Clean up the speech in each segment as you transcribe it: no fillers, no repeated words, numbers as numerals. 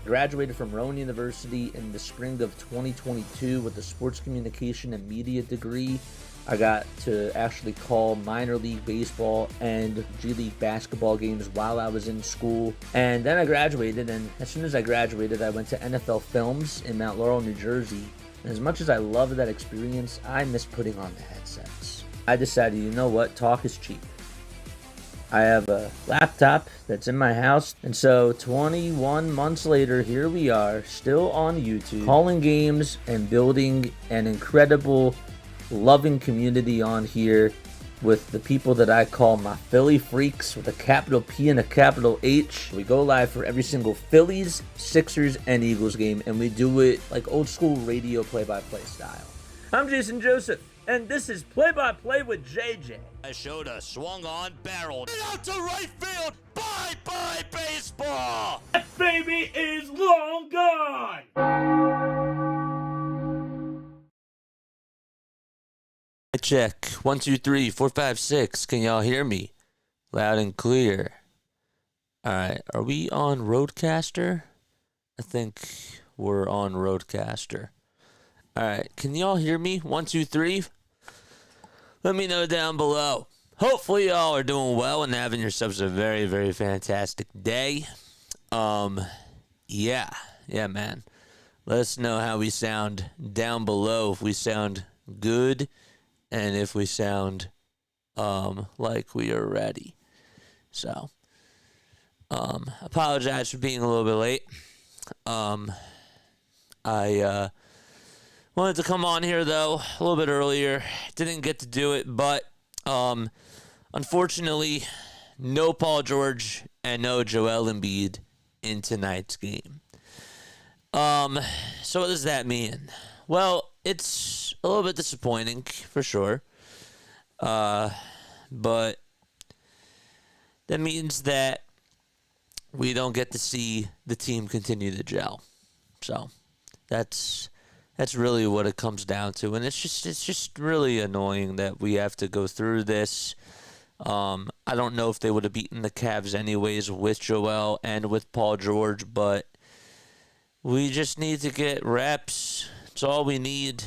Graduated from Rowan University in the spring of 2022 with a sports communication and media degree. I got to actually call minor league baseball and G League basketball games while I was in school. And then I graduated, and as soon as I graduated, I went to NFL Films in Mount Laurel, New Jersey. And as much as I loved that experience, I miss putting on the headsets. I decided, you know what, talk is cheap. I have a laptop that's in my house, and so 21 months later, here we are, still on YouTube, calling games and building an incredible, loving community on here with the people that I call my Philly freaks with a capital P and a capital H. We go live for every single Phillies, Sixers, and Eagles game, and we do it like old school radio play-by-play style. I'm Jason Joseph, and this is Play-by-Play with JJ. I showed a swung on barrel. Get out to right field. Bye-bye baseball. That baby is long gone. Check. 1, 2, 3, 4, 5, 6. Can y'all hear me? Loud and clear. Alright, are we on Roadcaster? I think we're on Roadcaster. Alright, can y'all hear me? 1, 2, 3. Let me know down below. Hopefully y'all are doing well and having yourselves a very, very fantastic day. Yeah, man. Let us know how we sound down below. If we sound good and if we sound like we are ready. So, apologize for being a little bit late. I wanted to come on here, though, a little bit earlier. Didn't get to do it, but unfortunately, no Paul George and no Joel Embiid in tonight's game. So what does that mean? Well, it's a little bit disappointing, for sure. But that means that we don't get to see the team continue to gel. So that's really what it comes down to, and it's just really annoying that we have to go through this. I don't know if they would have beaten the Cavs anyways with Joel and with Paul George, but we just need to get reps. It's all we need.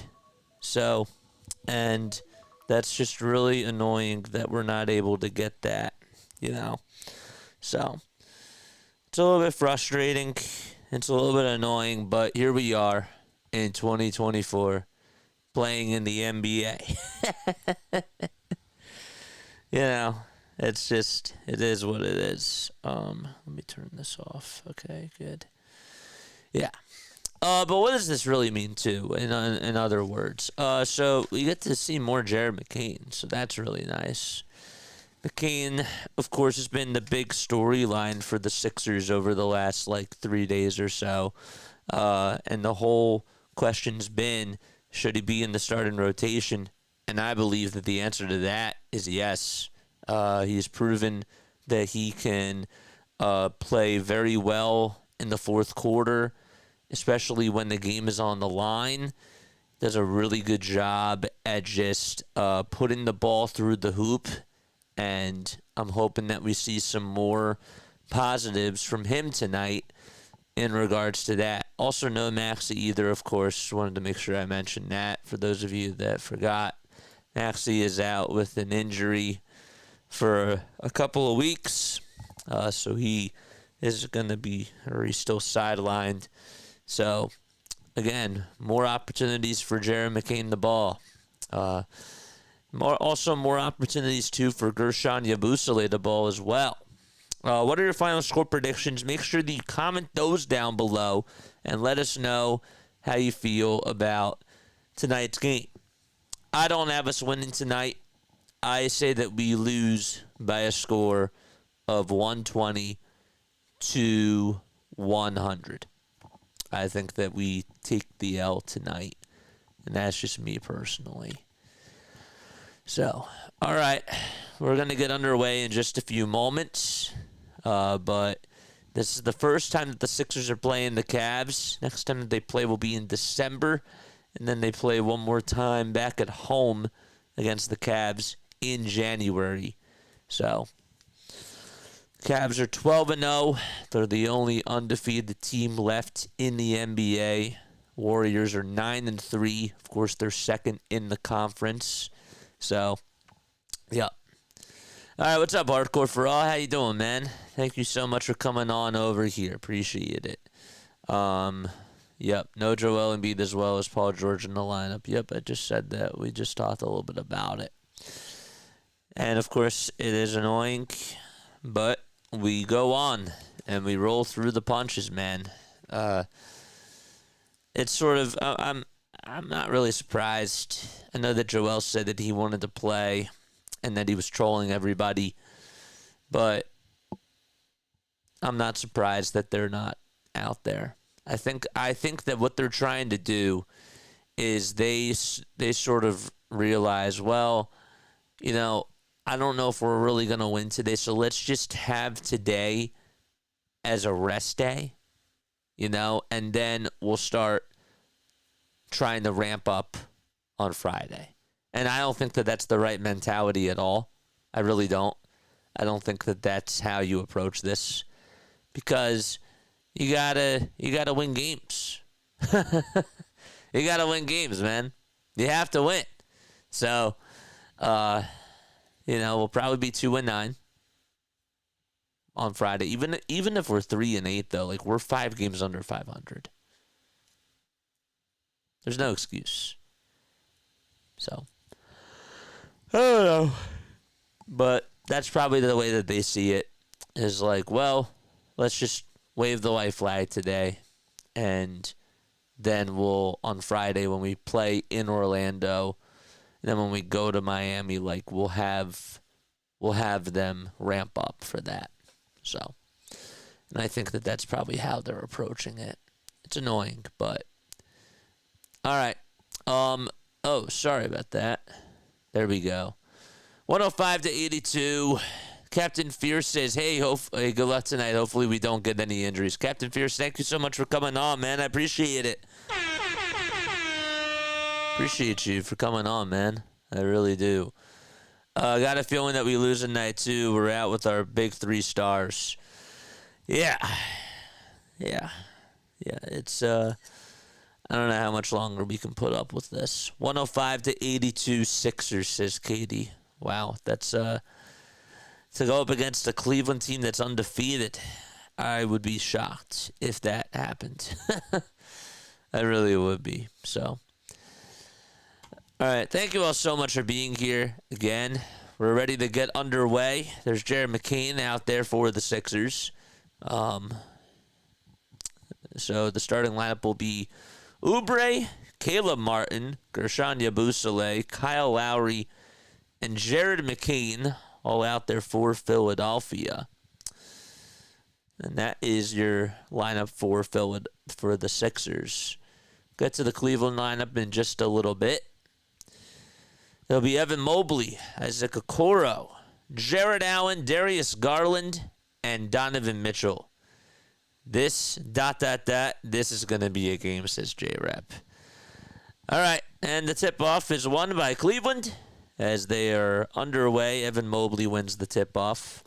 So, and that's just really annoying that we're not able to get that, you know. So, it's a little bit frustrating. It's a little bit annoying, but here we are in 2024 playing in the NBA. You know, it is what it is. Let me turn this off. Okay, good. Yeah. But what does this really mean, too, in other words? So we get to see more Jared McCain, so that's really nice. McCain, of course, has been the big storyline for the Sixers over the last, 3 days or so. And the whole question's been, should he be in the starting rotation? And I believe that the answer to that is yes. He's proven that he can play very well in the fourth quarter, especially when the game is on the line. Does a really good job at just putting the ball through the hoop, and I'm hoping that we see some more positives from him tonight in regards to that. Also, no Maxey either, of course. Wanted to make sure I mentioned that for those of you that forgot. Maxey is out with an injury for a couple of weeks, so he is going to be, or he's still sidelined. So, again, more opportunities for Jared McCain the ball. More opportunities, too, for Gershon Yabusele the ball as well. What are your final score predictions? Make sure that you comment those down below and let us know how you feel about tonight's game. I don't have us winning tonight. I say that we lose by a score of 120 to 100. I think that we take the L tonight, and that's just me personally. So, all right, we're going to get underway in just a few moments, but this is the first time that the Sixers are playing the Cavs. Next time that they play will be in December, and then they play one more time back at home against the Cavs in January. So, Cavs are 12-0. They're the only undefeated team left in the NBA. Warriors are 9-3. Of course, they're second in the conference. So, yeah. All right, what's up, Hardcore for All? How you doing, man? Thank you so much for coming on over here. Appreciate it. Yep, no Joel Embiid as well as Paul George in the lineup. Yep, I just said that. We just talked a little bit about it. And, of course, it is annoying, but we go on and we roll through the punches, man. It's sort of, I'm not really surprised. I know that Joel said that he wanted to play and that he was trolling everybody, but I'm not surprised that they're not out there. I think that what they're trying to do is they sort of realize, well, you know, I don't know if we're really going to win today, so let's just have today as a rest day, you know, and then we'll start trying to ramp up on Friday. And I don't think that that's the right mentality at all. I really don't. I don't think that that's how you approach this, because you gotta win games. You gotta win games, man. You have to win. So, you know, we'll probably be 2-9 on Friday. Even if we're 3-8, though, like, we're 5 games under 500. There's no excuse. So, I don't know. But that's probably the way that they see it, is like, well, let's just wave the white flag today, and then we'll, on Friday when we play in Orlando, and then when we go to Miami, like, we'll have them ramp up for that. So, and I think that that's probably how they're approaching it. It's annoying, but all right. Oh, sorry about that. There we go. 105-82. Captain Fierce says, hey, good luck tonight. Hopefully we don't get any injuries. Captain Fierce, thank you so much for coming on, man. I appreciate it. Appreciate you for coming on, man. I really do. I got a feeling that we lose tonight, too. We're out with our big 3 stars. Yeah. It's, I don't know how much longer we can put up with this. 105-82 Sixers, says Katie. Wow, that's, to go up against a Cleveland team that's undefeated, I would be shocked if that happened. I really would be. So, all right. Thank you all so much for being here again. We're ready to get underway. There's Jared McCain out there for the Sixers. So the starting lineup will be Oubre, Caleb Martin, Gershon Yabusele, Kyle Lowry, and Jared McCain, all out there for Philadelphia. And that is your lineup for the Sixers. Get to the Cleveland lineup in just a little bit. There'll be Evan Mobley, Isaac Okoro, Jared Allen, Darius Garland, and Donovan Mitchell. This, ... this is going to be a game, says J-Rap. All right, and the tip-off is won by Cleveland. As they are underway, Evan Mobley wins the tip-off.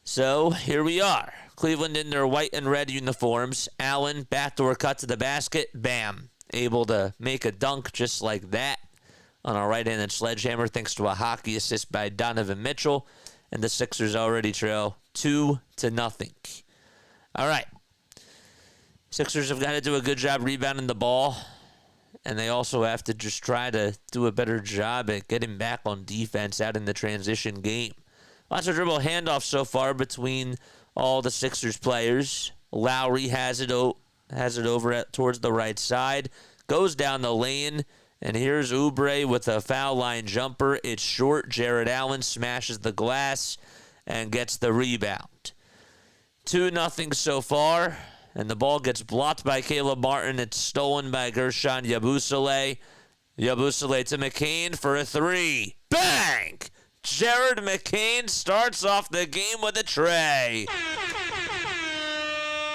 So, here we are. Cleveland in their white and red uniforms. Allen, backdoor cut to the basket. Bam. Able to make a dunk just like that on a right-handed sledgehammer thanks to a hockey assist by Donovan Mitchell. And the Sixers already trail 2-0. All right. Sixers have got to do a good job rebounding the ball. And they also have to just try to do a better job at getting back on defense out in the transition game. Lots of dribble handoffs so far between all the Sixers players. Lowry has it over towards the right side. Goes down the lane. And here's Oubre with a foul line jumper. It's short. Jared Allen smashes the glass and gets the rebound. 2-0 so far. And the ball gets blocked by Caleb Martin. It's stolen by Gershon Yabusele. Yabusele to McCain for a 3. Bang! Jared McCain starts off the game with a tray.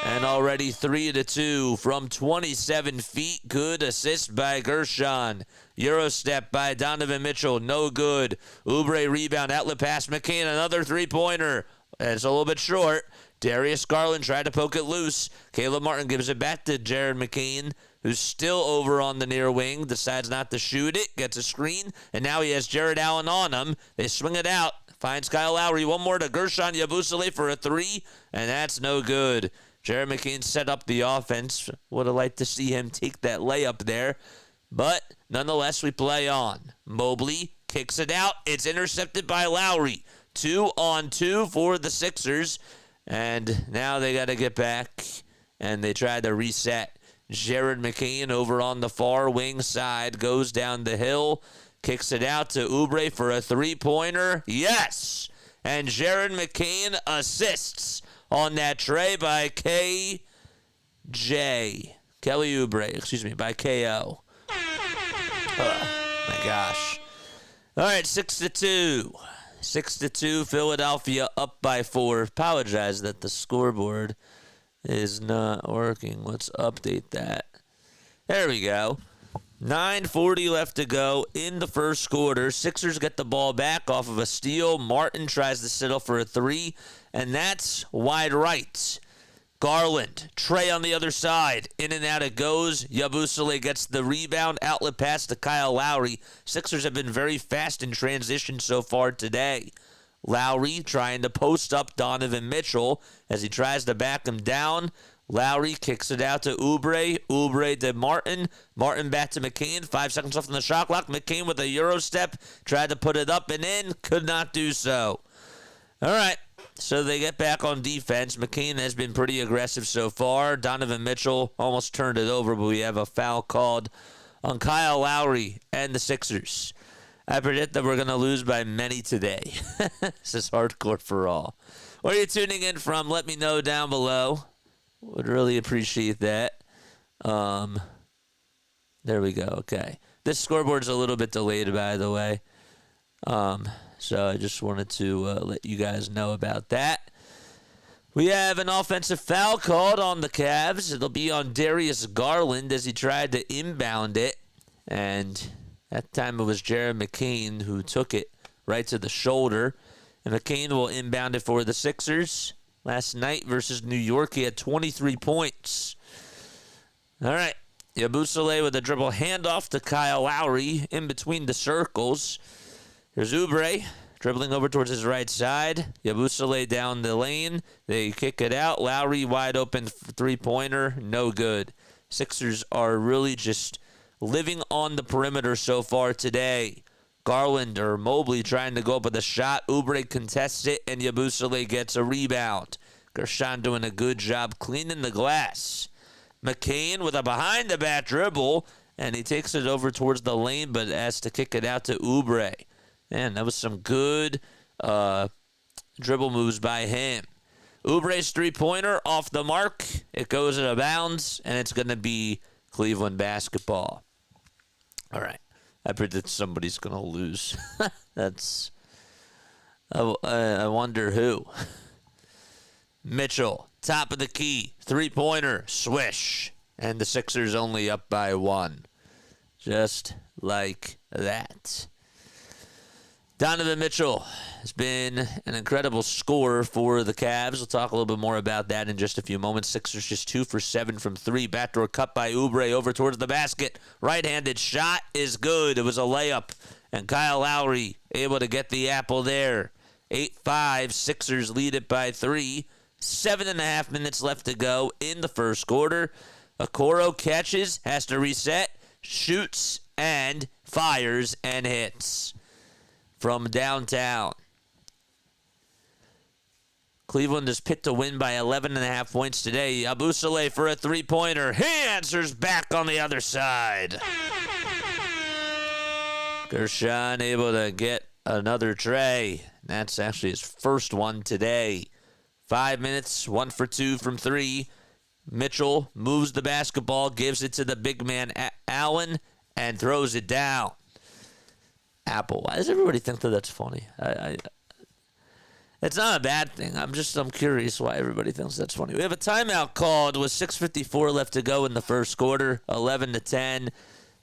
And already 3-2 from 27 feet. Good assist by Gershon. Eurostep by Donovan Mitchell. No good. Oubre rebound. Outlet pass. McCain. Another three-pointer. and it's a little bit short. Darius Garland tried to poke it loose. Caleb Martin gives it back to Jared McCain, who's still over on the near wing, decides not to shoot it, gets a screen, and now he has Jared Allen on him. They swing it out, finds Kyle Lowry. One more to Gershon Yabusele for a three, and that's no good. Jared McCain set up the offense. Would have liked to see him take that layup there, but nonetheless, we play on. Mobley kicks it out. It's intercepted by Lowry. 2-on-2 for the Sixers, and now they got to get back, and they try to reset. Jared McCain over on the far wing side goes down the hill, kicks it out to Oubre for a three-pointer. Yes! And Jared McCain assists on that tray by Kelly Oubre, by KO. Oh, my gosh. All right, 6-2. 6-2, Philadelphia up by 4. Apologize that the scoreboard is not working. Let's update that. There we go. 9:40 left to go in the first quarter. Sixers get the ball back off of a steal. Martin tries to settle for a three, and that's wide right. Garland, Trey on the other side. In and out it goes. Yabusele gets the rebound. Outlet pass to Kyle Lowry. Sixers have been very fast in transition so far today. Lowry trying to post up Donovan Mitchell as he tries to back him down. Lowry kicks it out to Oubre. Oubre to Martin. Martin back to McCain. 5 seconds left on the shot clock. McCain with a Euro step. Tried to put it up and in. Could not do so. All right. So they get back on defense. McCain has been pretty aggressive so far. Donovan Mitchell almost turned it over, but we have a foul called on Kyle Lowry and the Sixers. I predict that we're going to lose by many today. This is hardcore for all. Where are you tuning in from? Let me know down below. Would really appreciate that. There we go. Okay. This scoreboard's a little bit delayed, by the way. So I just wanted to let you guys know about that. We have an offensive foul called on the Cavs. It'll be on Darius Garland as he tried to inbound it. And that time it was Jared McCain who took it right to the shoulder. And McCain will inbound it for the Sixers. Last night versus New York, he had 23 points. All right. Yabusele with a dribble handoff to Kyle Lowry in between the circles. Here's Oubre dribbling over towards his right side. Yabusele down the lane. They kick it out. Lowry wide open three-pointer. No good. Sixers are really just living on the perimeter so far today. Garland or Mobley trying to go up with a shot. Oubre contests it, and Yabusele gets a rebound. Gershon doing a good job cleaning the glass. McCain with a behind-the-back dribble, and he takes it over towards the lane, but has to kick it out to Oubre. Man, that was some good dribble moves by him. Oubre's three-pointer off the mark. It goes out of bounds, and it's going to be Cleveland basketball. All right. I predict somebody's going to lose. I wonder who. Mitchell, top of the key, three-pointer, swish. And the Sixers only up by 1. Just like that. Donovan Mitchell has been an incredible scorer for the Cavs. We'll talk a little bit more about that in just a few moments. Sixers just 2 for 7 from 3. Backdoor cut by Oubre over towards the basket. Right-handed shot is good. It was a layup. And Kyle Lowry able to get the apple there. 8-5. Sixers lead it by 3. 7.5 minutes left to go in the first quarter. Okoro catches, has to reset, shoots, and fires and hits from downtown. Cleveland is picked to win by 11.5 points today. Yabusele for a three-pointer. He answers back on the other side. Gershon able to get another tray. That's actually his first one today. 5 minutes, 1 for 2 from 3. Mitchell moves the basketball, gives it to the big man Allen, and throws it down. Apple. Why does everybody think that that's funny? It's not a bad thing. I'm curious why everybody thinks that's funny. We have a timeout called with 6:54 left to go in the first quarter. 11-10.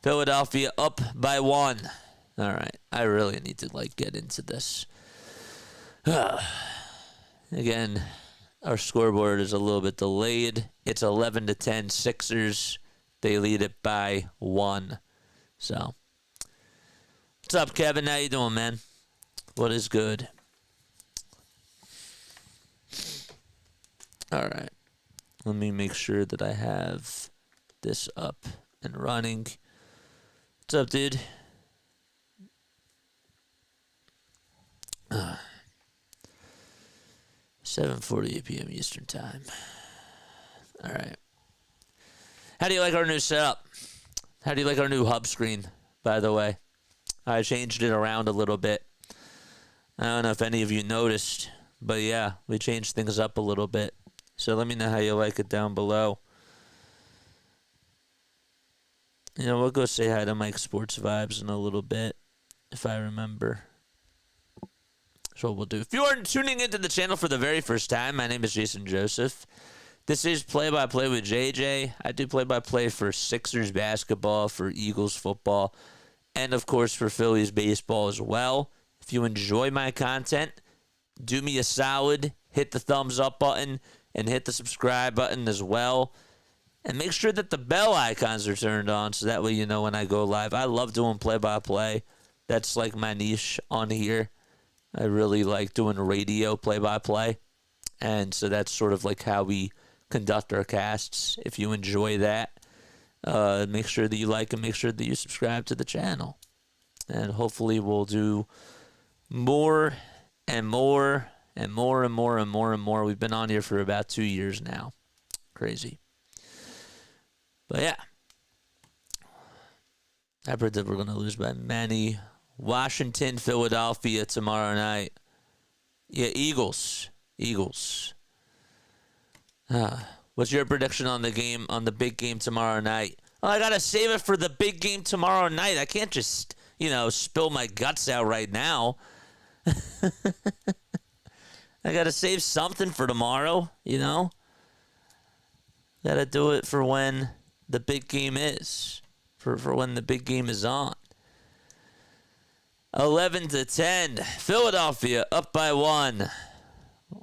Philadelphia up by 1. All right. I really need to get into this. Again, our scoreboard is a little bit delayed. It's 11-10 Sixers. They lead it by 1. So, what's up, Kevin? How you doing, man? What is good? All right. Let me make sure that I have this up and running. What's up, dude? 7:48 p.m. Eastern Time. All right. How do you like our new setup? How do you like our new hub screen, by the way? I changed it around a little bit. I don't know if any of you noticed, but yeah, we changed things up a little bit. So let me know how you like it down below. You know, we'll go say hi to Mike Sports Vibes in a little bit, if I remember. That's what we'll do. If you are tuning into the channel for the very first time, my name is Jason Joseph. This is Play-by-Play with JJ. I do play-by-play for Sixers basketball, for Eagles football, and, of course, for Phillies baseball as well. If you enjoy my content, do me a solid. Hit the thumbs up button and hit the subscribe button as well. And make sure that the bell icons are turned on so that way you know when I go live. I love doing play-by-play. That's like my niche on here. I really like doing radio play-by-play. And so that's sort of like how we conduct our casts. If you enjoy that, make sure that you like and make sure that you subscribe to the channel. And hopefully we'll do more and more and more and more and more and more. We've been on here for about 2 years now. Crazy. But yeah. I predict we're going to lose by many. Washington, Philadelphia tomorrow night. Yeah, Eagles. What's your prediction on the game, on the big game tomorrow night? Oh, I got to save it for the big game tomorrow night. I can't just, spill my guts out right now. I got to save something for tomorrow, Got to do it for when the big game is, for when the big game is on. 11-10, Philadelphia up by 1.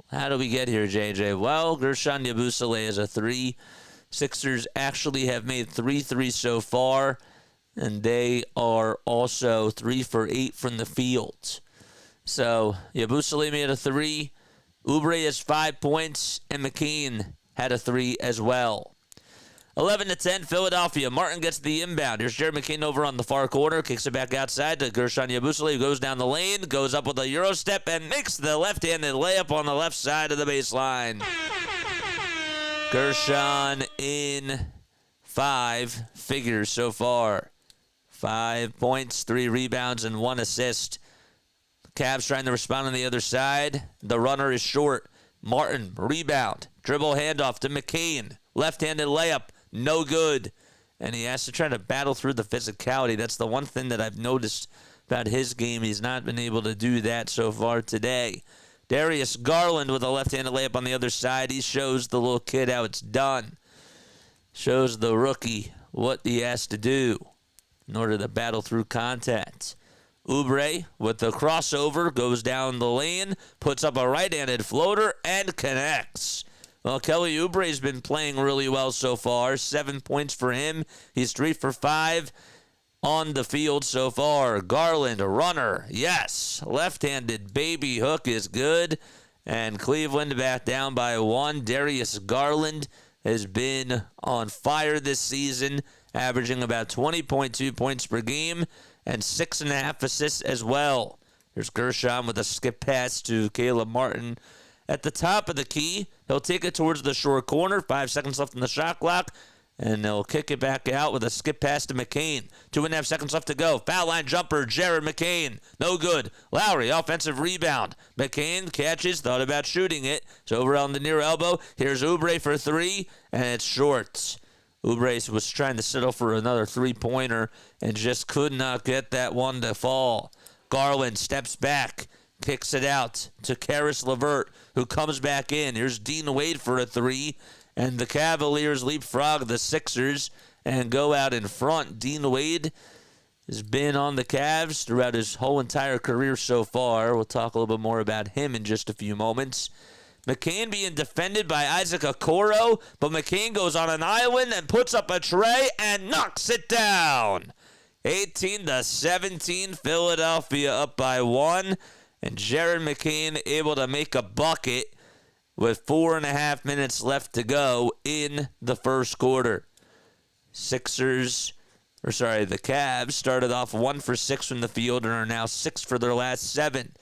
How do we get here, JJ? Well, Gershon Yabusele is a 3. Sixers actually have made 3 threes so far, and they are also 3 for 8 from the field. So Yabusele made a 3. Oubre has 5 points, and McCain had a 3 as well. 11-10, Philadelphia. Martin gets the inbound. Here's Jared McCain over on the far corner. Kicks it back outside to Gershon Yabusele, who goes down the lane, goes up with a Euro step, and makes the left-handed layup on the left side of the baseline. Gershon in 5 figures so far. 5 points, 3 rebounds, and 1 assist. Cavs trying to respond on the other side. The runner is short. Martin, rebound. Dribble handoff to McCain. Left-handed layup. No good. And he has to try to battle through the physicality. That's the one thing that I've noticed about his game. He's not been able to do that so far today. Darius Garland with a left-handed layup on the other side. He shows the little kid how it's done. Shows the rookie what he has to do in order to battle through contact. Oubre with the crossover goes down the lane, puts up a right-handed floater, and connects. Well, Kelly Oubre's been playing really well so far. 7 points for him. He's 3 for 5 on the field so far. Garland, a runner. Yes. Left-handed baby hook is good. And Cleveland back down by 1. Darius Garland has been on fire this season, averaging about 20.2 points per game and 6.5 assists as well. There's Gershon with a skip pass to Caleb Martin. At the top of the key, he'll take it towards the short corner. 5 seconds left in the shot clock. And they'll kick it back out with a skip pass to McCain. 2.5 seconds left to go. Foul line jumper, Jared McCain. No good. Lowry, offensive rebound. McCain catches, thought about shooting it. It's over on the near elbow. Here's Oubre for 3, and it's short. Oubre was trying to settle for another 3-pointer and just could not get that one to fall. Garland steps back. Kicks it out to Karis LeVert, who comes back in. Here's Dean Wade for a 3, and the Cavaliers leapfrog the Sixers and go out in front. Dean Wade has been on the Cavs throughout his whole entire career so far. We'll talk a little bit more about him in just a few moments. McCain being defended by Isaac Okoro, but McCain goes on an island and puts up a tray and knocks it down. 18-17, Philadelphia up by 1, and Jared McCain able to make a bucket with 4.5 minutes left to go in the first quarter. The Cavs started off 1 for 6 from the field and are now 6 for their last 7.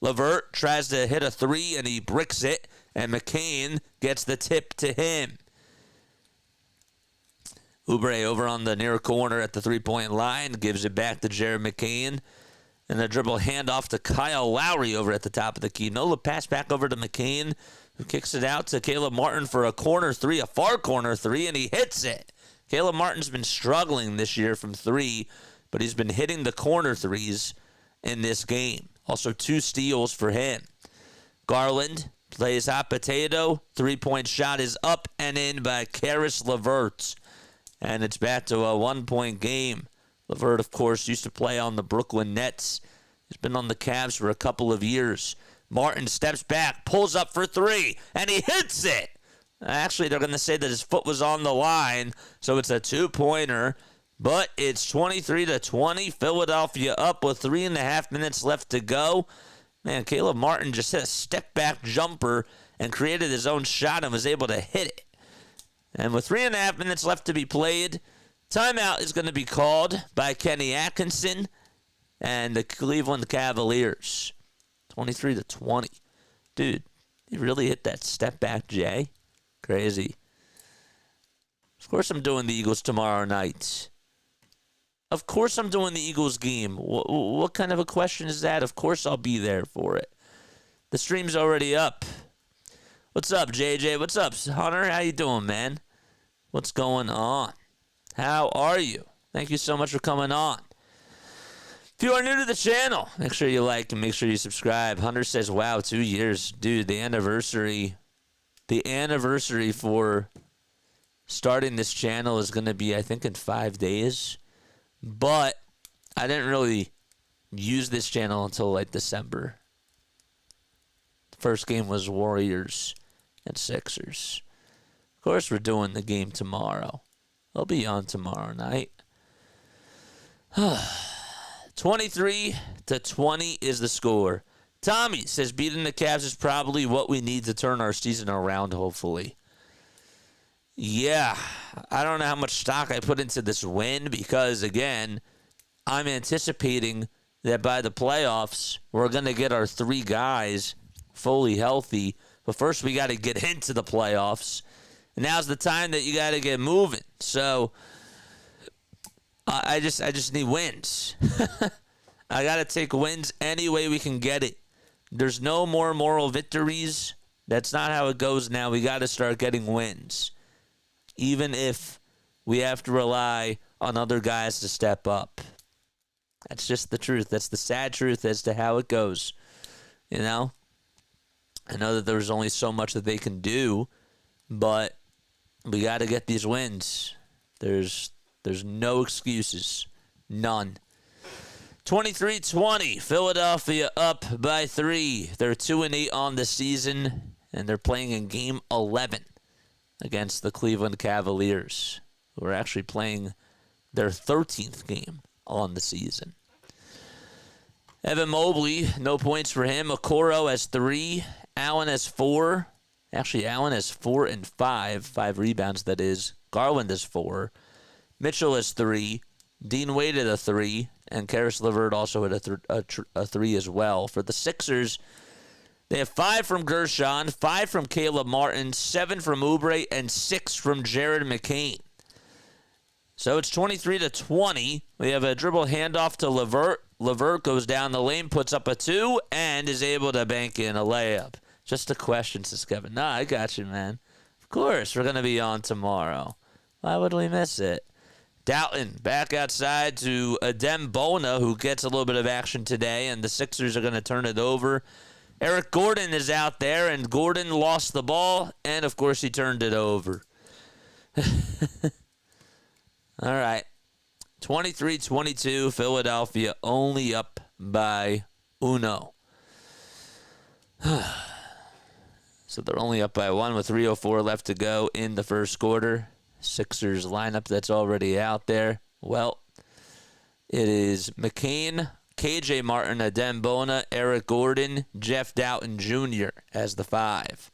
LeVert tries to hit a 3 and he bricks it, and McCain gets the tip to him. Oubre over on the near corner at the three-point line, gives it back to Jared McCain. And a dribble handoff to Kyle Lowry over at the top of the key. No, pass back over to McCain, who kicks it out to Caleb Martin for a corner 3, a far corner 3, and he hits it. Caleb Martin's been struggling this year from 3, but he's been hitting the corner 3s in this game. Also 2 steals for him. Garland plays hot potato. 3-point shot is up and in by Karis LeVert. And it's back to a 1-point game. LeVert, of course, used to play on the Brooklyn Nets. He's been on the Cavs for a couple of years. Martin steps back, pulls up for 3, and he hits it. Actually, they're going to say that his foot was on the line, so it's a 2-pointer. But it's 23-20. Philadelphia up with 3.5 minutes left to go. Man, Caleb Martin just hit a step-back jumper and created his own shot and was able to hit it. And with 3.5 minutes left to be played, timeout is going to be called by Kenny Atkinson and the Cleveland Cavaliers. 23-20. Dude, he really hit that step-back J. Crazy. Of course I'm doing the Eagles tomorrow night. Of course I'm doing the Eagles game. What kind of a question is that? Of course I'll be there for it. The stream's already up. What's up, JJ? What's up, Hunter? How you doing, man? What's going on? How are you? Thank you so much for coming on. If you are new to the channel, make sure you like and make sure you subscribe. Hunter says, wow, 2 years. Dude, the anniversary for starting this channel is going to be, I think, in 5 days. But I didn't really use this channel until like December. The first game was Warriors and Sixers. Of course, we're doing the game tomorrow. I'll be on tomorrow night. 23-20 is the score. Tommy says beating the Cavs is probably what we need to turn our season around, hopefully. Yeah, I don't know how much stock I put into this win because, again, I'm anticipating that by the playoffs, we're going to get our 3 guys fully healthy. But first, we got to get into the playoffs. And now's the time that you got to get moving. So I just need wins. I got to take wins any way we can get it. There's no more moral victories. That's not how it goes now. We got to start getting wins. Even if we have to rely on other guys to step up. That's just the truth. That's the sad truth as to how it goes. You know? I know that there's only so much that they can do, but we got to get these wins. There's no excuses. None. 23-20. Philadelphia up by 3. They're 2-8 on the season, and they're playing in Game 11 against the Cleveland Cavaliers, who are actually playing their 13th game on the season. Evan Mobley, no points for him. Okoro has 3. Allen has 4. Actually, Allen has 4 and 5. 5 rebounds, that is. Garland has 4. Mitchell has 3. Dean Wade had a 3. And Karis LeVert also had a 3 as well. For the Sixers, they have 5 from Gershon, 5 from Caleb Martin, 7 from Oubre, and 6 from Jared McCain. So it's 23-20. We have a dribble handoff to LeVert. LeVert goes down the lane, puts up a 2, and is able to bank in a layup. Just a question, says Kevin. Nah, I got you, man. Of course, we're going to be on tomorrow. Why would we miss it? Doughton back outside to Adem Bona, who gets a little bit of action today, and the Sixers are going to turn it over. Eric Gordon is out there, and Gordon lost the ball, and, of course, he turned it over. All right. 23-22, Philadelphia only up by 1. So they're only up by 1 with 3:04 left to go in the first quarter. Sixers lineup that's already out there. Well, it is McCain, KJ Martin, Adem Bona, Eric Gordon, Jeff Doughton Jr. as the 5.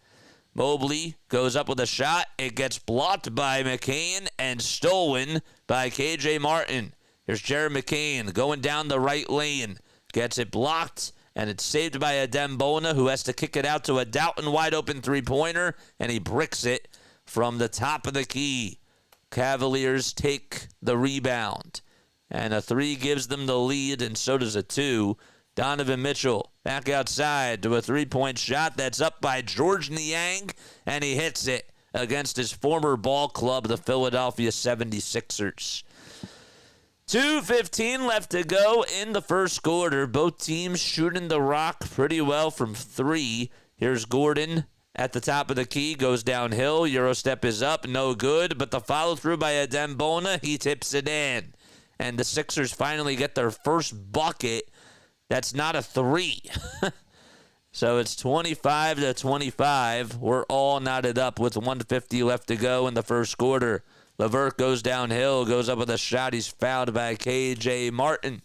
Mobley goes up with a shot. It gets blocked by McCain and stolen by KJ Martin. Here's Jared McCain going down the right lane. Gets it blocked, and it's saved by Adem Bona, who has to kick it out to a Doughton wide-open three-pointer, and he bricks it from the top of the key. Cavaliers take the rebound, and a 3 gives them the lead, and so does a 2. Donovan Mitchell back outside to a three-point shot that's up by George Niang, and he hits it against his former ball club, the Philadelphia 76ers. 2:15 left to go in the first quarter. Both teams shooting the rock pretty well from 3. Here's Gordon at the top of the key, goes downhill. Eurostep is up, no good, but the follow-through by Adem Bona, he tips it in. And the Sixers finally get their first bucket. That's not a 3. So it's 25-25. We're all knotted up with 1:50 left to go in the first quarter. LeVert goes downhill, goes up with a shot. He's fouled by KJ Martin.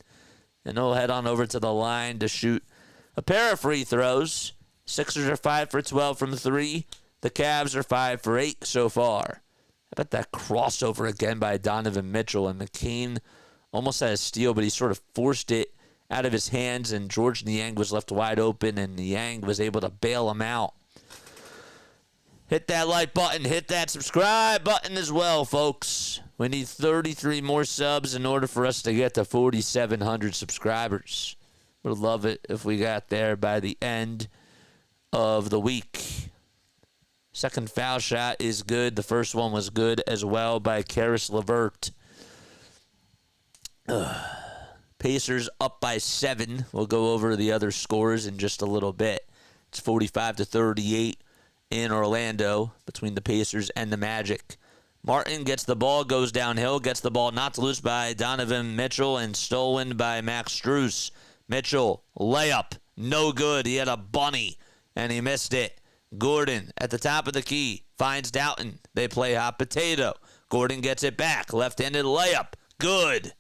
And he'll head on over to the line to shoot a pair of free throws. Sixers are 5 for 12 from 3. The Cavs are 5 for 8 so far. How about that crossover again by Donovan Mitchell? And McCain almost had a steal, but he sort of forced it out of his hands, and George Niang was left wide open, and Niang was able to bail him out. Hit that like button. Hit that subscribe button as well, folks. We need 33 more subs in order for us to get to 4,700 subscribers. Would love it if we got there by the end of the week. Second foul shot is good. The first one was good as well by Karis LeVert. Pacers up by 7. We'll go over the other scores in just a little bit. It's 45-38 in Orlando between the Pacers and the Magic. Martin gets the ball, goes downhill, gets the ball knocked loose by Donovan Mitchell and stolen by Max Strus. Mitchell, layup, no good. He had a bunny, and he missed it. Gordon at the top of the key finds Doughton. They play hot potato. Gordon gets it back. Left-handed layup, good.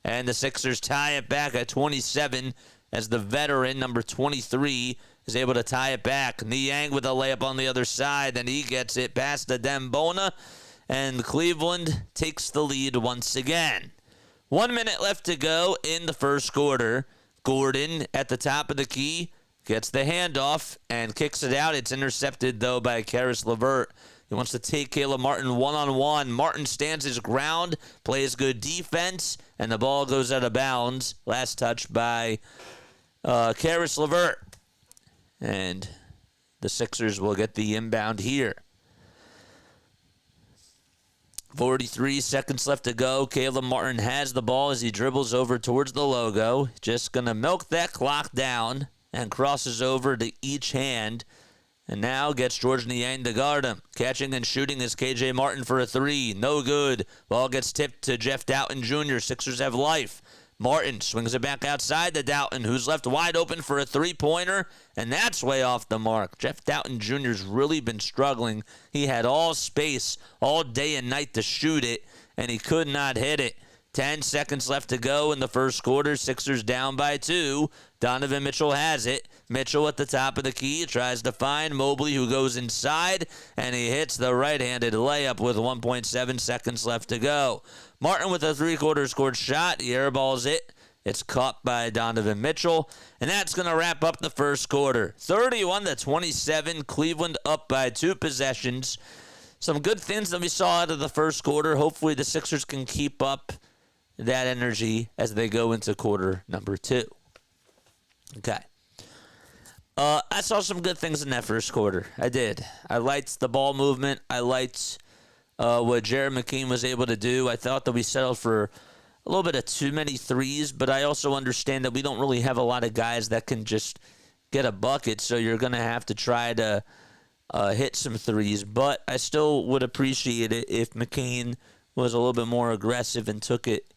And the Sixers tie it back at 27 as the veteran, number 23, is able to tie it back. Niang with a layup on the other side, and he gets it past Adem Bona, and Cleveland takes the lead once again. 1 minute left to go in the first quarter. Gordon at the top of the key gets the handoff and kicks it out. It's intercepted, though, by Karis LeVert. He wants to take Caleb Martin one-on-one. Martin stands his ground, plays good defense, and the ball goes out of bounds. Last touch by Karis LeVert. And the Sixers will get the inbound here. 43 seconds left to go. Caleb Martin has the ball as he dribbles over towards the logo. Just going to milk that clock down and crosses over to each hand. And now gets George Niang to guard him. Catching and shooting is KJ Martin for a 3. No good. Ball gets tipped to Jeff Doughton Jr. Sixers have life. Martin swings it back outside to Doughton, who's left wide open for a three-pointer, and that's way off the mark. Jeff Doughton Jr.'s really been struggling. He had all space all day and night to shoot it, and he could not hit it. 10 seconds left to go in the first quarter. Sixers down by 2. Donovan Mitchell has it. Mitchell at the top of the key tries to find Mobley, who goes inside, and he hits the right-handed layup with 1.7 seconds left to go. Martin with a three-quarter scored shot. He airballs it. It's caught by Donovan Mitchell, and that's going to wrap up the first quarter. 31-27, Cleveland up by 2 possessions. Some good things that we saw out of the first quarter. Hopefully the Sixers can keep up that energy as they go into quarter number 2. Okay. I saw some good things in that first quarter. I did. I liked the ball movement. I liked what Jared McCain was able to do. I thought that we settled for a little bit of too many threes, but I also understand that we don't really have a lot of guys that can just get a bucket, so you're going to have to try to hit some threes. But I still would appreciate it if McCain was a little bit more aggressive and took it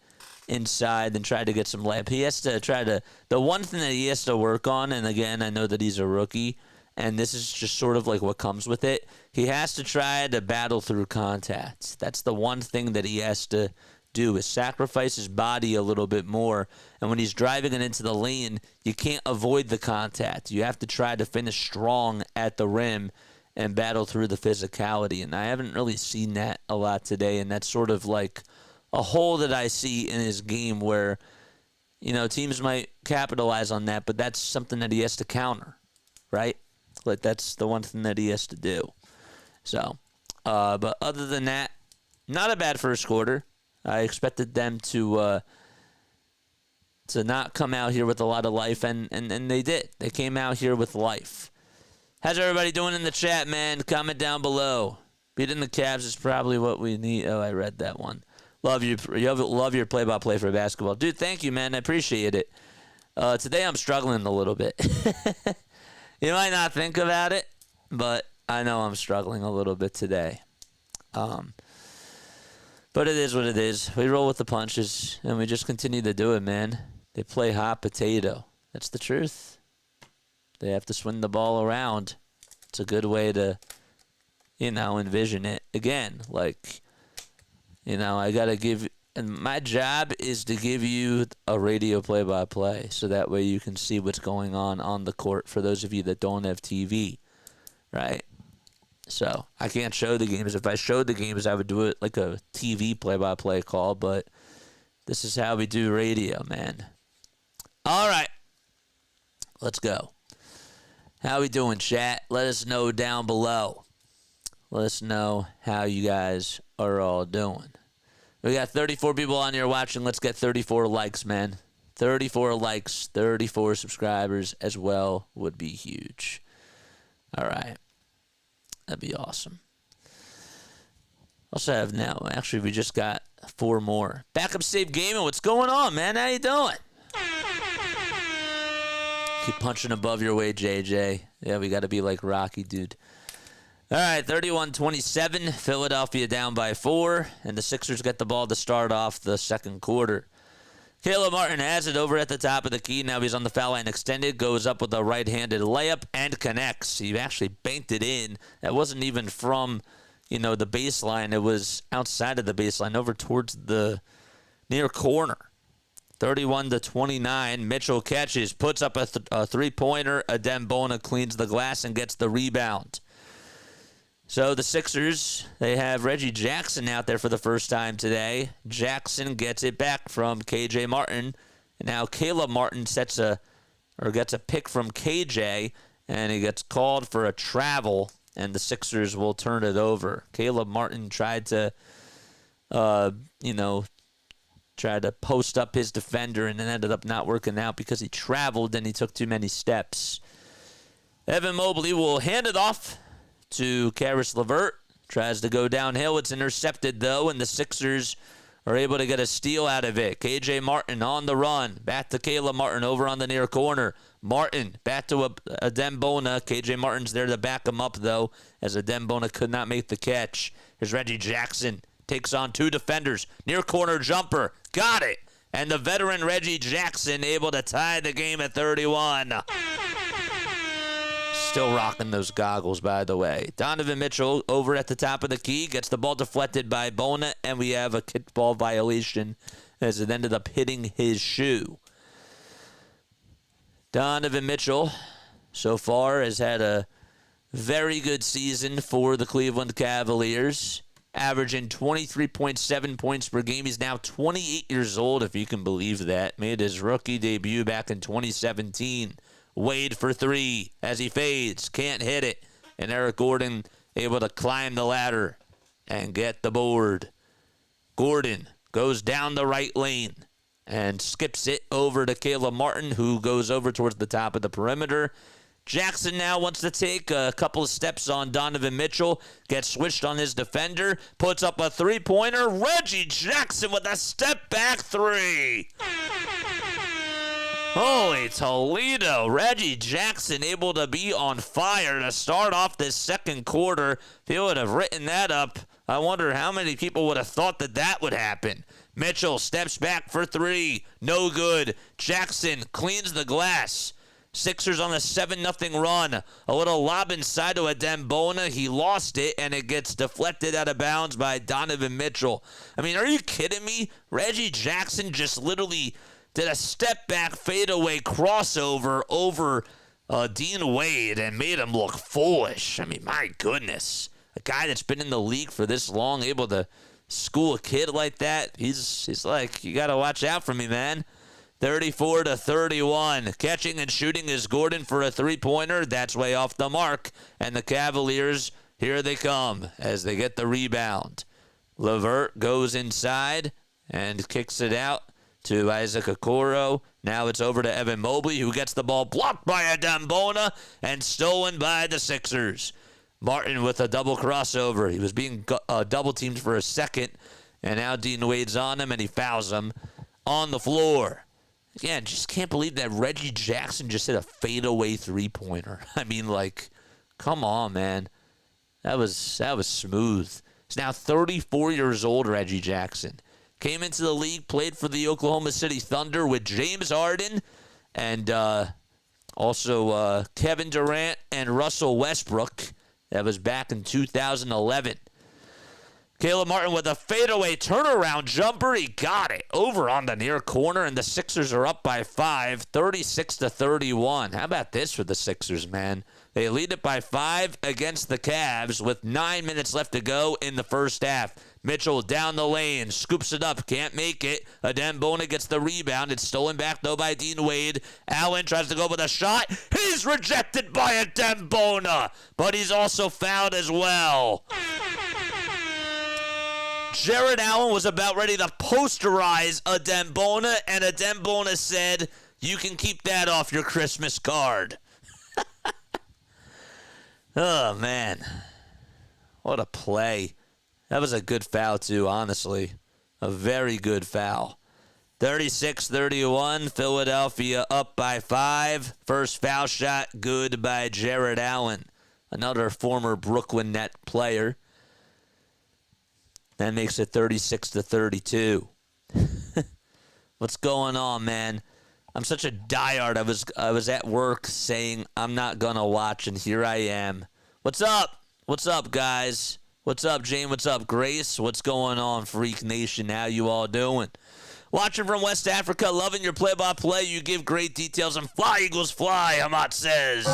inside and tried to get some layup. He has to try to, the one thing that he has to work on, and again, I know that he's a rookie, and this is just sort of like what comes with it. He has to try to battle through contact. That's the one thing that he has to do, is sacrifice his body a little bit more. And when he's driving it into the lane, you can't avoid the contact. You have to try to finish strong at the rim and battle through the physicality. And I haven't really seen that a lot today, and that's sort of like a hole that I see in his game where, teams might capitalize on that, but that's something that he has to counter, right? Like, that's the one thing that he has to do. So, but other than that, not a bad first quarter. I expected them to not come out here with a lot of life, and they did. They came out here with life. How's everybody doing in the chat, man? Comment down below. Beating the Cavs is probably what we need. Oh, I read that one. Love you. Love your play-by-play for basketball. Dude, thank you, man. I appreciate it. Today I'm struggling a little bit. You might not think about it, but I know I'm struggling a little bit today. But it is what it is. We roll with the punches, and we just continue to do it, man. They play hot potato. That's the truth. They have to swing the ball around. It's a good way to, envision it. Again, I got to give, and my job is to give you a radio play-by-play, so that way you can see what's going on the court for those of you that don't have TV, right? So I can't show the games. If I showed the games, I would do it like a TV play-by-play call, but this is how we do radio, man. All right, let's go. How we doing, chat? Let us know down below. Let us know how you guys are all doing. We got 34 people on here watching. Let's get 34 likes, man. 34 likes, 34 subscribers as well would be huge. All right. That'd be awesome. Also have now, actually, we just got 4 more. Backup Safe Gaming, what's going on, man? How you doing? Keep punching above your weight, JJ. Yeah, we got to be like Rocky, dude. All right, 31-27. Philadelphia down by 4, and the Sixers get the ball to start off the second quarter. Caleb Martin has it over at the top of the key. Now he's on the foul line extended, goes up with a right-handed layup, and connects. He actually banked it in. That wasn't even from, the baseline. It was outside of the baseline, over towards the near corner. 31-29. Mitchell catches, puts up a three-pointer. Adembona cleans the glass and gets the rebound. So the Sixers, they have Reggie Jackson out there for the first time today. Jackson gets it back from KJ Martin. And now Caleb Martin gets a pick from KJ, and he gets called for a travel, and the Sixers will turn it over. Caleb Martin tried to, post up his defender, and it ended up not working out because he traveled and he took too many steps. Evan Mobley will hand it off to Karis LeVert. Tries to go downhill. It's intercepted, though, and the Sixers are able to get a steal out of it. KJ Martin on the run. Back to Caleb Martin over on the near corner. Martin back to Adembona. KJ Martin's there to back him up, though, as Adembona could not make the catch. Here's Reggie Jackson. Takes on 2 defenders. Near corner jumper. Got it. And the veteran Reggie Jackson able to tie the game at 31. Still rocking those goggles, by the way. Donovan Mitchell over at the top of the key. Gets the ball deflected by Bona, and we have a kickball violation as it ended up hitting his shoe. Donovan Mitchell, so far, has had a very good season for the Cleveland Cavaliers, averaging 23.7 points per game. He's now 28 years old, if you can believe that. Made his rookie debut back in 2017. Wade for 3 as he fades. Can't hit it. And Eric Gordon able to climb the ladder and get the board. Gordon goes down the right lane and skips it over to Caleb Martin, who goes over towards the top of the perimeter. Jackson now wants to take a couple of steps on Donovan Mitchell. Gets switched on his defender. Puts up a three-pointer. Reggie Jackson with a step-back 3. Holy Toledo. Reggie Jackson able to be on fire to start off this second quarter. If he would have written that up, I wonder how many people would have thought that would happen. Mitchell steps back for 3. No good. Jackson cleans the glass. Sixers on a 7-0 run. A little lob inside to a Dembona. He lost it, and it gets deflected out of bounds by Donovan Mitchell. I mean, are you kidding me? Reggie Jackson just literally did a step-back fadeaway crossover over Dean Wade and made him look foolish. I mean, my goodness. A guy that's been in the league for this long, able to school a kid like that, he's like, you got to watch out for me, man. 34-31. Catching and shooting is Gordon for a three-pointer. That's way off the mark. And the Cavaliers, here they come as they get the rebound. LeVert goes inside and kicks it out to Isaac Okoro. Now it's over to Evan Mobley, who gets the ball blocked by a Dembona and stolen by the Sixers. Martin with a double crossover. He was being double-teamed for a second, and now Dean Wade's on him, and he fouls him on the floor. Again, just can't believe that Reggie Jackson just hit a fadeaway three-pointer. I mean, like, come on, man. That was smooth. He's now 34 years old, Reggie Jackson. Came into the league, played for the Oklahoma City Thunder with James Harden and also Kevin Durant and Russell Westbrook. That was back in 2011. Caleb Martin with a fadeaway turnaround jumper. He got it over on the near corner, and the Sixers are up by 5, 36-31. How about this for the Sixers, man? They lead it by 5 against the Cavs with 9 minutes left to go in the first half. Mitchell down the lane, scoops it up, can't make it. Dembona gets the rebound. It's stolen back, though, by Dean Wade. Allen tries to go with a shot. He's rejected by a Dembona, but he's also fouled as well. Jared Allen was about ready to posterize a Dembona, and a Dembona said, "You can keep that off your Christmas card." Oh, man. What a play. That was a good foul, too, honestly. A very good foul. 36-31, Philadelphia up by 5. First foul shot, good by Jared Allen, another former Brooklyn Net player. That makes it 36-32. What's going on, man? I'm such a diehard. I was at work saying I'm not gonna watch, and here I am. What's up? What's up, guys? What's up, Jane? What's up, Grace? What's going on, Freak Nation? How you all doing? Watching from West Africa, loving your play-by-play. You give great details, and fly, Eagles, fly, Amat says.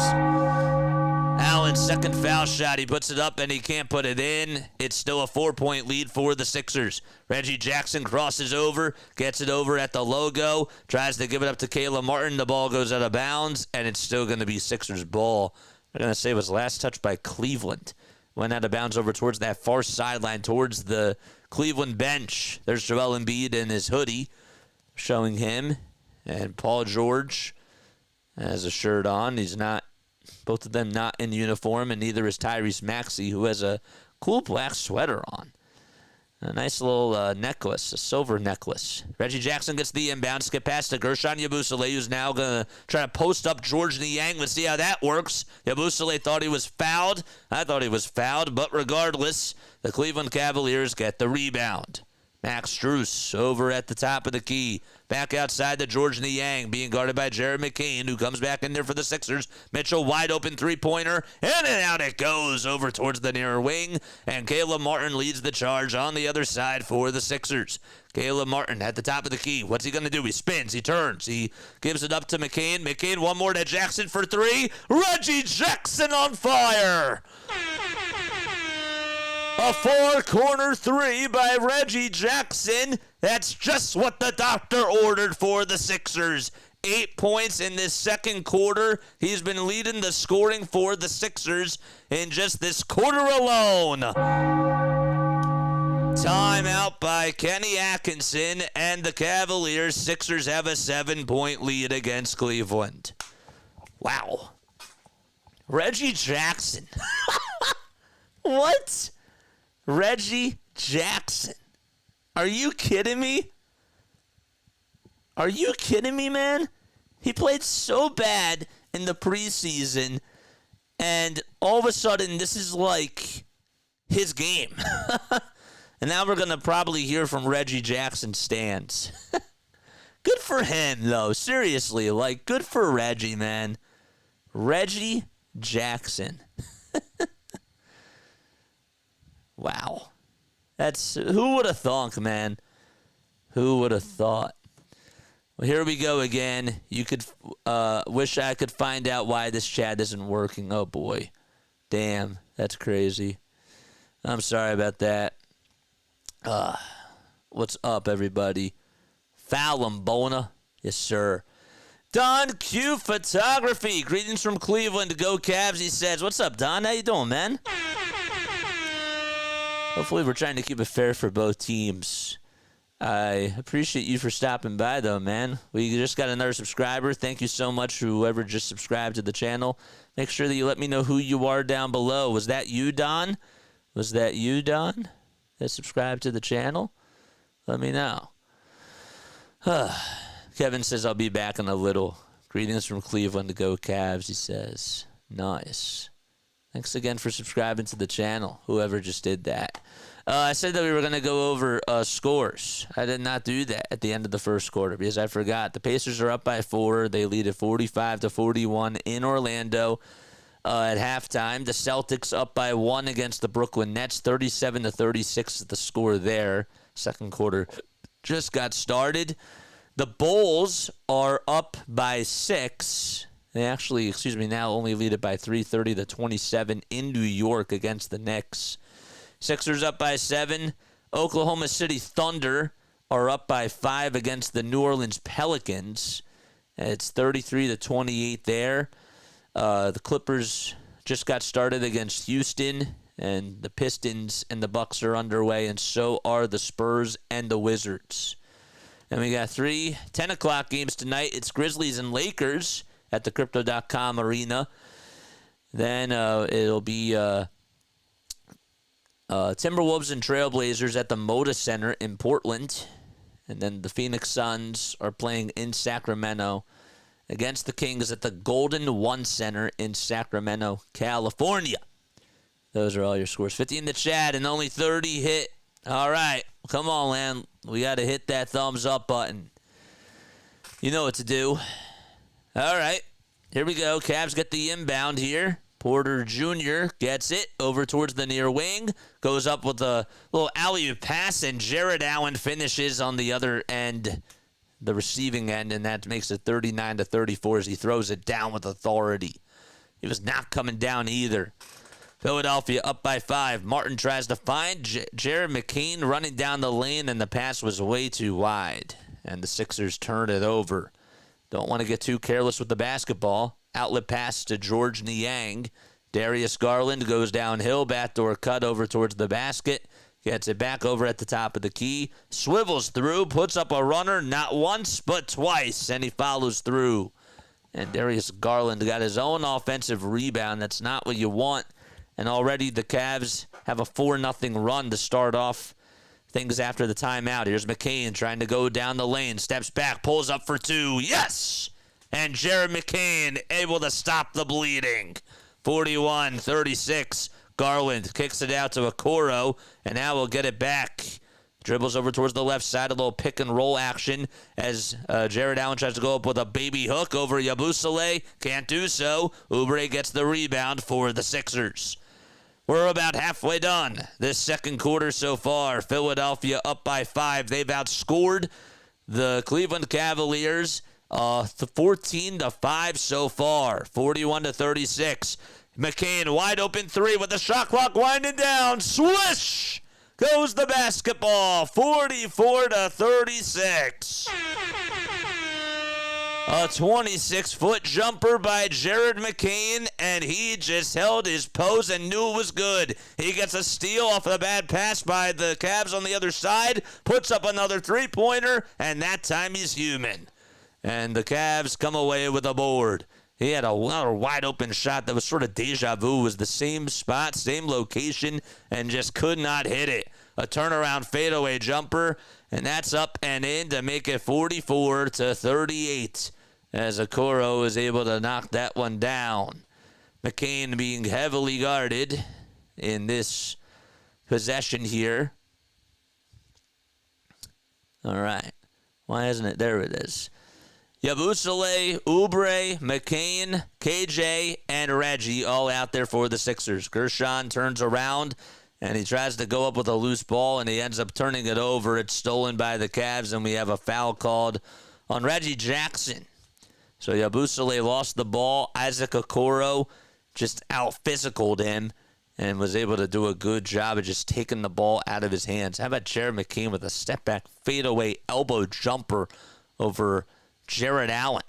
Allen's second foul shot. He puts it up, and he can't put it in. It's still a 4-point lead for the Sixers. Reggie Jackson crosses over, gets it over at the logo, tries to give it up to Caleb Martin. The ball goes out of bounds, and it's still going to be Sixers ball. I'm going to say it was last touched by Cleveland. Went out of bounds over towards that far sideline, towards the Cleveland bench. There's Joel Embiid in his hoodie, showing him. And Paul George has a shirt on. He's not, both of them not in uniform, and neither is Tyrese Maxey, who has a cool black sweater on. A nice little necklace, a silver necklace. Reggie Jackson gets the inbound, skip pass to Gershon Yabusele, who's now going to try to post up George Niang. Let's see how that works. Yabusele thought he was fouled. I thought he was fouled, but regardless, the Cleveland Cavaliers get the rebound. Max Strus over at the top of the key. Back outside to George Niang, being guarded by Jared McCain, who comes back in there for the Sixers. Mitchell, wide open three-pointer. In and out it goes over towards the near wing. And Caleb Martin leads the charge on the other side for the Sixers. Caleb Martin at the top of the key. What's he going to do? He spins. He turns. He gives it up to McCain. McCain, one more to Jackson for 3. Reggie Jackson on fire. A 4-corner 3 by Reggie Jackson. That's just what the doctor ordered for the Sixers. 8 points in this second quarter. He's been leading the scoring for the Sixers in just this quarter alone. Timeout by Kenny Atkinson and the Cavaliers. Sixers have a 7-point lead against Cleveland. Wow. Reggie Jackson. What? Reggie Jackson. Are you kidding me? Are you kidding me, man? He played so bad in the preseason, and all of a sudden, this is like his game. And now we're going to probably hear from Reggie Jackson stands. Good for him, though. Seriously, like, good for Reggie, man. Reggie Jackson. Wow. Who would have thunk, man? Who would have thought? Well, here we go again. You could wish I could find out why this chat isn't working. Oh, boy. Damn, that's crazy. I'm sorry about that. What's up, everybody? Foul 'em, Bona. Yes, sir. Don Q Photography. Greetings from Cleveland. Go Cavs, he says. What's up, Don? How you doing, man? Hopefully we're trying to keep it fair for both teams. I appreciate you for stopping by, though, man. We just got another subscriber. Thank you so much, whoever just subscribed to the channel. Make sure that you let me know who you are down below. Was that you, Don? Was that you, Don, that subscribed to the channel? Let me know. Kevin says, I'll be back in a little. Greetings from Cleveland to Go Cavs, he says. Nice. Thanks again for subscribing to the channel, whoever just did that. I said that we were going to go over scores. I did not do that at the end of the first quarter because I forgot. The Pacers are up by 4. They lead at 45-41 in Orlando at halftime. The Celtics up by 1 against the Brooklyn Nets. 37-36 is the score there. Second quarter just got started. The Bulls are up by 6. They actually, now only lead it by 3, 30-27 in New York against the Knicks. Sixers up by 7. Oklahoma City Thunder are up by 5 against the New Orleans Pelicans. It's 33-28 there. The Clippers just got started against Houston, and the Pistons and the Bucks are underway, and so are the Spurs and the Wizards. And we got 3 10 o'clock games tonight. It's Grizzlies and Lakers at the Crypto.com Arena. Then it'll be Timberwolves and Trailblazers at the Moda Center in Portland. And then the Phoenix Suns are playing in Sacramento against the Kings at the Golden One Center in Sacramento, California. Those are all your scores. 50 in the chat and only 30 hit. All right. Come on, man. We got to hit that thumbs up button. You know what to do. All right. Here we go. Cavs get the inbound here. Porter Jr. gets it over towards the near wing. Goes up with a little alley-oop pass, and Jared Allen finishes on the other end, the receiving end, and that makes it 39-34 as he throws it down with authority. He was not coming down either. Philadelphia up by 5. Martin tries to find Jared McCain running down the lane, and the pass was way too wide. And the Sixers turn it over. Don't want to get too careless with the basketball. Outlet pass to George Niang. Darius Garland goes downhill. Backdoor cut over towards the basket. Gets it back over at the top of the key. Swivels through. Puts up a runner not once but twice. And he follows through. And Darius Garland got his own offensive rebound. That's not what you want. And already the Cavs have a 4-0 run to start off things after the timeout. Here's McCain trying to go down the lane. Steps back. Pulls up for 2. Yes! And Jared McCain able to stop the bleeding. 41-36. Garland kicks it out to Okoro, and now we'll get it back. Dribbles over towards the left side, a little pick and roll action as Jared Allen tries to go up with a baby hook over Yabusele. Can't do so. Oubre gets the rebound for the Sixers. We're about halfway done this second quarter so far. Philadelphia up by 5. They've outscored the Cleveland Cavaliers 14-5 so far. 41-36. McCain wide open 3 with the shot clock winding down. Swish! Goes the basketball. 44-36. A 26-foot jumper by Jared McCain, and he just held his pose and knew it was good. He gets a steal off a bad pass by the Cavs on the other side, puts up another three-pointer, and that time he's human. And the Cavs come away with a board. He had a wide-open shot that was sort of deja vu. It was the same spot, same location, and just could not hit it. A turnaround fadeaway jumper, and that's up and in to make it 44-38 as Okoro is able to knock that one down. McCain being heavily guarded in this possession here. All right. Why isn't it? There it is. Yabusele, Oubre, McCain, KJ, and Reggie all out there for the Sixers. Gershon turns around, and he tries to go up with a loose ball, and he ends up turning it over. It's stolen by the Cavs, and we have a foul called on Reggie Jackson. So Yabusele lost the ball. Isaac Okoro just out-physicaled him and was able to do a good job of just taking the ball out of his hands. How about Jared McCain with a step-back fadeaway elbow jumper over Jared Allen?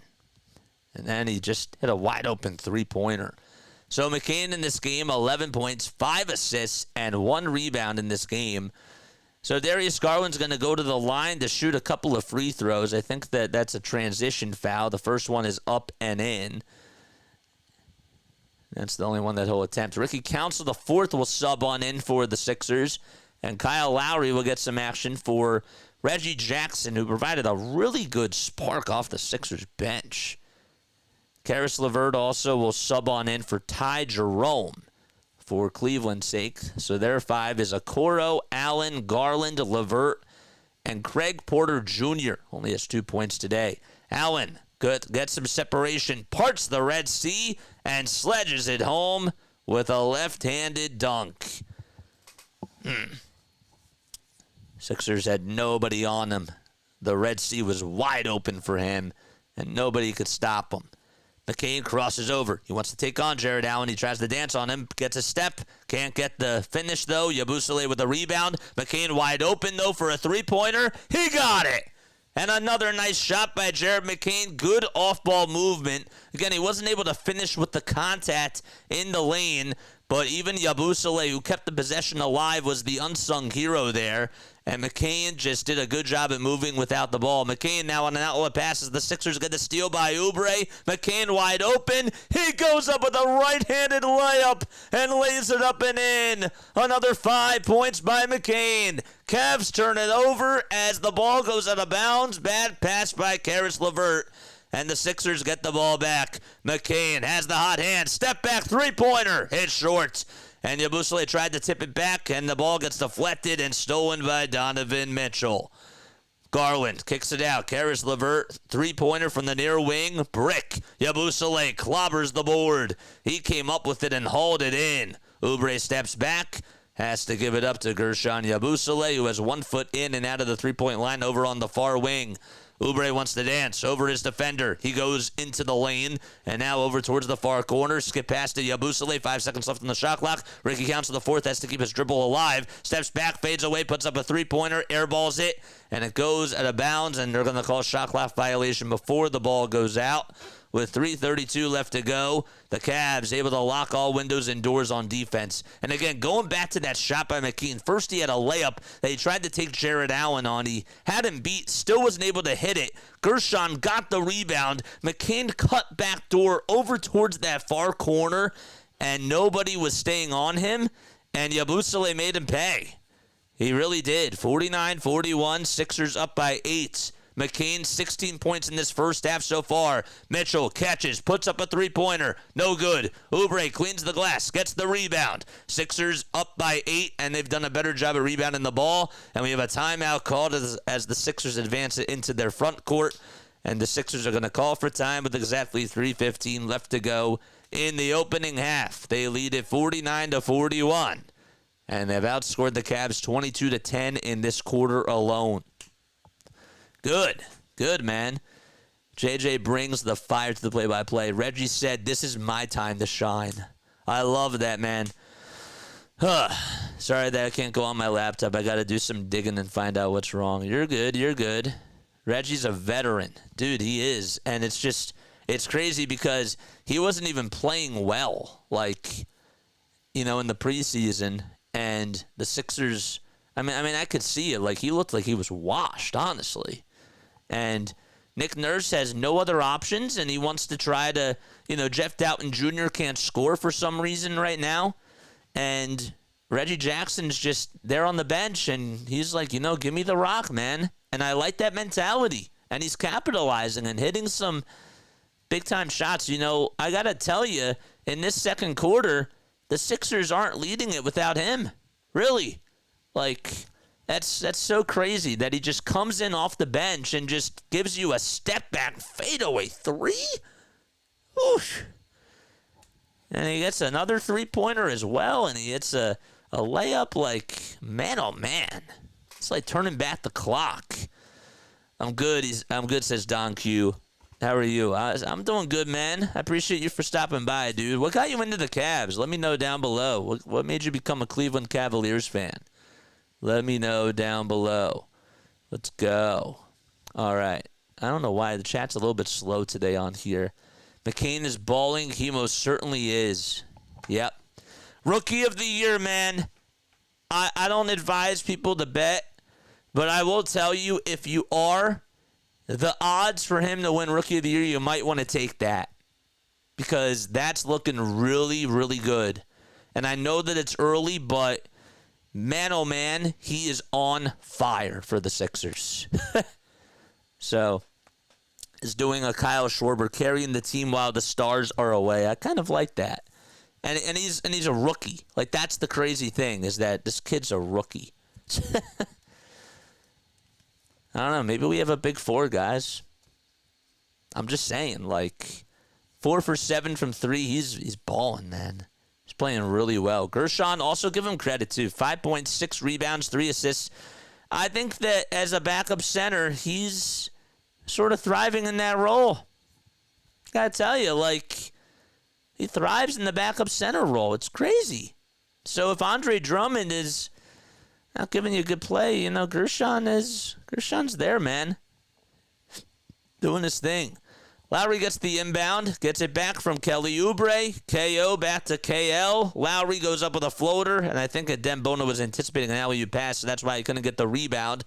And then he just hit a wide-open three-pointer. So McCain in this game, 11 points, 5 assists, and 1 rebound in this game. So Darius Garland's going to go to the line to shoot a couple of free throws. I think that's a transition foul. The first one is up and in. That's the only one that he'll attempt. Ricky Council, the fourth, will sub on in for the Sixers. And Kyle Lowry will get some action for Reggie Jackson, who provided a really good spark off the Sixers bench. Karis LeVert also will sub on in for Ty Jerome for Cleveland's sake. So their 5 is Okoro, Allen, Garland, LeVert, and Craig Porter Jr. Only has 2 points today. Allen gets some separation, parts the Red Sea, and sledges it home with a left-handed dunk. Sixers had nobody on him. The Red Sea was wide open for him, and nobody could stop him. McCain crosses over. He wants to take on Jared Allen. He tries to dance on him. Gets a step. Can't get the finish, though. Yabusele with a rebound. McCain wide open, though, for a three-pointer. He got it. And another nice shot by Jared McCain. Good off-ball movement. Again, he wasn't able to finish with the contact in the lane, but even Yabusele, who kept the possession alive, was the unsung hero there. And McCain just did a good job at moving without the ball. McCain now on an outlet passes. The Sixers get the steal by Oubre. McCain wide open. He goes up with a right-handed layup and lays it up and in. Another 5 points by McCain. Cavs turn it over as the ball goes out of bounds. Bad pass by Karis LeVert. And the Sixers get the ball back. McCain has the hot hand. Step back three-pointer. It's short. And Yabusele tried to tip it back, and the ball gets deflected and stolen by Donovan Mitchell. Garland kicks it out. Karis LeVert, three-pointer from the near wing. Brick. Yabusele clobbers the board. He came up with it and hauled it in. Oubre steps back. Has to give it up to Gershon Yabusele, who has 1 foot in and out of the three-point line over on the far wing. Oubre wants to dance over his defender. He goes into the lane, and now over towards the far corner. Skip pass to Yabusele. 5 seconds left on the shot clock. Ricky Council, the fourth, has to keep his dribble alive. Steps back, fades away, puts up a three-pointer, airballs it, and it goes out of bounds, and they're going to call shot clock violation before the ball goes out. With 3:32 left to go, the Cavs able to lock all windows and doors on defense. And again, going back to that shot by McCain, first he had a layup that he tried to take Jared Allen on. He had him beat, still wasn't able to hit it. Gershon got the rebound. McCain cut back door over towards that far corner, and nobody was staying on him, and Yabusele made him pay. He really did. 49-41, Sixers up by 8. McCain, 16 points in this first half so far. Mitchell catches, puts up a three-pointer. No good. Oubre cleans the glass, gets the rebound. Sixers up by 8, and they've done a better job of rebounding the ball. And we have a timeout called as the Sixers advance it into their front court. And the Sixers are going to call for time with exactly 3:15 left to go in the opening half. They lead it 49-41. And they've outscored the Cavs 22-10 in this quarter alone. Good, man. JJ brings the fire to the play-by-play. Reggie said, "This is my time to shine." I love that, man. Sorry that I can't go on my laptop. I got to do some digging and find out what's wrong. You're good. Reggie's a veteran. Dude, he is. And it's crazy because he wasn't even playing well, like, in the preseason. And the Sixers, I mean, I could see it. Like, he looked like he was washed, honestly. And Nick Nurse has no other options, and he wants to try to, Jeff Doughton Jr. can't score for some reason right now. And Reggie Jackson's just there on the bench, and he's like, give me the rock, man. And I like that mentality. And he's capitalizing and hitting some big-time shots. I got to tell you, in this second quarter, the Sixers aren't leading it without him. Really. Like, That's so crazy that he just comes in off the bench and just gives you a step back fadeaway three. Oof. And he gets another three-pointer as well, and he hits a layup like, man, oh, man. It's like turning back the clock. I'm good, says Don Q. How are you? I'm doing good, man. I appreciate you for stopping by, dude. What got you into the Cavs? Let me know down below. What made you become a Cleveland Cavaliers fan? Let me know down below. Let's go. All right. I don't know why the chat's a little bit slow today on here. McCain is balling. He most certainly is. Yep. Rookie of the year, man. I don't advise people to bet, but I will tell you, if you are, the odds for him to win Rookie of the Year, you might want to take that, because that's looking really, really good. And I know that it's early, but man, oh man, he is on fire for the Sixers. So, is doing a Kyle Schwarber, carrying the team while the stars are away. I kind of like that. And he's a rookie. Like, that's the crazy thing, is that this kid's a rookie. I don't know. Maybe we have a big four, guys. I'm just saying, like, 4 for 7 from 3. He's balling, man. He's playing really well. Gershon, also give him credit, too. 5.6 rebounds, 3 assists. I think that as a backup center, he's sort of thriving in that role. Gotta tell you, like, he thrives in the backup center role. It's crazy. So if Andre Drummond is not giving you a good play, you know, Gershon's there, man. Doing his thing. Lowry gets the inbound, gets it back from Kelly Oubre. KO back to KL. Lowry goes up with a floater, and I think Dembona was anticipating an alley-oop pass, so that's why he couldn't get the rebound.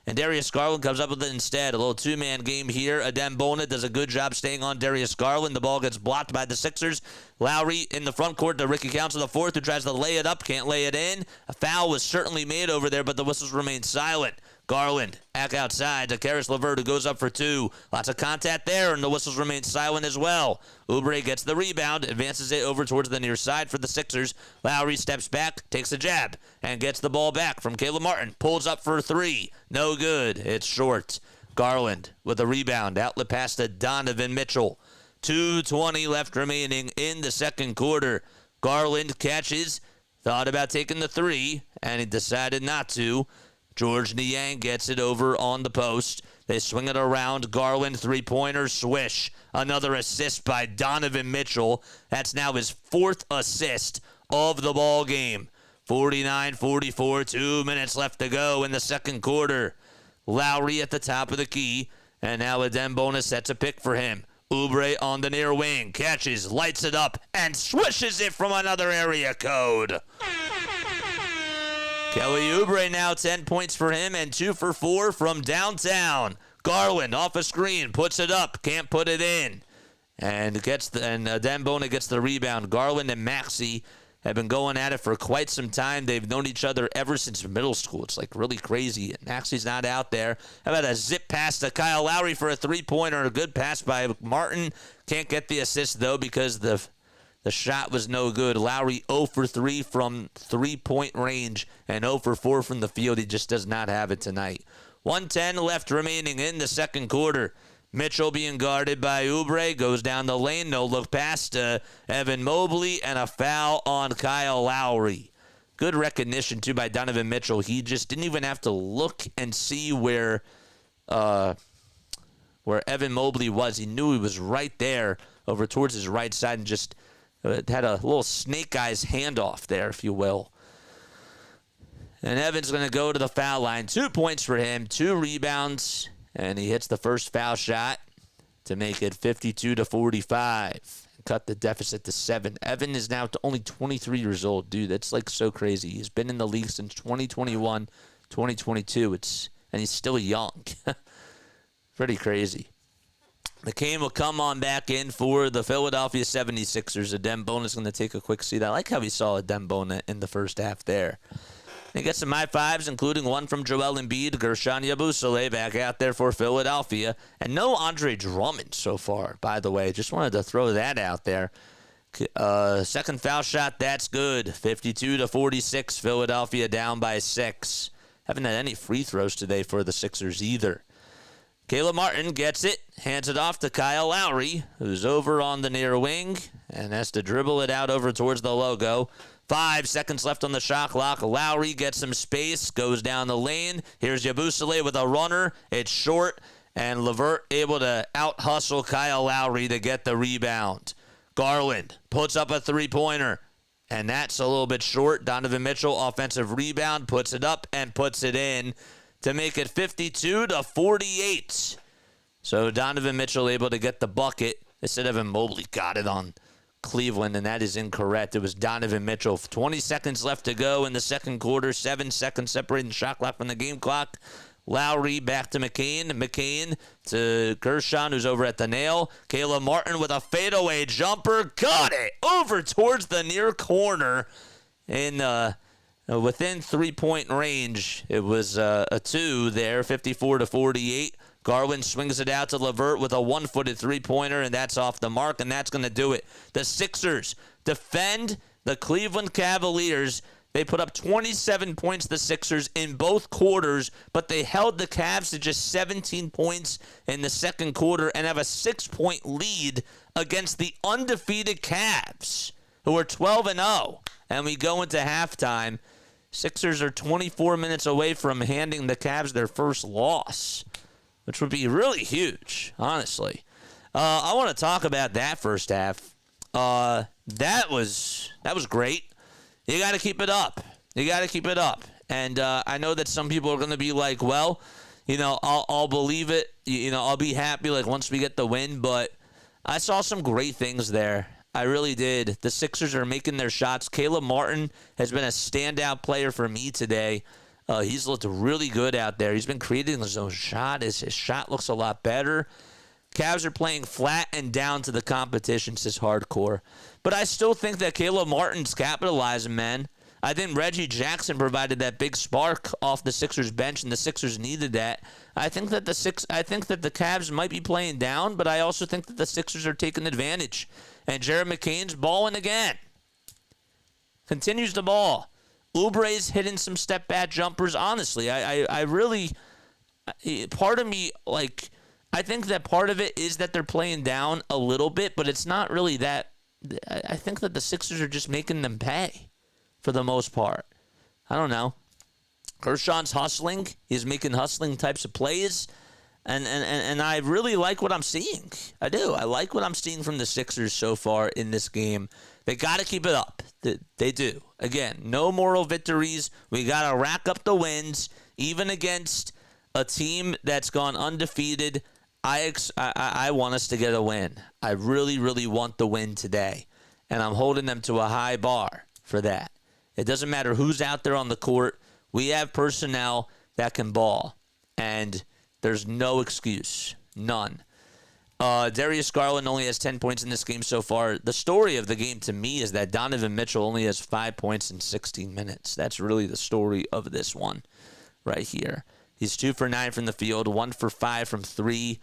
And Darius Garland comes up with it instead. A little two-man game here. Dembona does a good job staying on Darius Garland. The ball gets blocked by the Sixers. Lowry in the front court to Ricky Council IV, who tries to lay it up, can't lay it in. A foul was certainly made over there, but the whistles remain silent. Garland back outside to Karis LeVert, who goes up for 2. Lots of contact there, and the whistles remain silent as well. Oubre gets the rebound, advances it over towards the near side for the Sixers. Lowry steps back, takes a jab, and gets the ball back from Caleb Martin. Pulls up for 3. No good. It's short. Garland with a rebound. Outlet pass to Donovan Mitchell. 2:20 left remaining in the second quarter. Garland catches, thought about taking the 3, and he decided not to. George Niang gets it over on the post. They swing it around. Garland, three-pointer, swish. Another assist by Donovan Mitchell. That's now his 4th assist of the ball game. 49-44, 2 minutes left to go in the second quarter. Lowry at the top of the key, and now Dembona sets a pick for him. Oubre on the near wing, catches, lights it up, and swishes it from another area code. Kelly Oubre now 10 points for him and 2 for 4 from downtown. Garland off a screen, puts it up, can't put it in. And Dembona gets the rebound. Garland and Maxey have been going at it for quite some time. They've known each other ever since middle school. It's like really crazy. Maxey's not out there. How about a zip pass to Kyle Lowry for a three-pointer? A good pass by Martin. Can't get the assist, though, because the shot was no good. Lowry 0 for 3 from three-point range and 0 for 4 from the field. He just does not have it tonight. 1:10 left remaining in the second quarter. Mitchell being guarded by Oubre, goes down the lane, no look pass to Evan Mobley, and a foul on Kyle Lowry. Good recognition, too, by Donovan Mitchell. He just didn't even have to look and see where Evan Mobley was. He knew he was right there over towards his right side and just had a little snake eyes handoff there, if you will. And Evan's going to go to the foul line. 2 points for him, 2 rebounds. And he hits the first foul shot to make it 52-45. Cut the deficit to 7. Evan is now only 23 years old. Dude, that's like so crazy. He's been in the league since 2021, 2022. And he's still young. Pretty crazy. McCain will come on back in for the Philadelphia 76ers. Dembona's going to take a quick seat. I like how we saw Dembona in the first half there. He gets some high fives, including one from Joel Embiid. Gershon Yabusele back out there for Philadelphia. And no Andre Drummond so far, by the way. Just wanted to throw that out there. Second foul shot, that's good. 52-46, Philadelphia down by 6. Haven't had any free throws today for the Sixers either. Caleb Martin gets it, hands it off to Kyle Lowry, who's over on the near wing, and has to dribble it out over towards the logo. 5 seconds left on the shot clock. Lowry gets some space, goes down the lane. Here's Yabusele with a runner. It's short, and LeVert able to out-hustle Kyle Lowry to get the rebound. Garland puts up a three-pointer, and that's a little bit short. Donovan Mitchell, offensive rebound, puts it up and puts it in to make it 52-48. So Donovan Mitchell able to get the bucket. They said Evan Mobley got it on Cleveland, and that is incorrect. It was Donovan Mitchell. 20 seconds left to go in the second quarter. 7 seconds separating the shot clock from the game clock. Lowry back to McCain. McCain to Gershon, who's over at the nail. Caleb Martin with a fadeaway jumper. Got it! Over towards the near corner in within three-point range. It was a 2 there, 54-48. Garland swings it out to LeVert with a one-footed three-pointer, and that's off the mark, and that's going to do it. The Sixers defend the Cleveland Cavaliers. They put up 27 points, the Sixers, in both quarters, but they held the Cavs to just 17 points in the second quarter and have a 6-point lead against the undefeated Cavs, who are 12-0. And we go into halftime. Sixers are 24 minutes away from handing the Cavs their first loss, which would be really huge, honestly. I want to talk about that first half. That was great. You got to keep it up. You got to keep it up. And I know that some people are going to be like, well, I'll believe it. I'll be happy like once we get the win. But I saw some great things there. I really did. The Sixers are making their shots. Caleb Martin has been a standout player for me today. He's looked really good out there. He's been creating his own shot. His shot looks a lot better. Cavs are playing flat and down to the competition, says Hardcore. But I still think that Caleb Martin's capitalizing, man. I think Reggie Jackson provided that big spark off the Sixers bench, and the Sixers needed that. I think that the Cavs might be playing down, but I also think that the Sixers are taking advantage. And Jared McCain's balling again. Continues to ball. Oubre's hitting some step-back jumpers. Honestly, I really, part of me, like, I think that part of it is that they're playing down a little bit, but it's not really that. I think that the Sixers are just making them pay for the most part. I don't know. Gershon's hustling. He's making hustling types of plays. And I really like what I'm seeing. I do. I like what I'm seeing from the Sixers so far in this game. They got to keep it up. They do. Again, no moral victories. We got to rack up the wins, even against a team that's gone undefeated. I want us to get a win. I really, really want the win today. And I'm holding them to a high bar for that. It doesn't matter who's out there on the court. We have personnel that can ball. And there's no excuse. None. Darius Garland only has 10 points in this game so far. The story of the game to me is that Donovan Mitchell only has 5 points in 16 minutes. That's really the story of this one right here. He's 2 for 9 from the field, 1 for 5 from 3.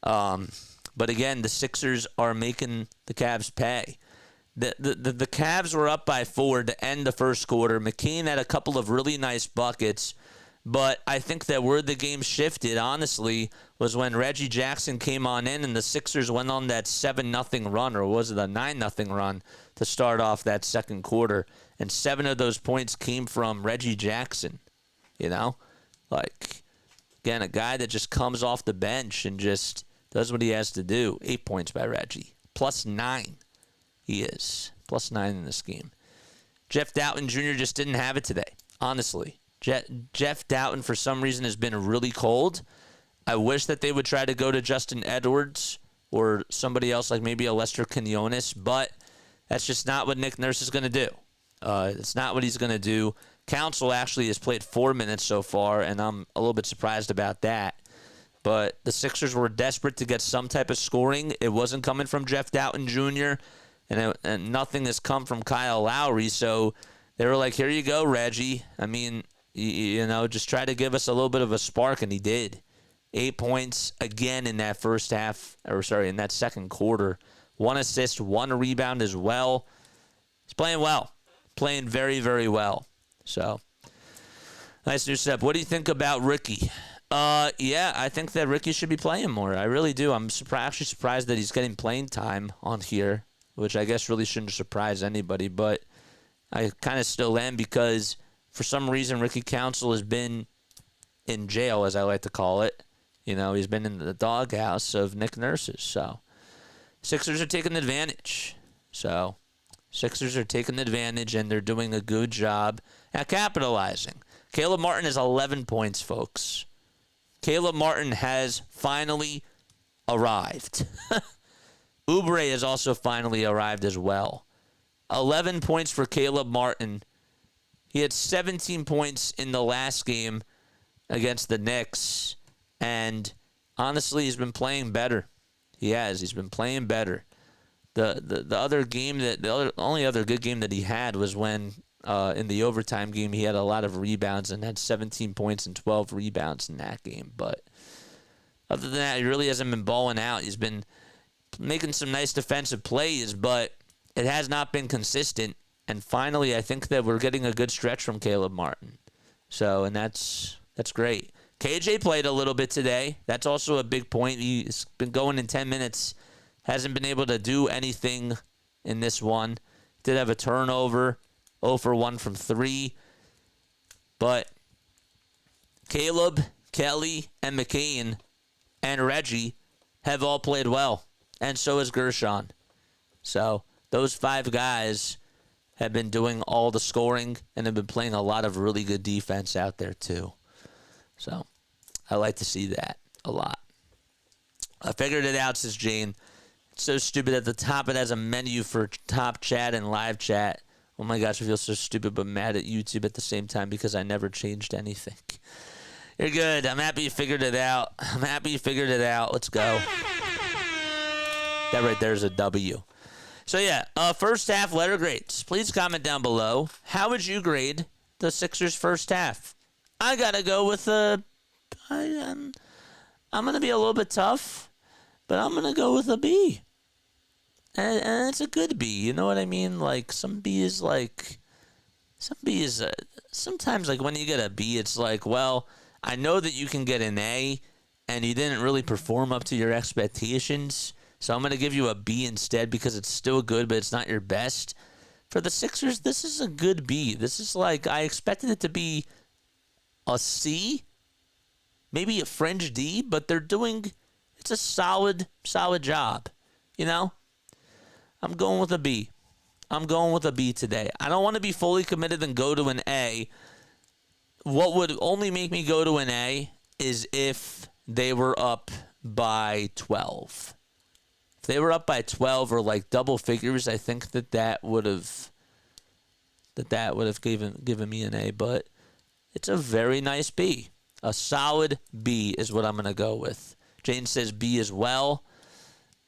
But again, the Sixers are making the Cavs pay. The Cavs were up by 4 to end the first quarter. McCain had a couple of really nice buckets. But I think that where the game shifted, honestly, was when Reggie Jackson came on in and the Sixers went on that 7-0 run, or was it a 9-0 run, to start off that second quarter. And 7 of those points came from Reggie Jackson, Like, again, a guy that just comes off the bench and just does what he has to do. 8 points by Reggie. +9 he is. +9 in this game. Jeff Doughton Jr. just didn't have it today, honestly. Jeff Doughton, for some reason, has been really cold. I wish that they would try to go to Justin Edwards or somebody else, like maybe a Lester Quinones, but that's just not what Nick Nurse is going to do. It's not what he's going to do. Council actually has played 4 minutes so far, and I'm a little bit surprised about that. But the Sixers were desperate to get some type of scoring. It wasn't coming from Jeff Doughton Jr., and nothing has come from Kyle Lowry, so they were like, here you go, Reggie. I mean, just try to give us a little bit of a spark, and he did. 8 points again in that in that second quarter. 1 assist, 1 rebound as well. He's playing well. Playing very, very well. So, Nice new step. What do you think about Ricky? Yeah, I think that Ricky should be playing more. I really do. I'm actually surprised that he's getting playing time on here, which I guess really shouldn't surprise anybody, but I kind of still am because for some reason Ricky Council has been in jail, as I like to call it. You know, he's been in the doghouse of Nick Nurse's. So Sixers are taking advantage. Sixers are taking advantage, and they're doing a good job at capitalizing. Caleb Martin is 11 points, folks. Caleb Martin has finally arrived. Oubre has also finally arrived as well. 11 points for Caleb Martin. He had 17 points in the last game against the Knicks, and honestly, he's been playing better. He has. He's been playing better. The only other good game that he had was when in the overtime game he had a lot of rebounds and had 17 points and 12 rebounds in that game. But other than that, he really hasn't been balling out. He's been making some nice defensive plays, but it has not been consistent. And finally, I think that we're getting a good stretch from Caleb Martin. And that's great. KJ played a little bit today. That's also a big point. He's been going in 10 minutes. Hasn't been able to do anything in this one. Did have a turnover. 0 for 1 from 3. But Caleb, Kelly, and McCain and Reggie have all played well. And so has Gershon. So those 5 guys have been doing all the scoring and have been playing a lot of really good defense out there too. So I like to see that a lot. I figured it out, says Jane. It's so stupid. At the top it has a menu for top chat and live chat. Oh my gosh, I feel so stupid but mad at YouTube at the same time because I never changed anything. You're good. I'm happy you figured it out. Let's go. That right there is a W. So yeah, first half letter grades. Please comment down below. How would you grade the Sixers first half? I gotta go with I'm gonna be a little bit tough, but I'm gonna go with a B. And it's a good B, you know what I mean? Like, some B is, sometimes, like, when you get a B, it's like, well, I know that you can get an A, and you didn't really perform up to your expectations, so I'm going to give you a B instead because it's still good, but it's not your best. For the Sixers, this is a good B. This is like, I expected it to be a C, maybe a fringe D, but it's a solid job, you know? I'm going with a B. I'm going with a B today. I don't want to be fully committed and go to an A. What would only make me go to an A is if they were up by 12. If they were up by 12 or like double figures, I think that would have given me an A. But it's a very nice B. A solid B is what I'm going to go with. Jane says B as well.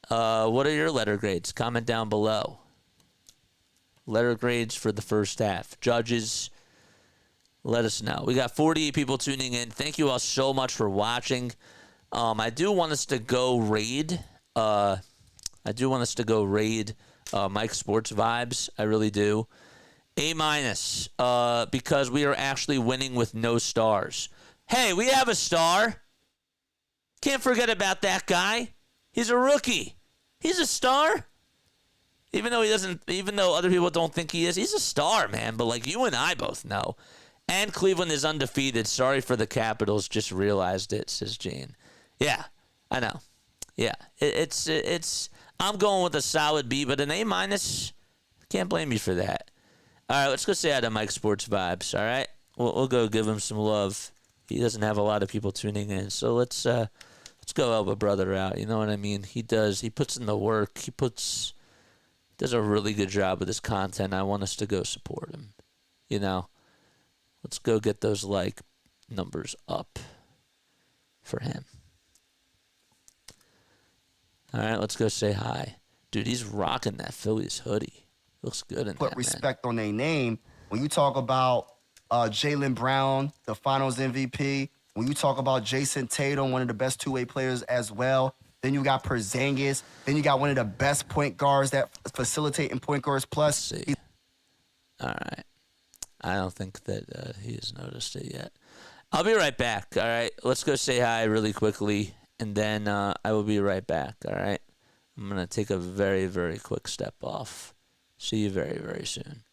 What are your letter grades? Comment down below. Letter grades for the first half. Judges, let us know. We got 48 people tuning in. Thank you all so much for watching. I do want us to go raid. Mike Sports Vibes. I really do. A-, because we are actually winning with no stars. Hey, we have a star. Can't forget about that guy. He's a rookie. He's a star. Even though other people don't think he is, he's a star, man. But like you and I both know. And Cleveland is undefeated. Sorry for the Capitals. Just realized it, says Jane. Yeah, I know. Yeah, it's. I'm going with a solid B, but an A-. Can't blame you for that. All right, let's go say hi to Mike Sports Vibes. All right, we'll go give him some love. He doesn't have a lot of people tuning in, so let's go help a brother out. You know what I mean? He does. He puts in the work. Does a really good job with his content. I want us to go support him. You know, let's go get those like numbers up for him. All right, let's go say hi. Dude, he's rocking that Phillies hoodie. Looks good in Put that, respect on their name. When you talk about Jaylen Brown, the finals MVP, when you talk about Jason Tatum, one of the best two-way players as well, then you got Porzingis, then you got one of the best point guards that facilitate in point guards plus. Let's see. All right. I don't think that he has noticed it yet. I'll be right back, all right? Let's go say hi really quickly, and then I will be right back, all right? I'm going to take a very, very quick step off. See you very, very soon.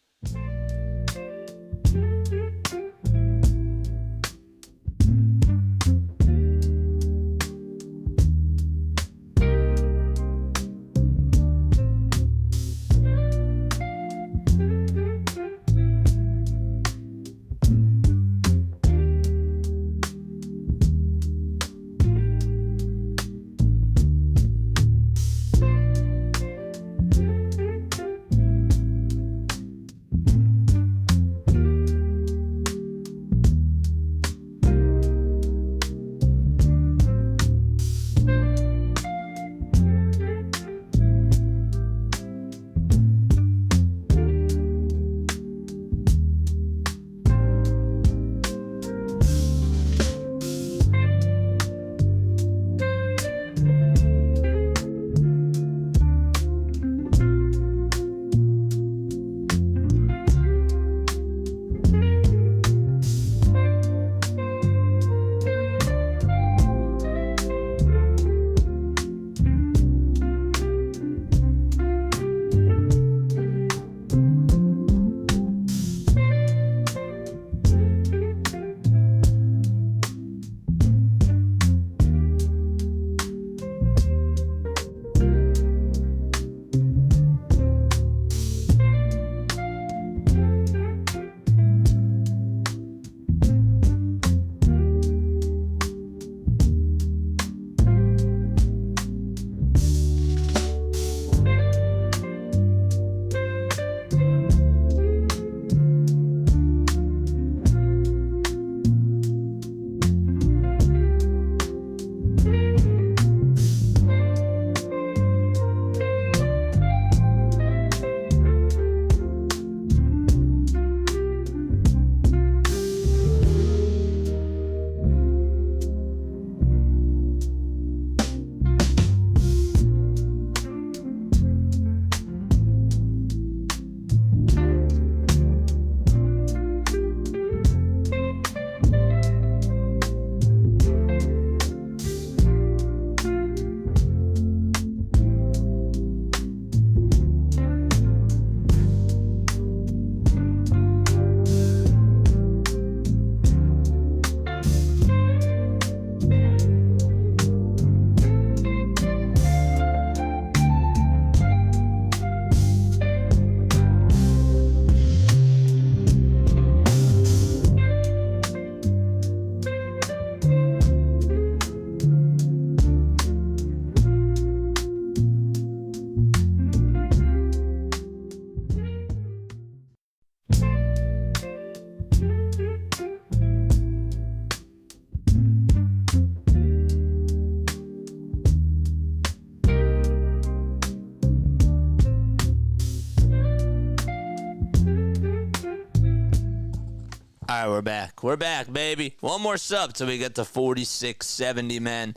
All right, we're back. We're back, baby. One more sub till we get to 4670, man.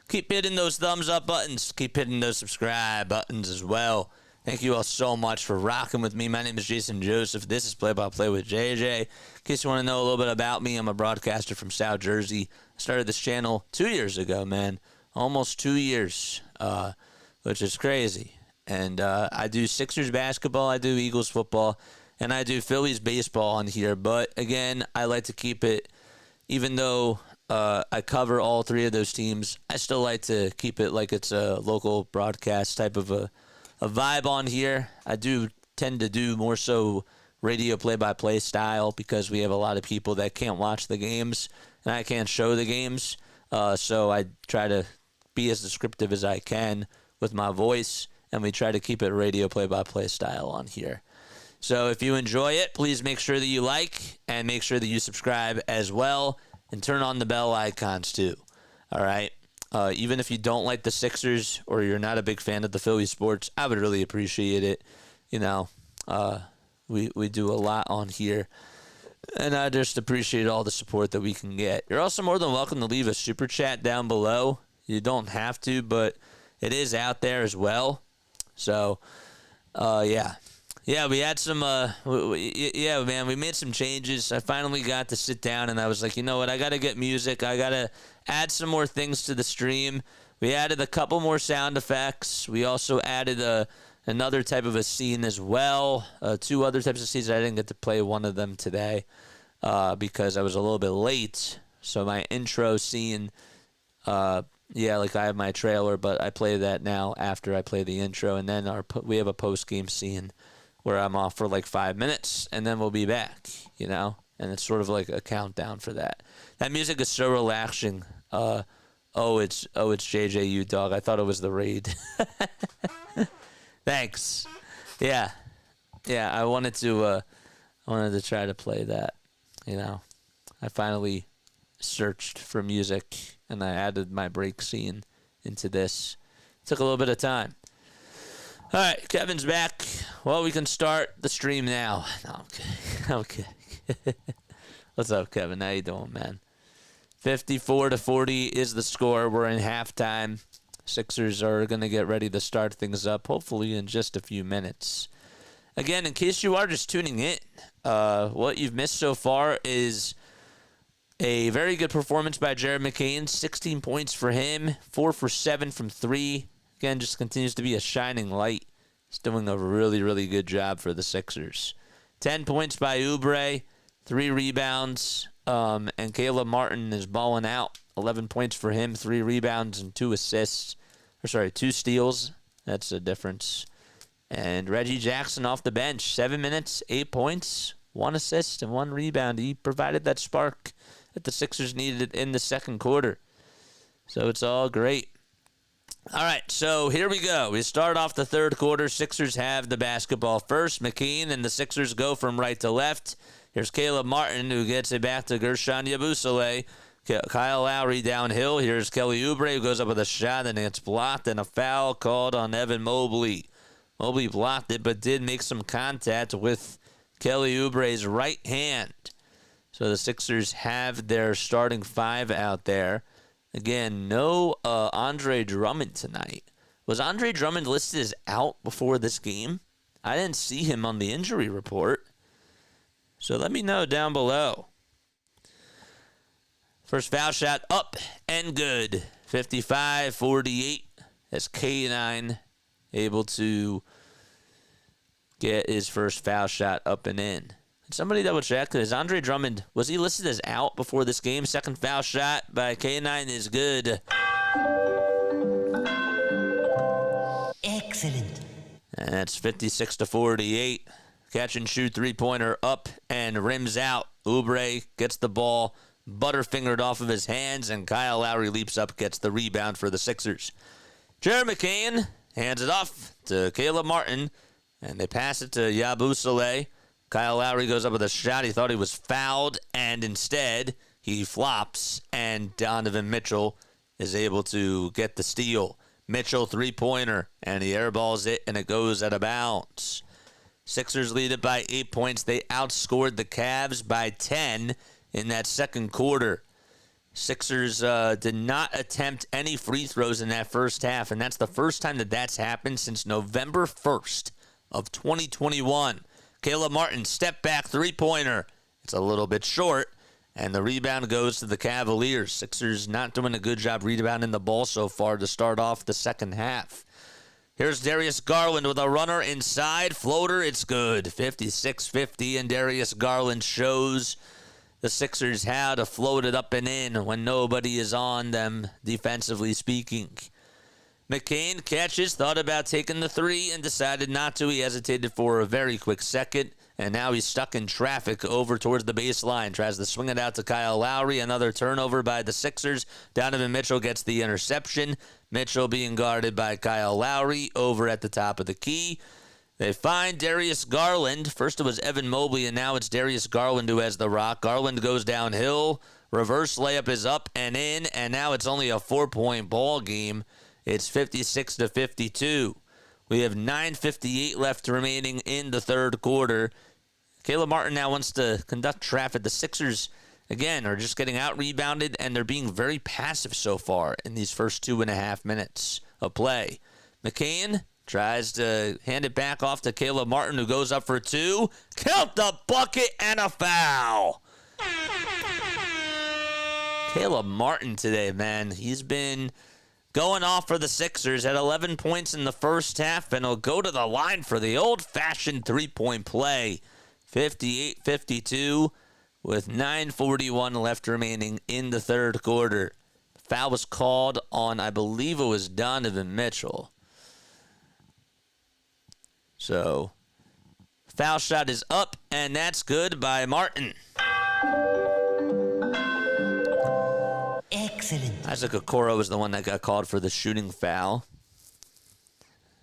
Keep hitting those thumbs up buttons. Keep hitting those subscribe buttons as well. Thank you all so much for rocking with me. My name is Jason Joseph. This is Play by Play with JJ. In case you want to know a little bit about me, I'm a broadcaster from South Jersey. I started this channel 2 years ago, man. Almost 2 years, which is crazy. And I do Sixers basketball, I do Eagles football, and I do Phillies baseball on here. But, again, I like to keep it, even though I cover all three of those teams, I still like to keep it like it's a local broadcast type of a vibe on here. I do tend to do more so radio play-by-play style because we have a lot of people that can't watch the games and I can't show the games. So I try to be as descriptive as I can with my voice, and we try to keep it radio play-by-play style on here. So if you enjoy it, please make sure that you like and make sure that you subscribe as well and turn on the bell icons too. All right? Even if you don't like the Sixers or you're not a big fan of the Philly sports, I would really appreciate it. You know, we do a lot on here, and I just appreciate all the support that we can get. You're also more than welcome to leave a super chat down below. You don't have to, but it is out there as well. So, yeah, Yeah, we had some. Yeah, man, we made some changes. I finally got to sit down, and I was like, you know what? I got to get music. I got to add some more things to the stream. We added a couple more sound effects. We also added another type of a scene as well. 2 other types of scenes. I didn't get to play one of them today because I was a little bit late. So my intro scene, like I have my trailer, but I play that now after I play the intro, and then we have a post-game scene where I'm off for like 5 minutes, and then we'll be back, and it's sort of like a countdown for that. That music is so relaxing. It's JJU, dog. I thought it was the raid. Thanks. Yeah. I wanted to try to play that. I finally searched for music and I added my break scene into this. Took a little bit of time. All right, Kevin's back. Well, we can start the stream now. No, okay. What's up, Kevin? How you doing, man? 54-40 is the score. We're in halftime. Sixers are going to get ready to start things up, hopefully in just a few minutes. Again, in case you are just tuning in, what you've missed so far is a very good performance by Jared McCain. 16 points for him, 4 for 7 from 3. Again, just continues to be a shining light. He's doing a really, really good job for the Sixers. 10 points by Oubre, 3 rebounds, and Caleb Martin is balling out. 11 points for him, 3 rebounds and 2 assists. 2 steals. That's a difference. And Reggie Jackson off the bench, 7 minutes, 8 points, 1 assist, and 1 rebound. He provided that spark that the Sixers needed in the second quarter. So it's all great. All right, so here we go. We start off the third quarter. Sixers have the basketball first. McCain and the Sixers go from right to left. Here's Caleb Martin, who gets it back to Gershon Yabusele. Kyle Lowry downhill. Here's Kelly Oubre, who goes up with a shot, and it's blocked, and a foul called on Evan Mobley. Mobley blocked it, but did make some contact with Kelly Oubre's right hand. So the Sixers have their starting 5 out there. Again, no Andre Drummond tonight. Was Andre Drummond listed as out before this game? I didn't see him on the injury report. So let me know down below. First foul shot up and good. 55-48 as K9 able to get his first foul shot up and in. Somebody double check, because Andre Drummond, was he listed as out before this game? Second foul shot by K9 is good. Excellent. And that's 56-48. Catch and shoot 3-pointer up and rims out. Oubre gets the ball butterfingered off of his hands, and Kyle Lowry leaps up, gets the rebound for the Sixers. Jared McCain hands it off to Caleb Martin, and they pass it to Yabusele. Kyle Lowry goes up with a shot. He thought he was fouled, and instead he flops, and Donovan Mitchell is able to get the steal. Mitchell, 3-pointer, and he airballs it, and it goes out of bounds. Sixers lead it by 8 points. They outscored the Cavs by 10 in that second quarter. Sixers did not attempt any free throws in that first half, and that's the first time that that's happened since November 1st of 2021. Caleb Martin, step back 3-pointer. It's a little bit short, and the rebound goes to the Cavaliers. Sixers not doing a good job rebounding the ball so far to start off the second half. Here's Darius Garland with a runner inside. Floater, it's good. 56-50, and Darius Garland shows the Sixers how to float it up and in when nobody is on them, defensively speaking. McCain catches, thought about taking the 3 and decided not to. He hesitated for a very quick second, and now he's stuck in traffic over towards the baseline. Tries to swing it out to Kyle Lowry. Another turnover by the Sixers. Donovan Mitchell gets the interception. Mitchell being guarded by Kyle Lowry over at the top of the key. They find Darius Garland. First it was Evan Mobley, and now it's Darius Garland who has the rock. Garland goes downhill. Reverse layup is up and in, and now it's only a 4-point ball game. It's 56-52. We have 9:58 left remaining in the third quarter. Caleb Martin now wants to conduct traffic. The Sixers, again, are just getting out-rebounded, and they're being very passive so far in these first 2.5 minutes of play. McCain Tries to hand it back off to Caleb Martin, who goes up for two. Count the bucket and a foul. Caleb Martin today, man. He's been going off for the Sixers at 11 points in the first half, and he'll go to the line for the old-fashioned three-point play. 58-52 with 9:41 left remaining in the third quarter. Foul was called on, I believe it was Donovan Mitchell. So, foul shot is up, and that's good by Martin. Excellent. Isaac Okoro was the one that got called for the shooting foul.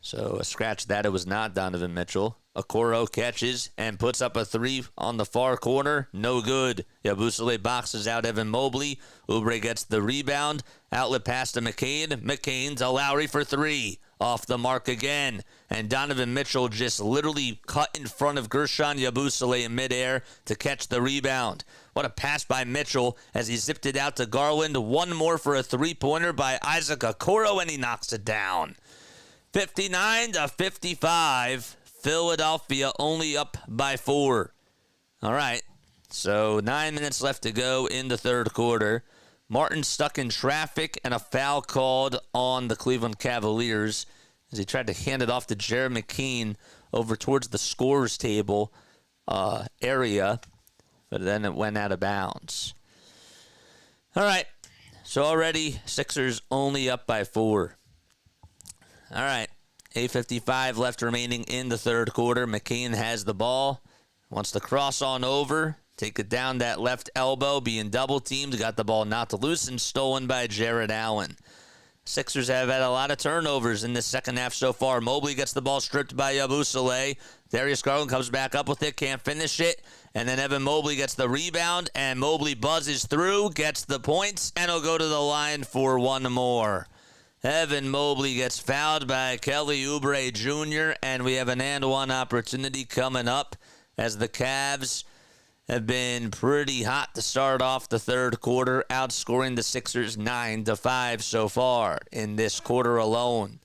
So, scratch that. It was not Donovan Mitchell. Okoro catches and puts up a three on the far corner. No good. Yabusele boxes out Evan Mobley. Oubre gets the rebound. Outlet pass to McCain. McCain to Lowry for three. Off the mark again. And Donovan Mitchell just literally cut in front of Gershon Yabusele in midair to catch the rebound. What a pass by Mitchell as he zipped it out to Garland. One more for a three-pointer by Isaac Okoro, and he knocks it down. 59-55. Philadelphia only up by 4. All right. So 9 minutes left to go in the third quarter. Martin stuck in traffic and a foul called on the Cleveland Cavaliers as he tried to hand it off to Jared McKean over towards the scorers table area, but then it went out of bounds. All right, so already Sixers only up by 4. All right, 8:55 left remaining in the third quarter. McKean has the ball, wants to cross on over. Take it down that left elbow, being double-teamed. Got the ball knocked loose and stolen by Jared Allen. Sixers have had a lot of turnovers in this second half so far. Mobley gets the ball stripped by Yabusele. Darius Garland comes back up with it, can't finish it. And then Evan Mobley gets the rebound, and Mobley buzzes through, gets the points, and he'll go to the line for one more. Evan Mobley gets fouled by Kelly Oubre Jr., and we have an and-one opportunity coming up as the Cavs have been pretty hot to start off the third quarter, outscoring the Sixers 9-5 so far in this quarter alone.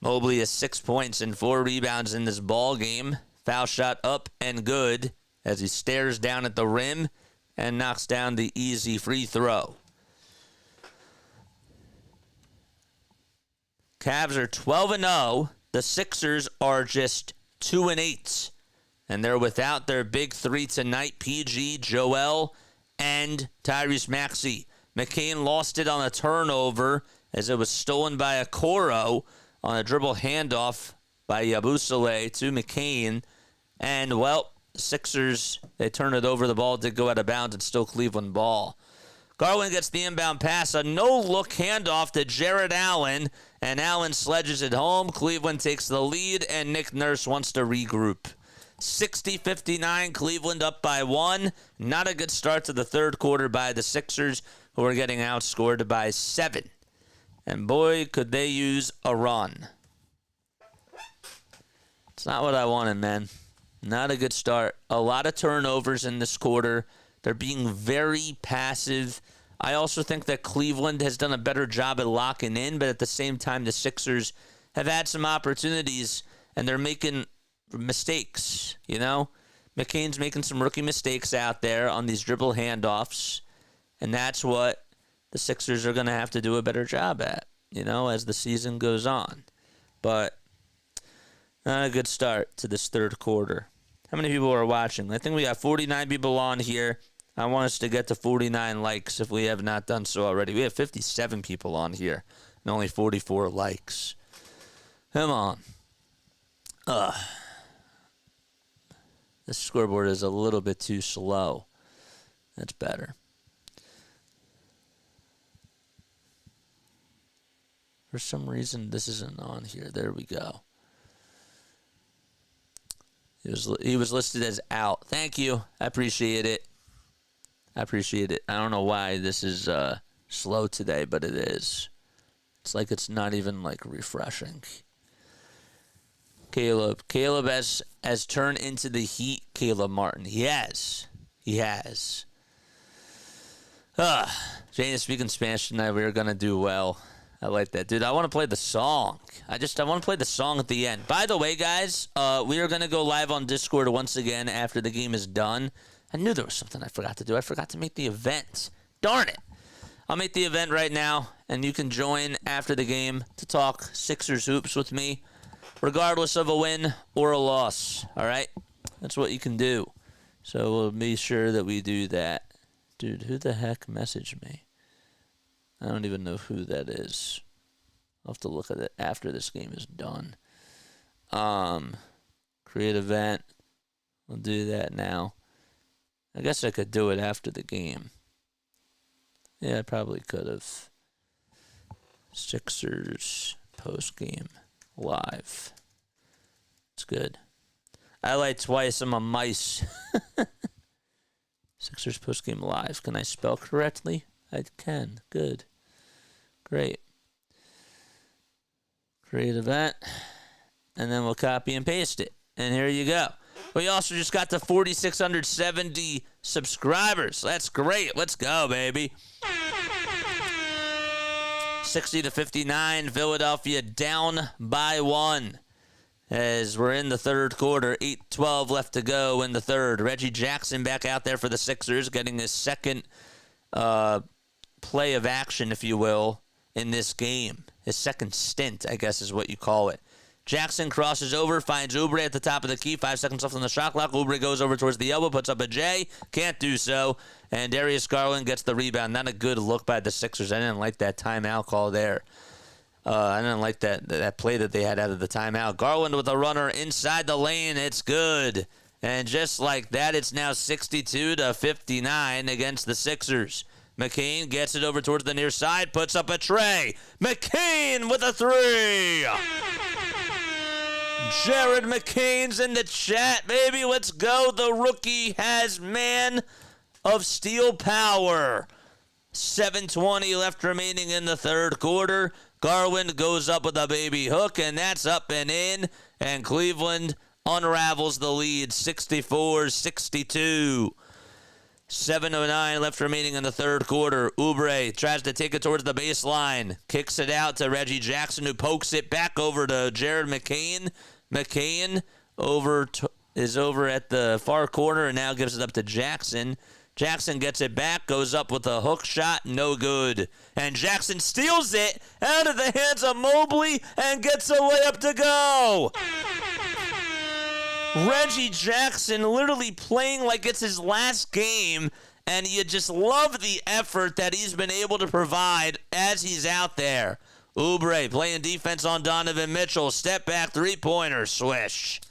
Mobley has 6 points and 4 rebounds in this ball game. Foul shot up and good as he stares down at the rim and knocks down the easy free throw. Cavs are 12-0. The Sixers are just 2-8. And they're without their big three tonight, PG, Joel, and Tyrese Maxey. McCain lost it on a turnover as it was stolen by Okoro on a dribble handoff by Yabusele to McCain. And, well, Sixers, they turn it over. The ball did go out of bounds. It's still Cleveland ball. Garland gets the inbound pass, a no-look handoff to Jared Allen, and Allen sledges it home. Cleveland takes the lead, and Nick Nurse wants to regroup. 60-59, Cleveland up by 1. Not a good start to the third quarter by the Sixers, who are getting outscored by 7. And boy, could they use a run. It's not what I wanted, man. Not a good start. A lot of turnovers in this quarter. They're being very passive. I also think that Cleveland has done a better job at locking in, but at the same time, the Sixers have had some opportunities, and they're making mistakes, you know? McCain's making some rookie mistakes out there on these dribble handoffs, and that's what the Sixers are going to have to do a better job at, you know, as the season goes on. But not a good start to this third quarter. How many people are watching? I think we got 49 people on here. I want us to get to 49 likes if we have not done so already. We have 57 people on here and only 44 likes. Come on. This scoreboard is a little bit too slow. That's better. For some reason, this isn't on here. There we go. He was listed as out. Thank you. I appreciate it. I don't know why this is slow today, but it is. It's like it's not even like refreshing. Caleb has turned into the Heat. Caleb Martin. He has. Jane is speaking Spanish tonight. We are gonna do well. I like that, dude. I want to play the song. I want to play the song at the end. By the way, guys, we are going to go live on Discord once again after the game is done. I knew there was something I forgot to do. I forgot to make the event. Darn it. I'll make the event right now, and you can join after the game to talk Sixers hoops with me, regardless of a win or a loss. All right? That's what you can do. So we'll be sure that we do that. Dude, who the heck messaged me? I don't even know who that is. I'll have to look at it after this game is done. Create event. We'll do that now. I guess I could do it after the game. Yeah, I probably could have. Sixers post-game live. It's good. I lied twice. I'm a mice. Sixers post-game live. Can I spell correctly? I can. Good. Great. Create event. And then we'll copy and paste it. And here you go. We also just got to 4,670 subscribers. That's great. Let's go, baby. 60-59. Philadelphia down by 1. As we're in the third quarter. 8:12 left to go in the third. Reggie Jackson back out there for the Sixers, getting his second play of action, if you will, in this game. His second stint, I guess is what you call it. Jackson crosses over, finds Oubre at the top of the key. 5 seconds left on the shot clock. Oubre goes over towards the elbow, puts up a J. Can't do so. And Darius Garland gets the rebound. Not a good look by the Sixers. I didn't like that timeout call there. I didn't like that play that they had out of the timeout. Garland with a runner inside the lane. It's good. And just like that, it's now 62-59 against the Sixers. McCain gets it over towards the near side, puts up a tray. McCain with a 3. Jared McCain's in the chat, baby. Let's go. The rookie has man of steel power. 7:20 left remaining in the third quarter. Garland goes up with a baby hook, and that's up and in. And Cleveland unravels the lead, 64-62. 7:09 left remaining in the third quarter. Oubre tries to take it towards the baseline. Kicks it out to Reggie Jackson, who pokes it back over to Jared McCain. McCain is over at the far corner and now gives it up to Jackson. Jackson gets it back, goes up with a hook shot, no good. And Jackson steals it out of the hands of Mobley and gets a layup to go. Reggie Jackson literally playing like it's his last game, and you just love the effort that he's been able to provide as he's out there. Oubre playing defense on Donovan Mitchell. Step back, three-pointer, swish.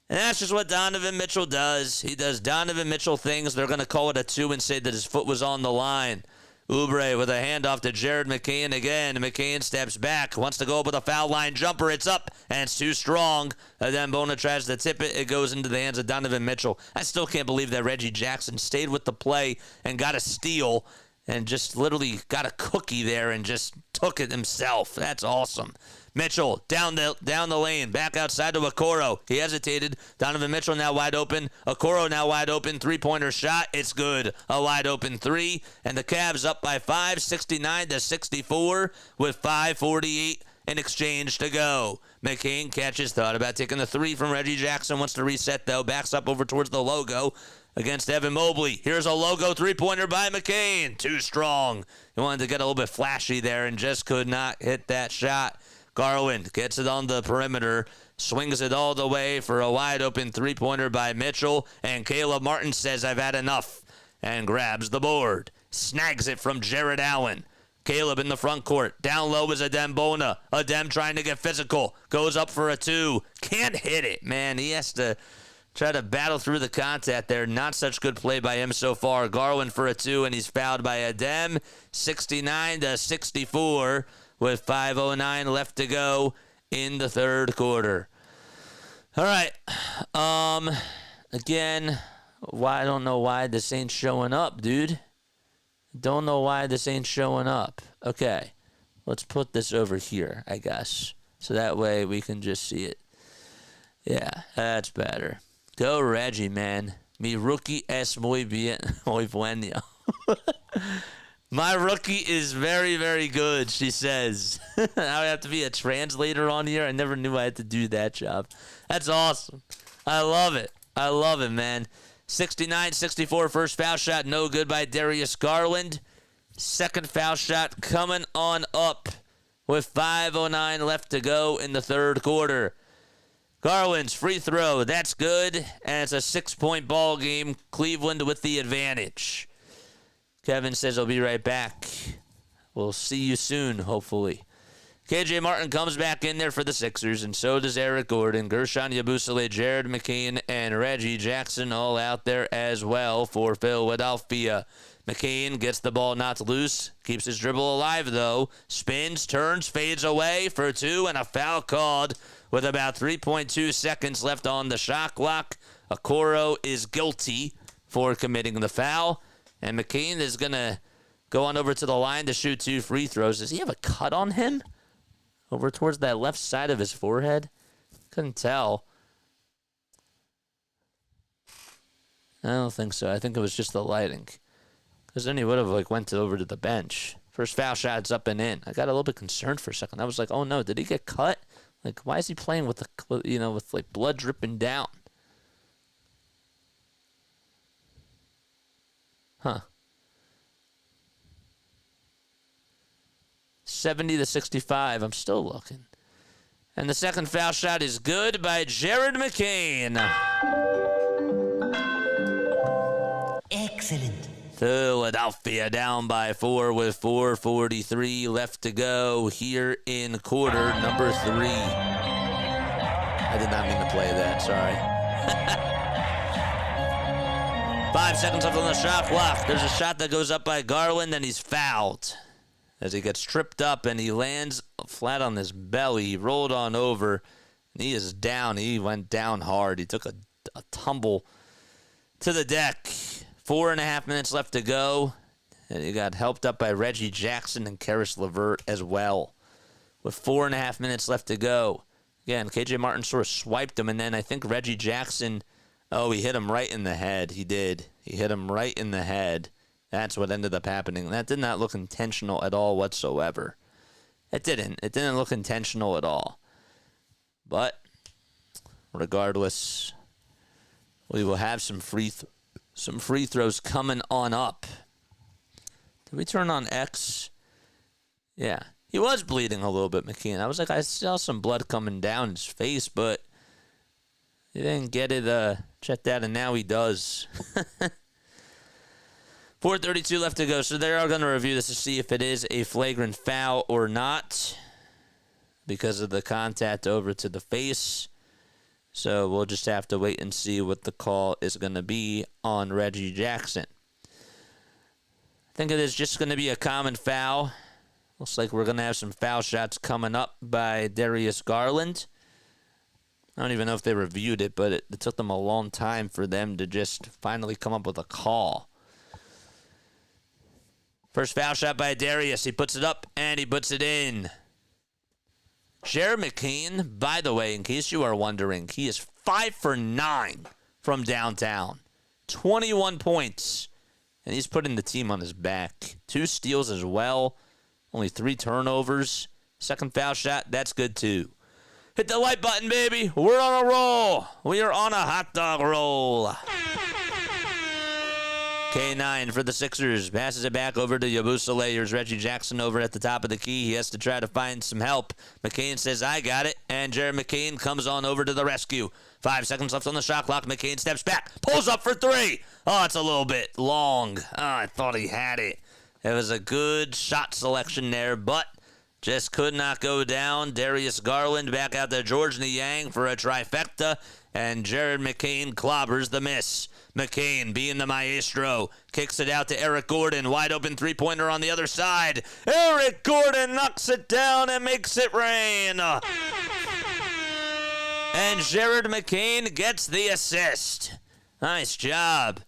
And that's just what Donovan Mitchell does. He does Donovan Mitchell things. They're going to call it a 2 and say that his foot was on the line. Oubre with a handoff to Jared McCain again. McCain steps back, wants to go up with a foul line jumper. It's up, and it's too strong. And then Bona tries to tip it. It goes into the hands of Donovan Mitchell. I still can't believe that Reggie Jackson stayed with the play and got a steal and just literally got a cookie there and just took it himself. That's awesome. Mitchell down the lane, back outside to Okoro. He hesitated. Donovan Mitchell now wide open. Okoro now wide open. Three-pointer shot. It's good. A wide open 3. And the Cavs up by 5, 69-64 with 5:48 in exchange to go. McCain catches, thought about taking the 3 from Reggie Jackson. Wants to reset, though. Backs up over towards the logo against Evan Mobley. Here's a logo three-pointer by McCain. Too strong. He wanted to get a little bit flashy there and just could not hit that shot. Garland gets it on the perimeter, swings it all the way for a wide-open three-pointer by Mitchell, and Caleb Martin says, I've had enough, and grabs the board. Snags it from Jared Allen. Caleb in the front court. Down low is Adem Bona. Adem trying to get physical. Goes up for a 2. Can't hit it, man. He has to try to battle through the contact there. Not such good play by him so far. Garland for a 2, and he's fouled by Adem. 69-64. With 5:09 left to go in the third quarter. All right. Again, I don't know why this ain't showing up, dude. Don't know why this ain't showing up. Okay. Let's put this over here, I guess. So that way we can just see it. Yeah, that's better. Go Reggie, man. Mi rookie es muy bien. Muy bueno. My rookie is very, very good, she says. I have to be a translator on here. I never knew I had to do that job. That's awesome. I love it. I love it, man. 69-64 first foul shot, no good by Darius Garland. Second foul shot coming on up with 5:09 left to go in the third quarter. Garland's free throw, that's good, and it's a 6-point ball game. Cleveland with the advantage. Kevin says he'll be right back. We'll see you soon, hopefully. KJ Martin comes back in there for the Sixers, and so does Eric Gordon, Gershon Yabusele, Jared McCain, and Reggie Jackson all out there as well for Philadelphia. McCain gets the ball knocked loose, keeps his dribble alive, though. Spins, turns, fades away for two, and a foul called with about 3.2 seconds left on the shot clock. Okoro is guilty for committing the foul, and McCain is going to go on over to the line to shoot 2 free throws. Does he have a cut on him? Over towards that left side of his forehead? Couldn't tell. I don't think so. I think it was just the lighting. Because then he would have went over to the bench. First foul shot's up and in. I got a little bit concerned for a second. I was like, oh no, did he get cut? Why is he playing with with blood dripping down? Huh. 70-65. I'm still looking. And the second foul shot is good by Jared McCain. Excellent. Philadelphia down by 4 with 4:43 left to go here in quarter number 3. I did not mean to play that. Sorry. 5 seconds left on the shot clock. There's a shot that goes up by Garland, and he's fouled as he gets tripped up, and he lands flat on his belly. He rolled on over, and he is down. He went down hard. He took a tumble to the deck. 4.5 minutes left to go, and he got helped up by Reggie Jackson and Karis LeVert as well. With 4.5 minutes left to go. Again, KJ Martin sort of swiped him, and then I think Reggie Jackson, he hit him right in the head. He did. He hit him right in the head. That's what ended up happening. That did not look intentional at all whatsoever. It didn't. It didn't look intentional at all. But regardless, we will have some free throws coming on up. Did we turn on X? Yeah. He was bleeding a little bit, McKeon. I was like, I saw some blood coming down his face, but he didn't get it checked out, and now he does. 4:32 left to go, so they are going to review this to see if it is a flagrant foul or not because of the contact over to the face. So we'll just have to wait and see what the call is going to be on Reggie Jackson. I think it is just going to be a common foul. Looks like we're going to have some foul shots coming up by Darius Garland. I don't even know if they reviewed it, but it took them a long time for them to just finally come up with a call. First foul shot by Darius. He puts it up, and he puts it in. Jared McCain, by the way, in case you are wondering, he is 5 for 9 from downtown. 21 points. And he's putting the team on his back. 2 steals as well. Only 3 turnovers. Second foul shot, that's good too. Hit the like button, baby. We're on a roll. We are on a hot dog roll. K9 for the Sixers. Passes it back over to Yabusele. Here's Reggie Jackson over at the top of the key. He has to try to find some help. McCain says, I got it. And Jared McCain comes on over to the rescue. 5 seconds left on the shot clock. McCain steps back. Pulls up for 3. Oh, it's a little bit long. Oh, I thought he had it. It was a good shot selection there, but just could not go down. Darius Garland back out to George Niang for a trifecta. And Jared McCain clobbers the miss. McCain, being the maestro, kicks it out to Eric Gordon. Wide open three-pointer on the other side. Eric Gordon knocks it down and makes it rain. And Jared McCain gets the assist. Nice job.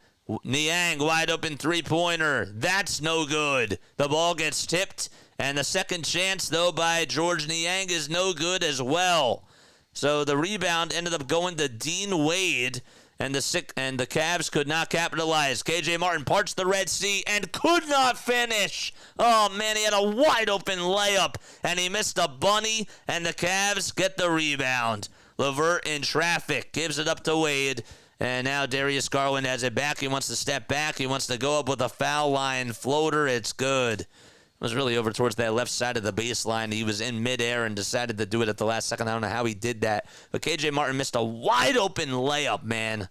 Niang, wide open three-pointer. That's no good. The ball gets tipped. And the second chance, though, by George Niang is no good as well. So the rebound ended up going to Dean Wade. and the Cavs could not capitalize. KJ Martin parts the Red Sea and could not finish. Oh, man, he had a wide-open layup, and he missed a bunny, and the Cavs get the rebound. LeVert in traffic gives it up to Wade, and now Darius Garland has it back. He wants to step back. He wants to go up with a foul line floater. It's good. It was really over towards that left side of the baseline. He was in midair and decided to do it at the last second. I don't know how he did that. But KJ Martin missed a wide-open layup, man.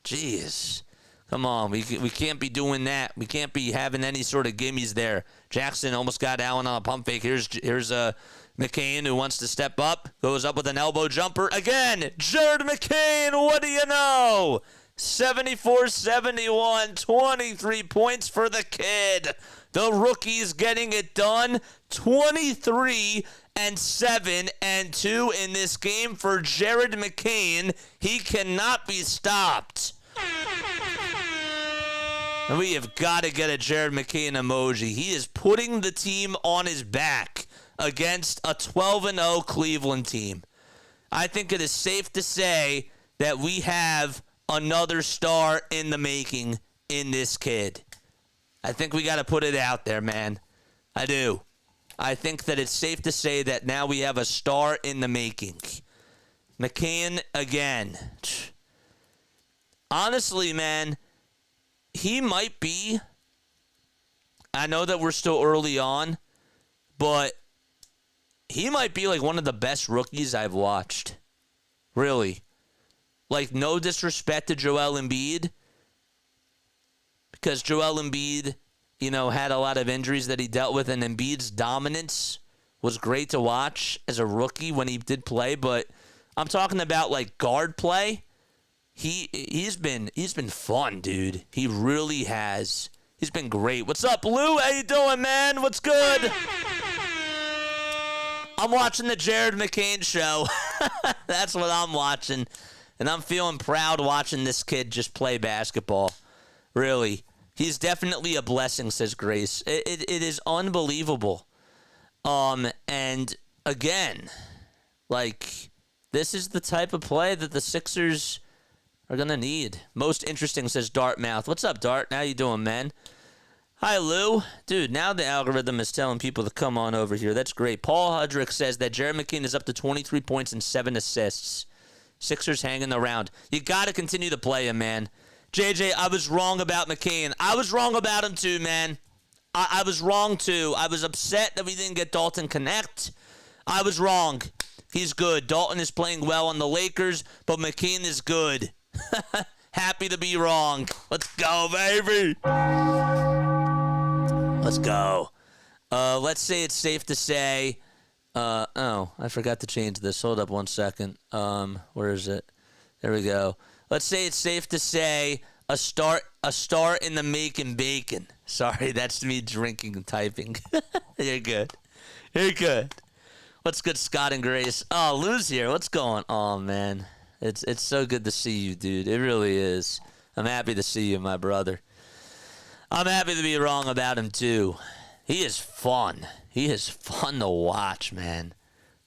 Jeez. Come on. We can't be doing that. We can't be having any sort of gimmies there. Jackson almost got Allen on a pump fake. Here's McCain, who wants to step up. Goes up with an elbow jumper. Again, Jared McCain, what do you know? 74-71, 23 points for the kid. The rookie's getting it done. 23-7 and 2 in this game for Jared McCain. He cannot be stopped. And we have got to get a Jared McCain emoji. He is putting the team on his back against a 12-0 Cleveland team. I think it is safe to say that we have another star in the making in this kid. I think we got to put it out there, man. I do. I think that it's safe to say that now we have a star in the making. McCain again. Honestly, man, he might be. I know that we're still early on, but he might be like one of the best rookies I've watched. Really. Like, no disrespect to Joel Embiid, because Joel Embiid, had a lot of injuries that he dealt with, and Embiid's dominance was great to watch as a rookie when he did play. But I'm talking about like guard play. He's been fun, dude. He really has. He's been great. What's up, Lou? How you doing, man? What's good? I'm watching the Jared McCain show. That's what I'm watching, and I'm feeling proud watching this kid just play basketball. Really. He's definitely a blessing, says Grace. It is unbelievable. And again, like, this is the type of play that the Sixers are going to need. Most interesting, says Dartmouth. What's up, Dart? How you doing, man? Hi, Lou. Dude, now the algorithm is telling people to come on over here. That's great. Paul Hudrick says that Jared McCain is up to 23 points and 7 assists. Sixers hanging around. You got to continue to play him, man. JJ, I was wrong about McCain. I was wrong about him too, man. I was wrong too. I was upset that we didn't get Dalton Connect. I was wrong. He's good. Dalton is playing well on the Lakers, but McCain is good. Happy to be wrong. Let's go, baby. Let's go. Let's say it's safe to say. I forgot to change this. Hold up 1 second. Where is it? There we go. Let's say it's safe to say a star in the making bacon. Sorry, that's me drinking and typing. You're good. You're good. What's good, Scott and Grace? Oh, Lou's here. What's going on, man? It's so good to see you, dude. It really is. I'm happy to see you, my brother. I'm happy to be wrong about him, too. He is fun. He is fun to watch, man.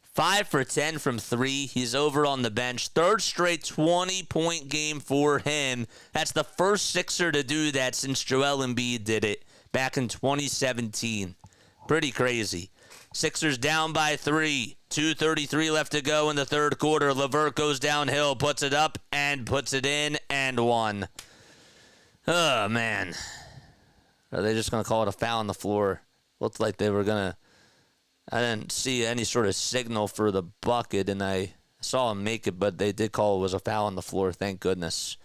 5 for 10 from 3. He's over on the bench. Third straight 20-point game for him. That's the first Sixer to do that since Joel Embiid did it back in 2017. Pretty crazy. Sixers down by 3. 2:33 left to go in the third quarter. LeVert goes downhill, puts it up, and puts it in, and one. Oh, man. Are they just going to call it a foul on the floor? Looked like they were going to. I didn't see any sort of signal for the bucket, and I saw him make it, but they did call it was a foul on the floor, thank goodness.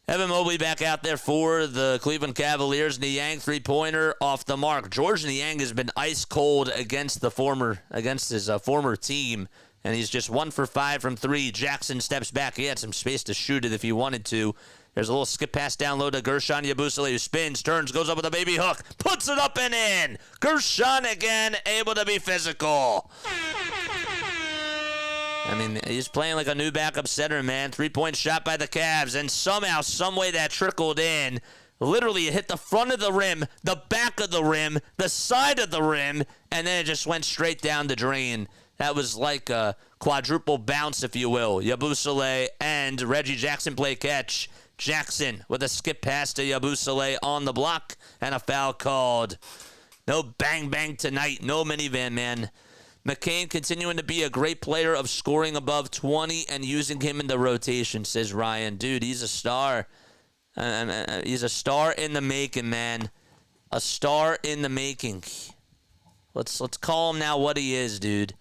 Evan Mobley back out there for the Cleveland Cavaliers. Niang three-pointer off the mark. George Niang has been ice cold against his former team, and he's just 1 for 5 from 3. Jackson steps back. He had some space to shoot it if he wanted to. There's a little skip pass down low to Gershon Yabusele, who spins, turns, goes up with a baby hook, puts it up and in. Gershon again, able to be physical. I mean, he's playing like a new backup center, man. 3-point shot by the Cavs, and somehow, someway that trickled in. Literally, it hit the front of the rim, the back of the rim, the side of the rim, and then it just went straight down the drain. That was like a quadruple bounce, if you will. Yabusele and Reggie Jackson play catch. Jackson with a skip pass to Yabusele on the block and a foul called. No bang-bang tonight. No minivan, man. McCain continuing to be a great player of scoring above 20 and using him in the rotation, says Ryan. Dude, he's a star. He's a star in the making, man. A star in the making. Let's call him now what he is, dude.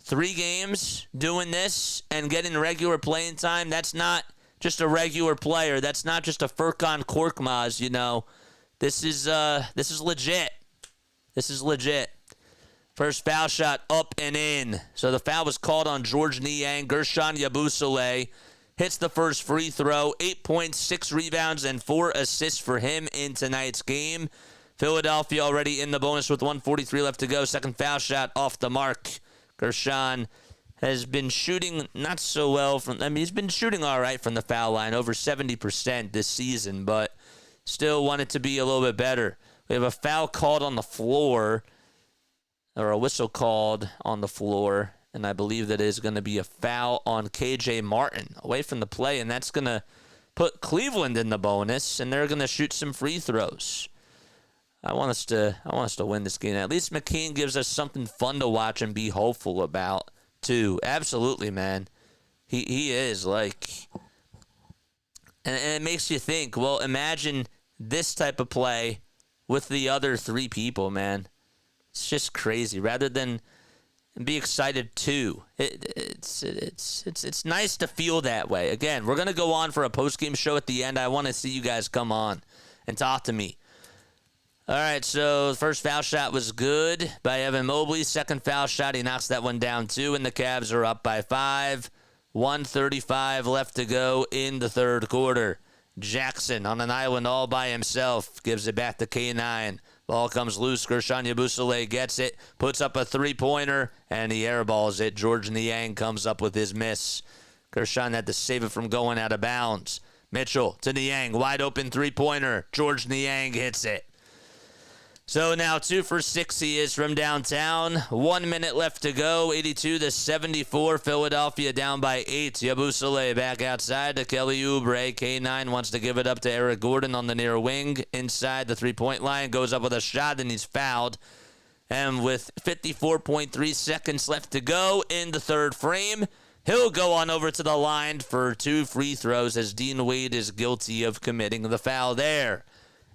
3 games doing this and getting regular playing time. That's not just a regular player. That's not just a Furkan Korkmaz, you know. This is legit. This is legit. First foul shot up and in. So the foul was called on George Niang. Gershon Yabusele hits the first free throw. 8 points, 6 rebounds, and 4 assists for him in tonight's game. Philadelphia already in the bonus with 1:43 left to go. Second foul shot off the mark. Gershon has been shooting not so well he's been shooting all right from the foul line, over 70% this season, but still want it to be a little bit better. We have a foul called on the floor, or a whistle called on the floor, and I believe that is going to be a foul on KJ Martin away from the play, and that's going to put Cleveland in the bonus, and they're going to shoot some free throws. I want us to win this game. At least McCain gives us something fun to watch and be hopeful about, too. Absolutely, man. He is, like... And it makes you think, well, imagine this type of play with the other 3 people, man. It's just crazy. Rather than be excited too, it's nice to feel that way. Again, we're gonna go on for a post-game show at the end. I want to see you guys come on and talk to me. All right, so the first foul shot was good by Evan Mobley. Second foul shot, he knocks that one down too, and the Cavs are up by 5. 1:35 left to go in the third quarter. Jackson on an island all by himself. Gives it back to K9. Ball comes loose. Gershon Yabusele gets it. Puts up a 3-pointer. And he airballs it. George Niang comes up with his miss. Gershon had to save it from going out of bounds. Mitchell to Niang. Wide open 3-pointer. George Niang hits it. So now 2 for 6 he is from downtown. 1 minute left to go. 82-74. Philadelphia down by 8. Yabusele back outside to Kelly Oubre. K9 wants to give it up to Eric Gordon on the near wing. Inside the 3-point line. Goes up with a shot and he's fouled. And with 54.3 seconds left to go in the third frame, he'll go on over to the line for 2 free throws as Dean Wade is guilty of committing the foul there.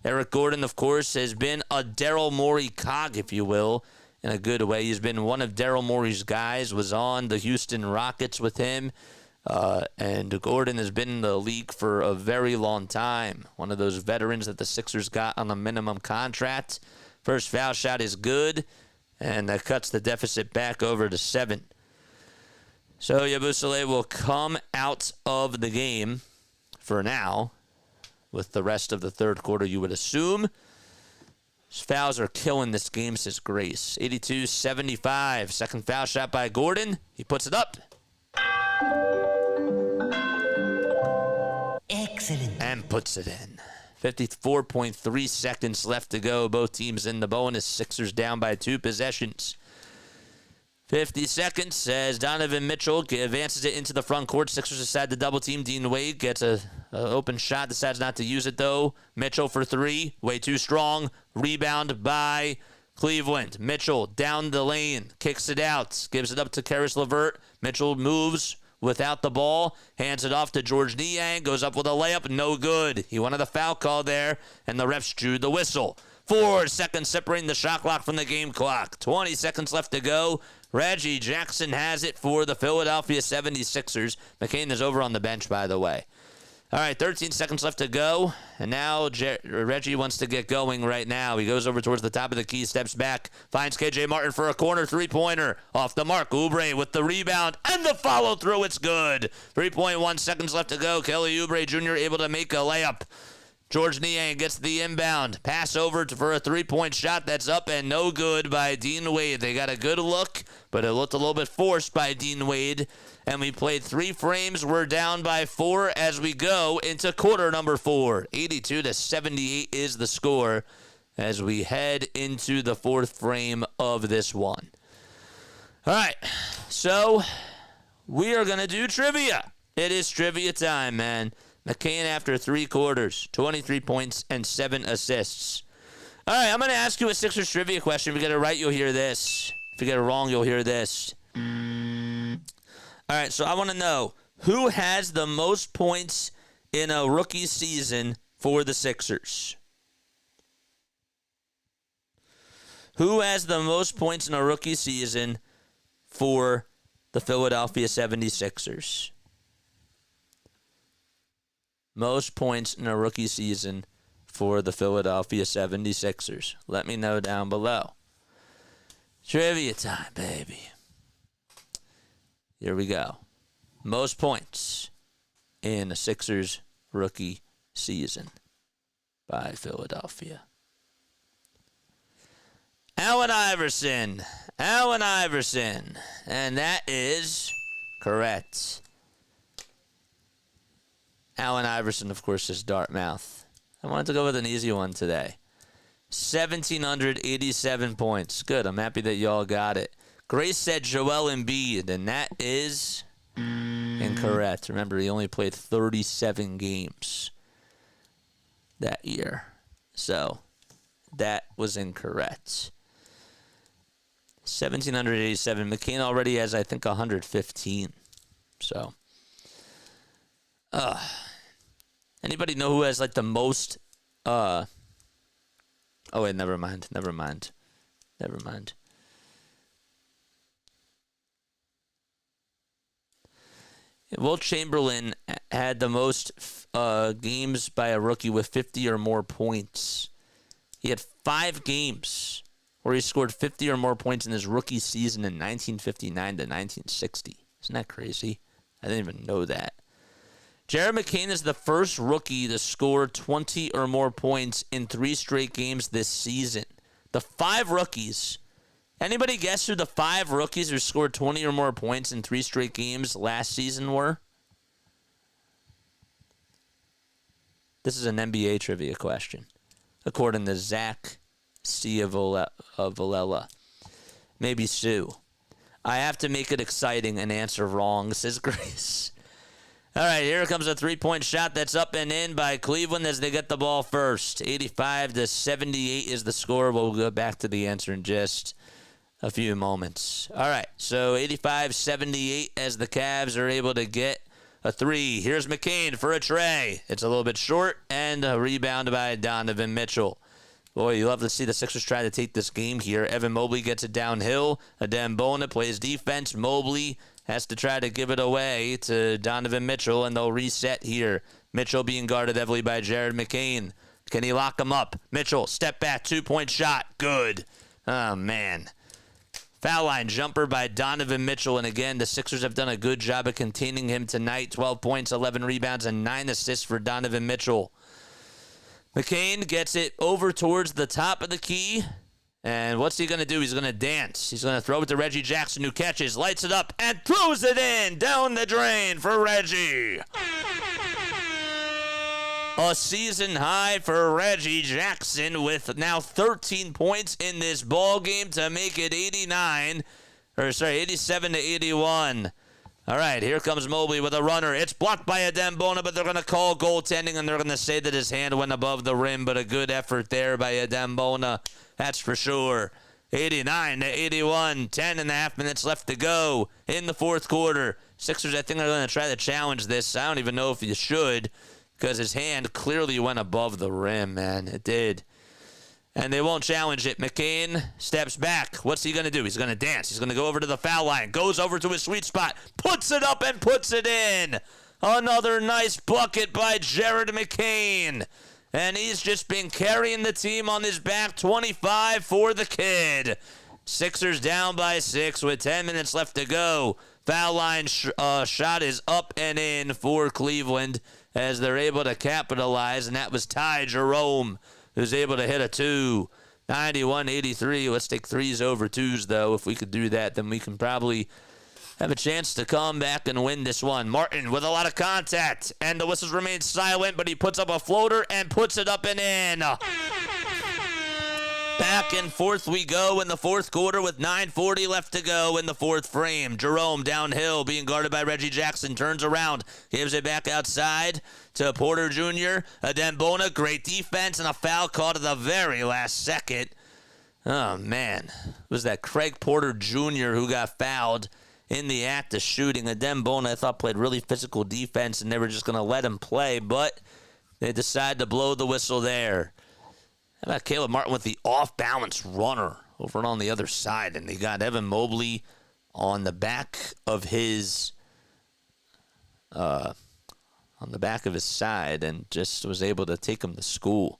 Eric Gordon, of course, has been a Daryl Morey cog, if you will, in a good way. He's been one of Daryl Morey's guys, was on the Houston Rockets with him, and Gordon has been in the league for a very long time. One of those veterans that the Sixers got on a minimum contract. First foul shot is good, and that cuts the deficit back over to 7. So Yabusele will come out of the game for now. With the rest of the third quarter, you would assume. His fouls are killing this game, says Grace. 82-75. Second foul shot by Gordon. He puts it up. Excellent. And puts it in. 54.3 seconds left to go. Both teams in the bonus. Sixers down by 2 possessions. 50 seconds as Donovan Mitchell advances it into the front court. Sixers decide to double team. Dean Wade gets a open shot, decides not to use it though. Mitchell for 3, way too strong. Rebound by Cleveland. Mitchell down the lane, kicks it out, gives it up to Karis LeVert. Mitchell moves without the ball, hands it off to George Niang, goes up with a layup, no good. He wanted a foul call there, and the refs drew the whistle. 4 seconds separating the shot clock from the game clock. 20 seconds left to go. Reggie Jackson has it for the Philadelphia 76ers. McCain is over on the bench, by the way. All right, 13 seconds left to go. And now Reggie wants to get going right now. He goes over towards the top of the key, steps back, finds KJ Martin for a corner 3-pointer. Off the mark, Oubre with the rebound and the follow-through. It's good. 3.1 seconds left to go. Kelly Oubre Jr. able to make a layup. George Niang gets the inbound. Pass over for a 3-point shot that's up and no good by Dean Wade. They got a good look, but it looked a little bit forced by Dean Wade. And we played 3 frames. We're down by 4 as we go into quarter number 4. 82-78 is the score as we head into the 4th frame of this one. All right, so we are going to do trivia. It is trivia time, man. McCain after 3 quarters, 23 points and 7 assists. All right, I'm going to ask you a Sixers trivia question. If you get it right, you'll hear this. If you get it wrong, you'll hear this. All right, so I want to know, who has the most points in a rookie season for the Sixers? Who has the most points in a rookie season for the Philadelphia 76ers? Most points in a rookie season for the Philadelphia 76ers. Let me know down below. Trivia time, baby. Here we go. Most points in a Sixers rookie season by Philadelphia. Allen Iverson. And that is correct. Allen Iverson, of course, is Dartmouth. I wanted to go with an easy one today. 1,787 points. Good. I'm happy that y'all got it. Grace said Joel Embiid, and that is incorrect. Remember, he only played 37 games that year. So that was incorrect. 1,787. McCain already has, I think, 115. So, anybody know who has, like, the most, oh, wait, never mind. Wilt Chamberlain had the most games by a rookie with 50 or more points. He had 5 games where he scored 50 or more points in his rookie season in 1959 to 1960. Isn't that crazy? I didn't even know that. Jared McCain is the first rookie to score 20 or more points in 3 straight games this season. The 5 rookies. Anybody guess who the 5 rookies who scored 20 or more points in 3 straight games last season were? This is an NBA trivia question, according to Zach Ciavolella. Maybe Sue. I have to make it exciting and answer wrong, says Grace. All right, here comes a 3-point shot that's up and in by Cleveland as they get the ball first. 85-78 is the score. We'll go back to the answer in just a few moments. All right, so 85-78 as the Cavs are able to get a 3. Here's McCain for a tray. It's a little bit short, and a rebound by Donovan Mitchell. Boy, you love to see the Sixers try to take this game here. Evan Mobley gets it downhill. Adem Bona plays defense. Mobley has to try to give it away to Donovan Mitchell, and they'll reset here. Mitchell being guarded heavily by Jared McCain. Can he lock him up? Mitchell, step back, 2-point shot. Good. Oh, man. Foul line jumper by Donovan Mitchell, and again, the Sixers have done a good job of containing him tonight. 12 points, 11 rebounds, and 9 assists for Donovan Mitchell. McCain gets it over towards the top of the key. And what's he going to do? He's going to dance. He's going to throw it to Reggie Jackson, who catches, lights it up, and throws it in down the drain for Reggie. A season high for Reggie Jackson with now 13 points in this ball game to make it 87-81. All right, here comes Mobley with a runner. It's blocked by Adem Bona, but they're going to call goaltending, and they're going to say that his hand went above the rim, but a good effort there by Adem Bona. That's for sure. 89-81, 10.5 minutes left to go in the fourth quarter. Sixers, I think, are going to try to challenge this. I don't even know if you should, because his hand clearly went above the rim, man. It did. And they won't challenge it. McCain steps back. What's he going to do? He's going to dance. He's going to go over to the foul line. Goes over to his sweet spot. Puts it up and puts it in. Another nice bucket by Jared McCain. And he's just been carrying the team on his back. 25 for the kid. Sixers down by 6 with 10 minutes left to go. Foul line shot is up and in for Cleveland as they're able to capitalize. And that was Ty Jerome, who's able to hit a 2. 91-83. Let's take 3s over 2s, though. If we could do that, then we can probably have a chance to come back and win this one. Martin with a lot of contact, and the whistles remain silent, but he puts up a floater and puts it up and in. Back and forth we go in the fourth quarter with 9:40 left to go in the fourth frame. Jerome downhill, being guarded by Reggie Jackson, turns around, gives it back outside to Porter Jr. Adembona, great defense, and a foul called at the very last second. Oh, man. It was that Craig Porter Jr. who got fouled in the act of shooting. Adembona, I thought, played really physical defense, and they were just going to let him play, but they decided to blow the whistle there. How about Caleb Martin with the off-balance runner over on the other side? And they got Evan Mobley on the back of his side and just was able to take him to school.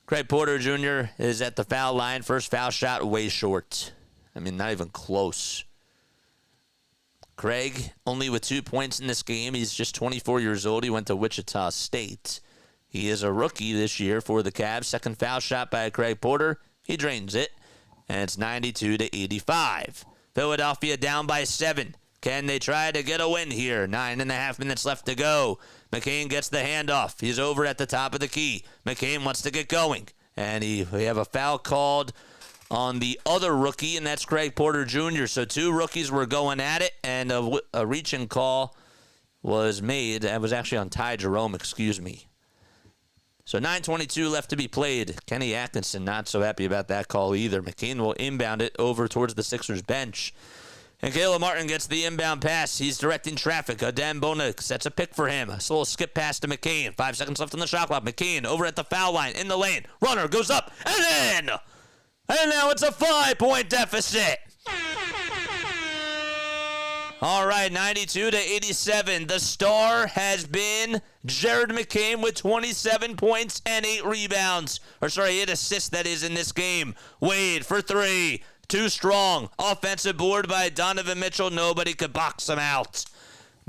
Craig Porter Jr. is at the foul line. First foul shot, way short. I mean, not even close. Craig, only with 2 points in this game. He's just 24 years old. He went to Wichita State. He is a rookie this year for the Cavs. Second foul shot by Craig Porter. He drains it, and it's 92-85. Philadelphia down by 7. Can they try to get a win here? 9.5 minutes left to go. McCain gets the handoff. He's over at the top of the key. McCain wants to get going, and we have a foul called on the other rookie, and that's Craig Porter Jr. So 2 rookies were going at it, and a reaching call was made. It was actually on Ty Jerome, excuse me. So 9:22 left to be played. Kenny Atkinson not so happy about that call either. McCain will inbound it over towards the Sixers bench. And Caleb Martin gets the inbound pass. He's directing traffic. Adembona sets a pick for him. A little skip pass to McCain. 5 seconds left on the shot clock. McCain over at the foul line in the lane. Runner goes up and in! And now it's a 5-point deficit. All right, 92-87. The star has been Jared McCain with 27 points and 8 rebounds. 8 assists, that is, in this game. Wade for 3. Too strong. Offensive board by Donovan Mitchell. Nobody could box him out.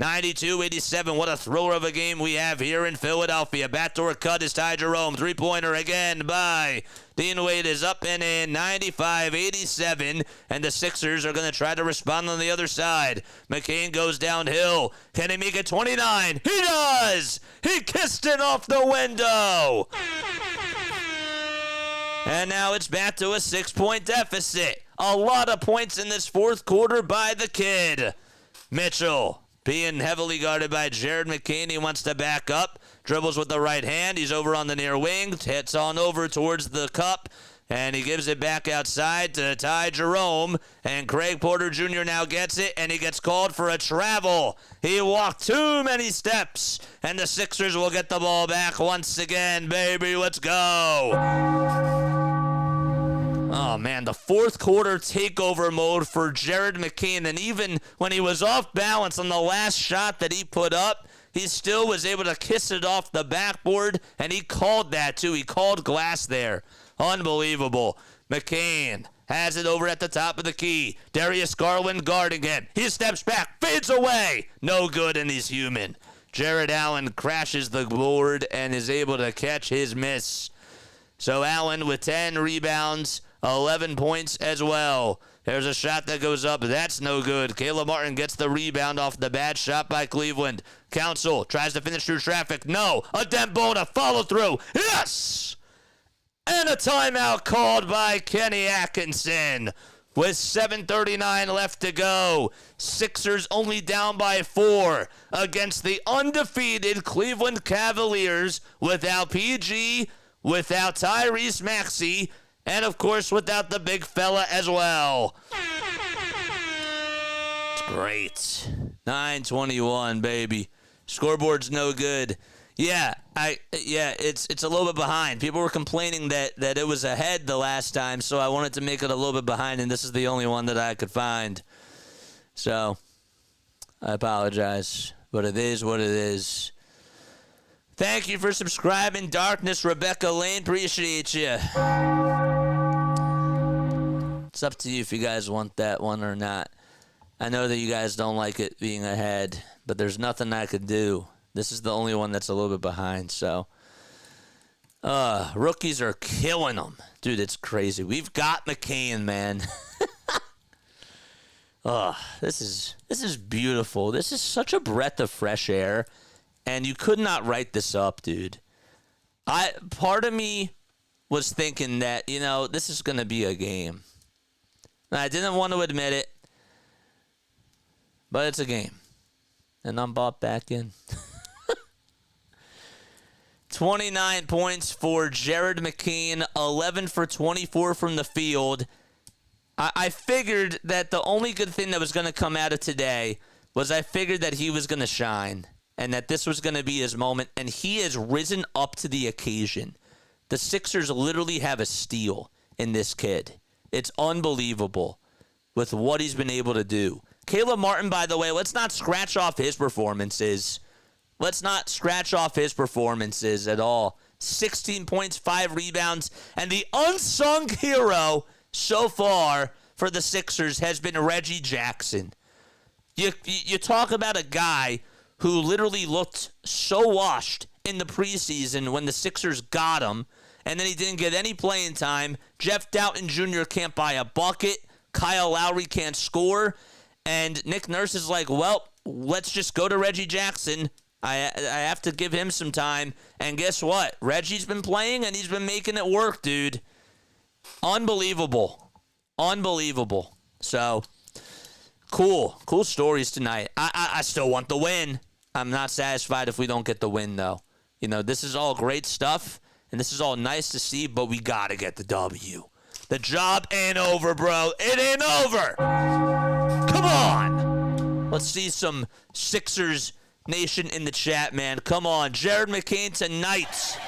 92-87. What a thrower of a game we have here in Philadelphia. Backdoor cut is Ty Jerome. Three-pointer again by Dean Wade is up and in. 95-87. And the Sixers are going to try to respond on the other side. McCain goes downhill. Can he make it 29? He does! He kissed it off the window! And now it's back to a 6-point deficit. A lot of points in this fourth quarter by the kid. Mitchell being heavily guarded by Jared McCain. He wants to back up. Dribbles with the right hand. He's over on the near wing. Hits on over towards the cup. And he gives it back outside to Ty Jerome. And Craig Porter Jr. now gets it. And he gets called for a travel. He walked too many steps. And the Sixers will get the ball back once again. Baby, let's go. Oh, man, the fourth quarter takeover mode for Jared McCain. And even when he was off balance on the last shot that he put up, he still was able to kiss it off the backboard. And he called that, too. He called glass there. Unbelievable. McCain has it over at the top of the key. Darius Garland guarding him. He steps back, fades away. No good, and he's human. Jared Allen crashes the board and is able to catch his miss. So Allen with 10 rebounds, 11 points as well. There's a shot that goes up. That's no good. Caleb Martin gets the rebound off the bad shot by Cleveland. Council tries to finish through traffic. No. Adembona follow through. Yes! And a timeout called by Kenny Atkinson. With 7:39 left to go. Sixers only down by 4 against the undefeated Cleveland Cavaliers without PG, without Tyrese Maxey, and of course without the big fella as well. It's great. 9:21, baby. Scoreboard's no good. Yeah, it's a little bit behind. People were complaining that it was ahead the last time, so I wanted to make it a little bit behind, and this is the only one that I could find. So, I apologize, but it is what it is. Thank you for subscribing, Darkness, Rebecca Lane. Appreciate you. It's up to you if you guys want that one or not. I know that you guys don't like it being ahead, but there's nothing I could do. This is the only one that's a little bit behind, so. Rookies are killing them. Dude, it's crazy. We've got McCain, man. This is beautiful. This is such a breath of fresh air, and you could not write this up, dude. Part of me was thinking that, this is going to be a game. And I didn't want to admit it, but it's a game. And I'm bought back in. 29 points for Jared McCain, 11 for 24 from the field. I figured that the only good thing that was going to come out of today was I figured that he was going to shine and that this was going to be his moment, and he has risen up to the occasion. The Sixers literally have a steal in this kid. It's unbelievable with what he's been able to do. Caleb Martin, by the way, let's not scratch off his performances. Let's not scratch off his performances at all. 16 points, 5 rebounds, and the unsung hero so far for the Sixers has been Reggie Jackson. You talk about a guy who literally looked so washed in the preseason when the Sixers got him, and then he didn't get any playing time. Jeff Doughton Jr. can't buy a bucket. Kyle Lowry can't score. And Nick Nurse is like, well, let's just go to Reggie Jackson. I have to give him some time. And guess what? Reggie's been playing, and he's been making it work, dude. Unbelievable. Unbelievable. So, cool stories tonight. I still want the win. I'm not satisfied if we don't get the win, though. This is all great stuff, and this is all nice to see, but we got to get the W. The job ain't over, bro. It ain't over. Come on. Let's see some Sixers Nation in the chat, man. Come on. Jared McCain tonight.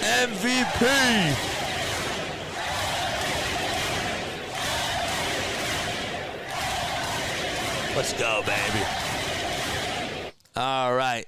MVP. Let's go, baby. All right.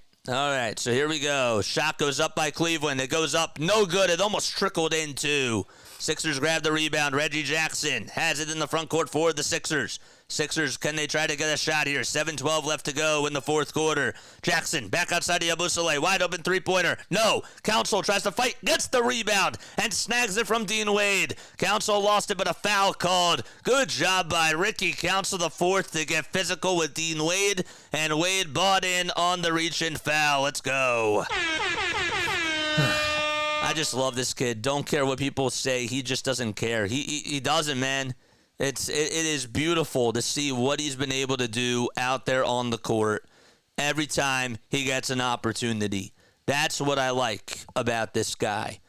So here we go. Shot goes up by Cleveland. It goes up. No good. It almost trickled in, too. Sixers grab the rebound. Reggie Jackson has it in the front court for the Sixers. Sixers, can they try to get a shot here? 7:12 left to go in the fourth quarter. Jackson back outside of Yabusele. Wide open three-pointer. No. Council tries to fight. Gets the rebound and snags it from Dean Wade. Council lost it, but a foul called. Good job by Ricky Council the fourth to get physical with Dean Wade. And Wade bought in on the reach and foul. Let's go. I just love this kid. Don't care what people say. He just doesn't care. He doesn't, man. It is beautiful to see what he's been able to do out there on the court every time he gets an opportunity. That's what I like about this guy.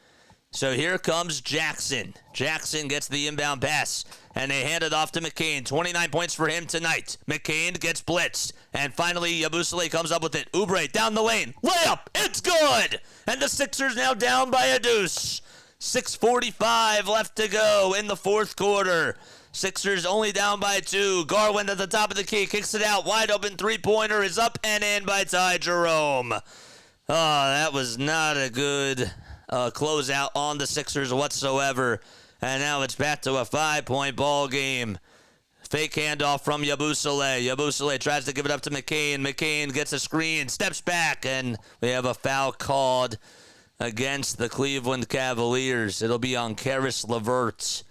So here comes Jackson. Jackson gets the inbound pass, and they hand it off to McCain. 29 points for him tonight. McCain gets blitzed, and finally Yabusele comes up with it. Oubre down the lane. Layup. It's good. And the Sixers now down by a deuce. 6:45 left to go in the fourth quarter. Sixers only down by 2. Garland at the top of the key. Kicks it out. Wide open three-pointer is up and in by Ty Jerome. Oh, that was not a good closeout on the Sixers whatsoever. And now it's back to a 5-point ball game. Fake handoff from Yabusele. Yabusele tries to give it up to McCain. McCain gets a screen, steps back, and we have a foul called against the Cleveland Cavaliers. It'll be on Karis LeVert.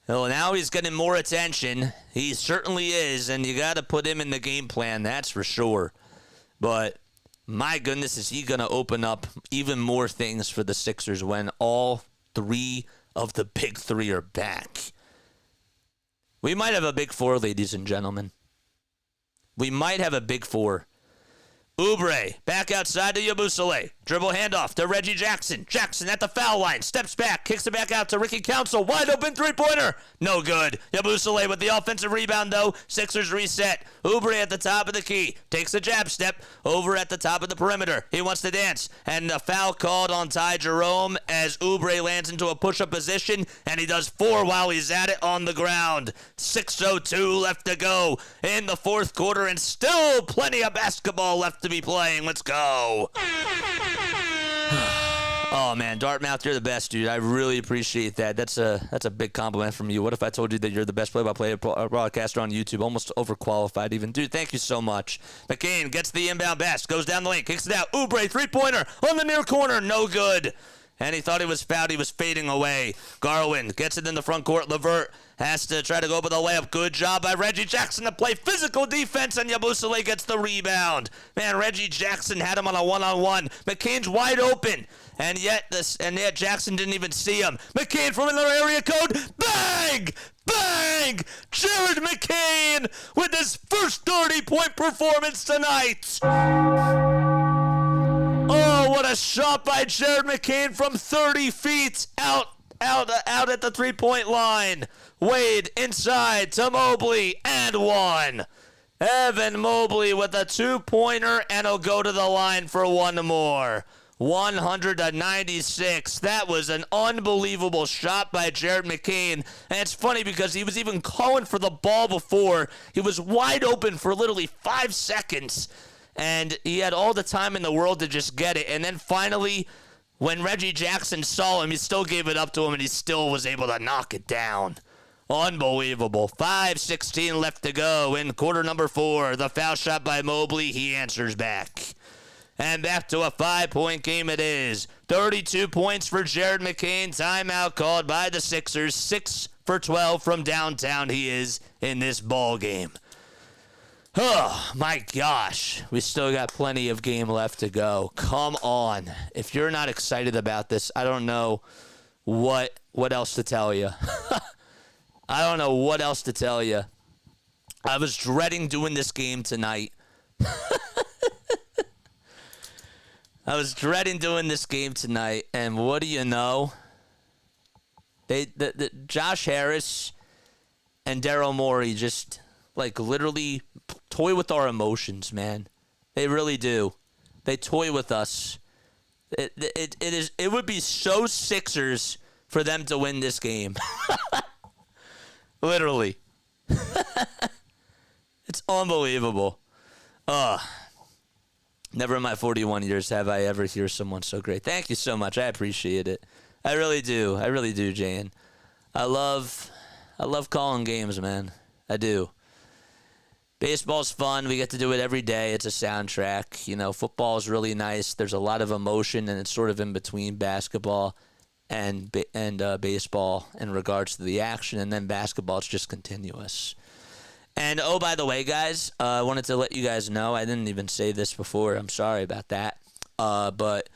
Well, now he's getting more attention. He certainly is, and you got to put him in the game plan, that's for sure. But my goodness, is he going to open up even more things for the Sixers when all 3 of the big 3 are back. We might have a big 4, ladies and gentlemen. We might have a big 4. Oubre back outside to Yabusele. Dribble handoff to Reggie Jackson. Jackson at the foul line. Steps back. Kicks it back out to Ricky Council. Wide open three-pointer. No good. Yabusele with the offensive rebound, though. Sixers reset. Oubre at the top of the key. Takes a jab step over at the top of the perimeter. He wants to dance. And a foul called on Ty Jerome as Oubre lands into a push-up position. And he does 4 while he's at it on the ground. 6:02 left to go in the fourth quarter. And still plenty of basketball left to be playing. Let's go. Oh man, Dartmouth, you're the best, dude. I really appreciate that. That's a big compliment from you. What if I told you that you're the best play-by-play broadcaster on YouTube? Almost overqualified even. Dude, thank you so much. McCain gets the inbound pass, goes down the lane, kicks it out. Oubre, three-pointer on the near corner, no good. And he thought he was fouled. He was fading away. Garland gets it in the front court. LeVert Has to try to go over the layup. Good job by Reggie Jackson to play physical defense, and Yabusele gets the rebound. Man, Reggie Jackson had him on a one-on-one. McCain's wide open, and yet Jackson didn't even see him. McCain from another area code. Bang! Bang! Jared McCain with his first 30-point performance tonight. Oh, what a shot by Jared McCain from 30 feet out at the three-point line. Wade inside to Mobley and one. Evan Mobley with a two-pointer, and he'll go to the line for one more. 100-96. That was an unbelievable shot by Jared McCain. And it's funny because he was even calling for the ball before. He was wide open for literally 5 seconds. And he had all the time in the world to just get it. And then finally, when Reggie Jackson saw him, he still gave it up to him, and he still was able to knock it down. Unbelievable. 5:16 left to go in quarter number 4. The foul shot by Mobley. He answers back. And back to a 5-point game it is. 32 points for Jared McCain. Timeout called by the Sixers. 6 for 12 from downtown he is in this ball game. Oh, my gosh. We still got plenty of game left to go. Come on. If you're not excited about this, I don't know what else to tell you. I don't know what else to tell you. I was dreading doing this game tonight. I was dreading doing this game tonight, and what do you know? Josh Harris and Daryl Morey just, like, literally toy with our emotions, man. They really do. They toy with us. It would be so Sixers for them to win this game. Literally. It's unbelievable. Never in my 41 years have I ever heard someone so great. Thank you so much. I appreciate it. I really do. I really do, Jan. I love calling games, man. I do. Baseball's fun. We get to do it every day. It's a soundtrack. You know, football is really nice. There's a lot of emotion, and it's sort of in between basketball and baseball in regards to the action, and then basketball is just continuous. And, oh, by the way, guys, I wanted to let you guys know, I didn't even say this before. I'm sorry about that. But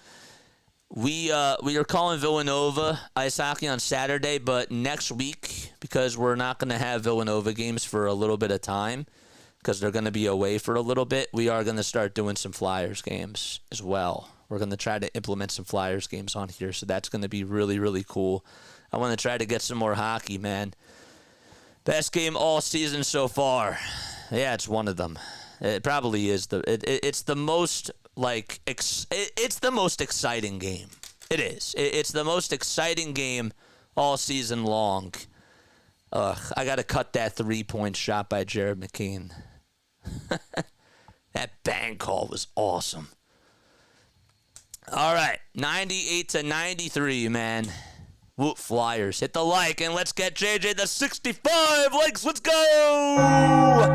we are calling Villanova ice hockey on Saturday, but next week, because we're not going to have Villanova games for a little bit of time, because they're going to be away for a little bit, we are going to start doing some Flyers games as well. We're going to try to implement some Flyers games on here, so that's going to be really, really cool. I want to try to get some more hockey, man. Best game all season so far. Yeah, it's one of them. It probably is. It's the most, like, it's the most exciting game. It is. It's the most exciting game all season long. I got to cut that 3-point shot by Jared McCain. That bang call was awesome. All right, 98-93, man. Whoop, Flyers. Hit the like, and let's get JJ the 65 likes. Let's go!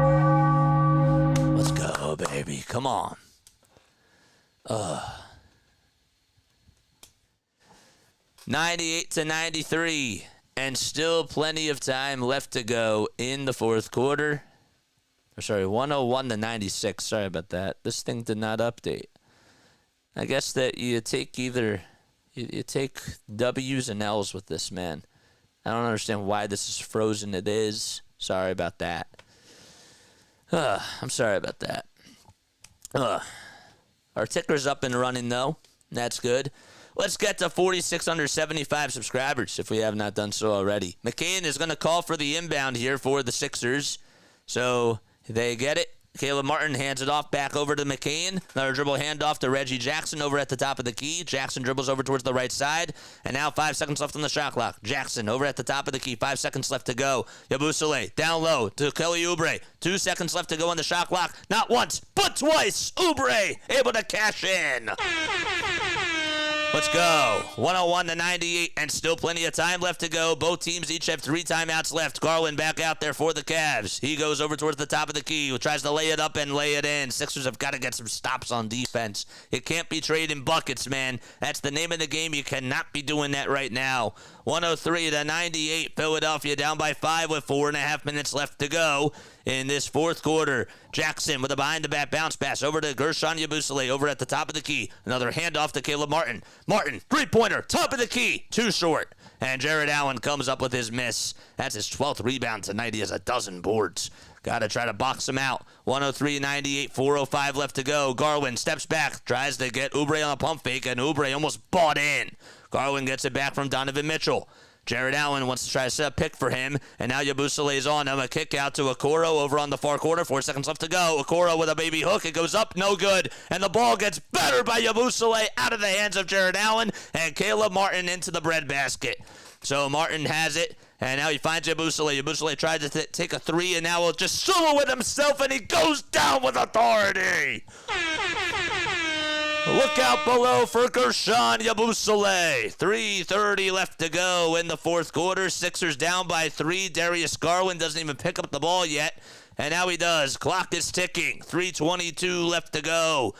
Let's go, baby. Come on. 98-93, and still plenty of time left to go in the fourth quarter. Sorry, 101-96. Sorry about that. This thing did not update. I guess that you take either you take W's and L's with this, man. I don't understand why this is frozen. It is. Sorry about that. I'm sorry about that. Our ticker's up and running, though. That's good. Let's get to 4,675 subscribers if we have not done so already. McCain is going to call for the inbound here for the Sixers. So they get it. Caleb Martin hands it off back over to McCain. Another dribble handoff to Reggie Jackson over at the top of the key. Jackson dribbles over towards the right side. And now 5 seconds left on the shot clock. Jackson over at the top of the key. 5 seconds left to go. Yabusele down low to Kelly Oubre. 2 seconds left to go on the shot clock. Not once, but twice. Oubre able to cash in. Let's go. 101-98, and still plenty of time left to go. Both teams each have 3 timeouts left. Garland back out there for the Cavs. He goes over towards the top of the key, tries to lay it up and lay it in. Sixers have got to get some stops on defense. It can't be trading buckets, man. That's the name of the game. You cannot be doing that right now. 103-98, Philadelphia down by 5 with 4.5 minutes left to go in this fourth quarter. Jackson with a behind-the-back bounce pass over to Gershon Yabusele over at the top of the key. Another handoff to Caleb Martin. Martin, three-pointer, top of the key, too short. And Jared Allen comes up with his miss. That's his 12th rebound tonight. He has a dozen boards. Got to try to box him out. 103-98, 4:05 left to go. Garland steps back, tries to get Oubre on a pump fake, and Oubre almost bought in. Garland gets it back from Donovan Mitchell. Jared Allen wants to try to set a pick for him, and now Yabusele is on him. A kick out to Okoro over on the far corner. 4 seconds left to go. Okoro with a baby hook. It goes up, no good. And the ball gets battered by Yabusele out of the hands of Jared Allen, and Caleb Martin into the breadbasket. So Martin has it, and now he finds Yabusele. Yabusele tried to take a 3, and now will just solo with himself, and he goes down with authority. Look out below for Gershon Yabusele. 3:30 left to go in the fourth quarter. Sixers down by 3. Darius Garland doesn't even pick up the ball yet, and now he does. Clock is ticking. 3:22 left to go.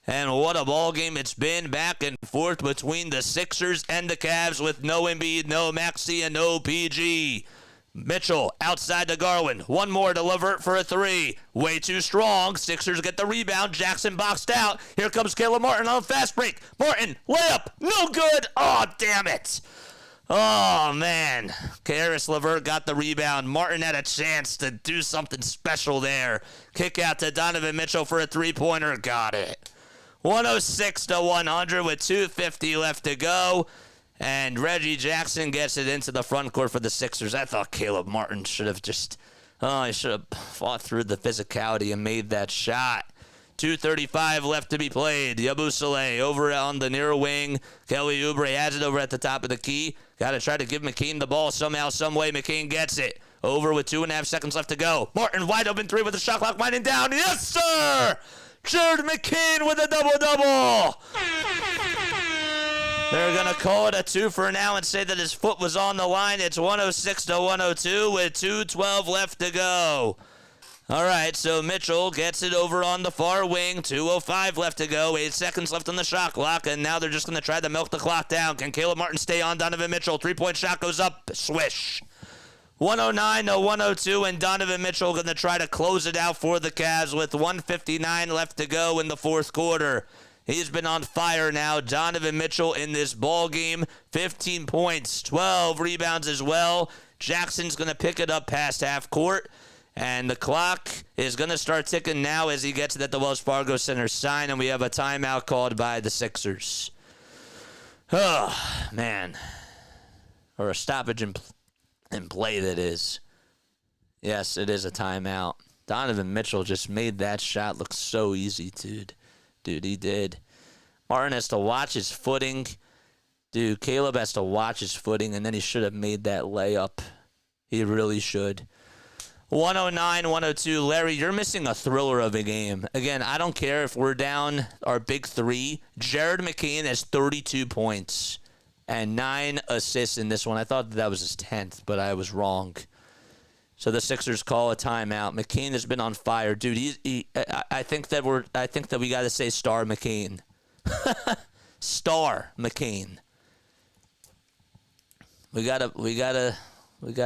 And what a ball game it's been, back and forth between the Sixers and the Cavs with no Embiid, no Maxey, and no PG. Mitchell outside to Garland. One more to Levert for a 3. Way too strong. Sixers get the rebound. Jackson boxed out. Here comes Caleb Martin on a fast break. Martin, layup. No good. Oh, damn it. Oh, man. Karis LeVert got the rebound. Martin had a chance to do something special there. Kick out to Donovan Mitchell for a 3-pointer. Got it. 106-100 with 2:50 left to go. And Reggie Jackson gets it into the front court for the Sixers. I thought Caleb Martin should have he should have fought through the physicality and made that shot. 2:35 left to be played. Yabusele over on the near wing. Kelly Oubre has it over at the top of the key. Got to try to give McCain the ball somehow, some way. McCain gets it. Over with 2.5 seconds left to go. Martin wide open 3 with the shot clock winding down. Yes, sir! Jared McCain with a double-double. They're going to call it a 2 for now and say that his foot was on the line. It's 106-102 with 2:12 left to go. All right, so Mitchell gets it over on the far wing. 2:05 left to go. 8 seconds left on the shot clock, and now they're just going to try to milk the clock down. Can Caleb Martin stay on Donovan Mitchell? 3-point shot goes up. Swish. 109-102, and Donovan Mitchell going to try to close it out for the Cavs with 1:59 left to go in the fourth quarter. He's been on fire now. Donovan Mitchell in this ball game, 15 points, 12 rebounds as well. Jackson's going to pick it up past half court, and the clock is going to start ticking now as he gets it at the Wells Fargo Center sign, and we have a timeout called by the Sixers. Oh, man. Or a stoppage in play, that is. Yes, it is a timeout. Donovan Mitchell just made that shot look so easy, dude. Dude, he did. Martin has to watch his footing. Dude, Caleb has to watch his footing, and then he should have made that layup. He really should. 109-102. Larry, you're missing a thriller of a game. Again, I don't care if we're down our big 3. Jared McCain has 32 points and 9 assists in this one. I thought that was his 10th, but I was wrong. So the Sixers call a timeout. McCain has been on fire, dude. I think that we got to say Star McCain. Star McCain. We gotta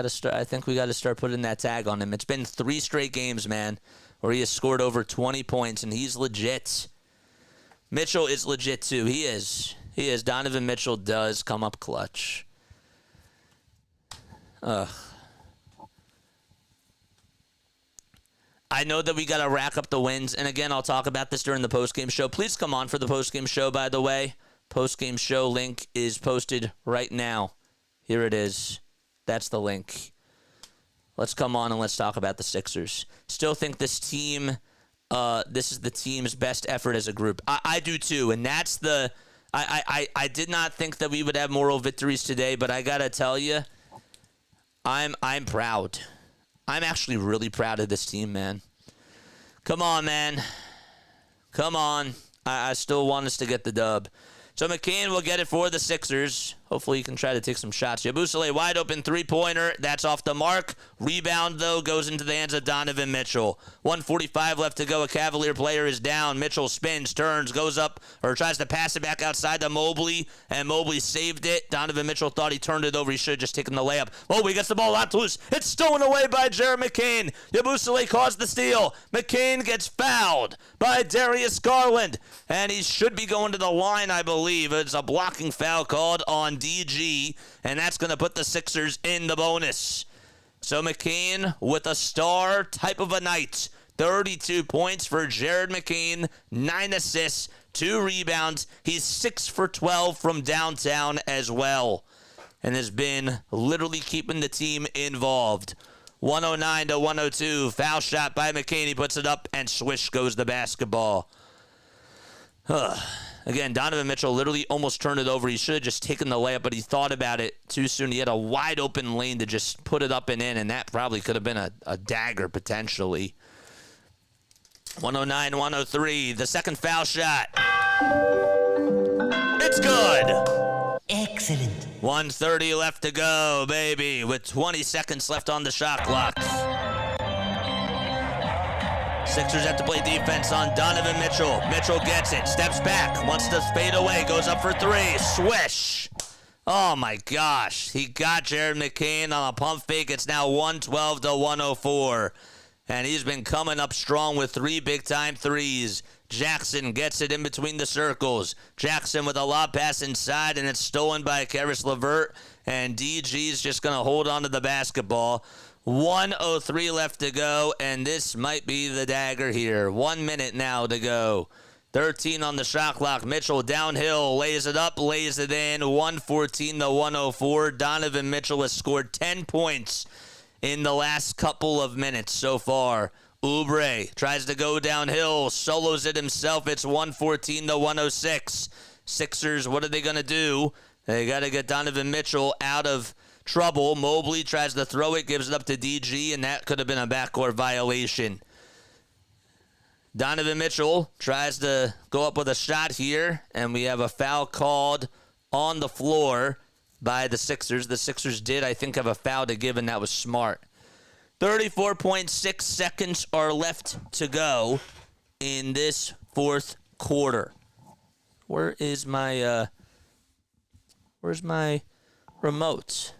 start. I think we gotta start putting that tag on him. It's been 3 straight games, man, where he has scored over 20 points, and he's legit. Mitchell is legit too. He is. Donovan Mitchell does come up clutch. I know that we got to rack up the wins, and again, I'll talk about this during the postgame show. Please come on for the postgame show, by the way. Postgame show link is posted right now. Here it is. That's the link. Let's come on and let's talk about the Sixers. Still think this team, this is the team's best effort as a group. I do too, and that's the... I did not think that we would have moral victories today, but I got to tell you, I'm proud. I'm actually really proud of this team, man. Come on, man. Come on. I still want us to get the dub. So McCain will get it for the Sixers. Hopefully he can try to take some shots. Yabusele wide open three-pointer. That's off the mark. Rebound, though, goes into the hands of Donovan Mitchell. 1:45 left to go. A Cavalier player is down. Mitchell spins, turns, goes up, or tries to pass it back outside to Mobley, and Mobley saved it. Donovan Mitchell thought he turned it over. He should have just taken the layup. Mobley gets the ball out loose. It's stolen away by Jared McCain. Yabusele caused the steal. McCain gets fouled by Darius Garland, and he should be going to the line, I believe. It's a blocking foul called on DG, and that's going to put the Sixers in the bonus. So McCain with a star type of a night. 32 points for Jared McCain, 9 assists, 2 rebounds. He's 6 for 12 from downtown as well, and has been literally keeping the team involved. 109 to 102, foul shot by McCain. He puts it up, and swish goes the basketball. Again, Donovan Mitchell literally almost turned it over. He should have just taken the layup, but he thought about it too soon. He had a wide open lane to just put it up and in, and that probably could have been a dagger potentially. 109, 103, the second foul shot. It's good. Excellent. 1:30 left to go, baby, with 20 seconds left on the shot clock. Sixers have to play defense on Donovan Mitchell. Mitchell gets it, steps back, wants to fade away, goes up for 3, swish. Oh my gosh, he got Jared McCain on a pump fake. It's now 112 to 104. And he's been coming up strong with 3 big-time threes. Jackson gets it in between the circles. Jackson with a lob pass inside, and it's stolen by Karis LeVert. And DG's just going to hold on to the basketball. 1:03 left to go, and this might be the dagger here. 1 minute now to go. 13 on the shot clock. Mitchell downhill, lays it up, lays it in. 114 to 104. Donovan Mitchell has scored 10 points in the last couple of minutes so far. Oubre tries to go downhill, solos it himself. It's 114 to 106. Sixers, what are they going to do? They got to get Donovan Mitchell out of trouble. Mobley tries to throw it, gives it up to DG, and that could have been a backcourt violation. Donovan Mitchell tries to go up with a shot here, and we have a foul called on the floor by the Sixers. The Sixers did, I think, have a foul to give, and that was smart. 34.6 seconds are left to go in this fourth quarter. Where's my remote?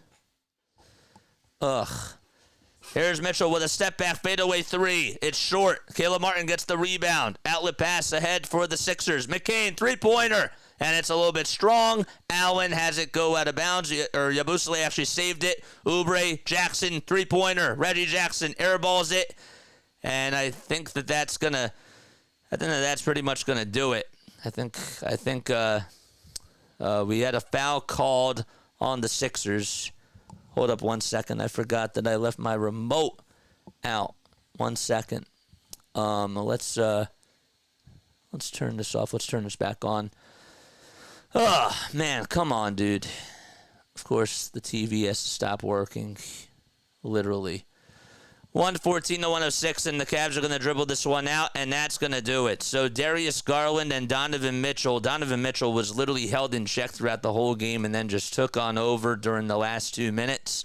Here's Mitchell with a step-back fadeaway 3. It's short. Caleb Martin gets the rebound. Outlet pass ahead for the Sixers. McCain, three-pointer. And it's a little bit strong. Allen has it go out of bounds. Or Yabusele actually saved it. Oubre, Jackson, three-pointer. Reggie Jackson airballs it. And I think that's pretty much gonna do it. I think we had a foul called on the Sixers. Hold up 1 second. I forgot that I left my remote out. 1 second. Let's turn this off. Let's turn this back on. Oh, man, come on, dude. Of course, the TV has to stop working. Literally. 114 to 106, and the Cavs are going to dribble this one out, and that's going to do it. So Darius Garland and Donovan Mitchell. Donovan Mitchell was literally held in check throughout the whole game and then just took on over during the last 2 minutes.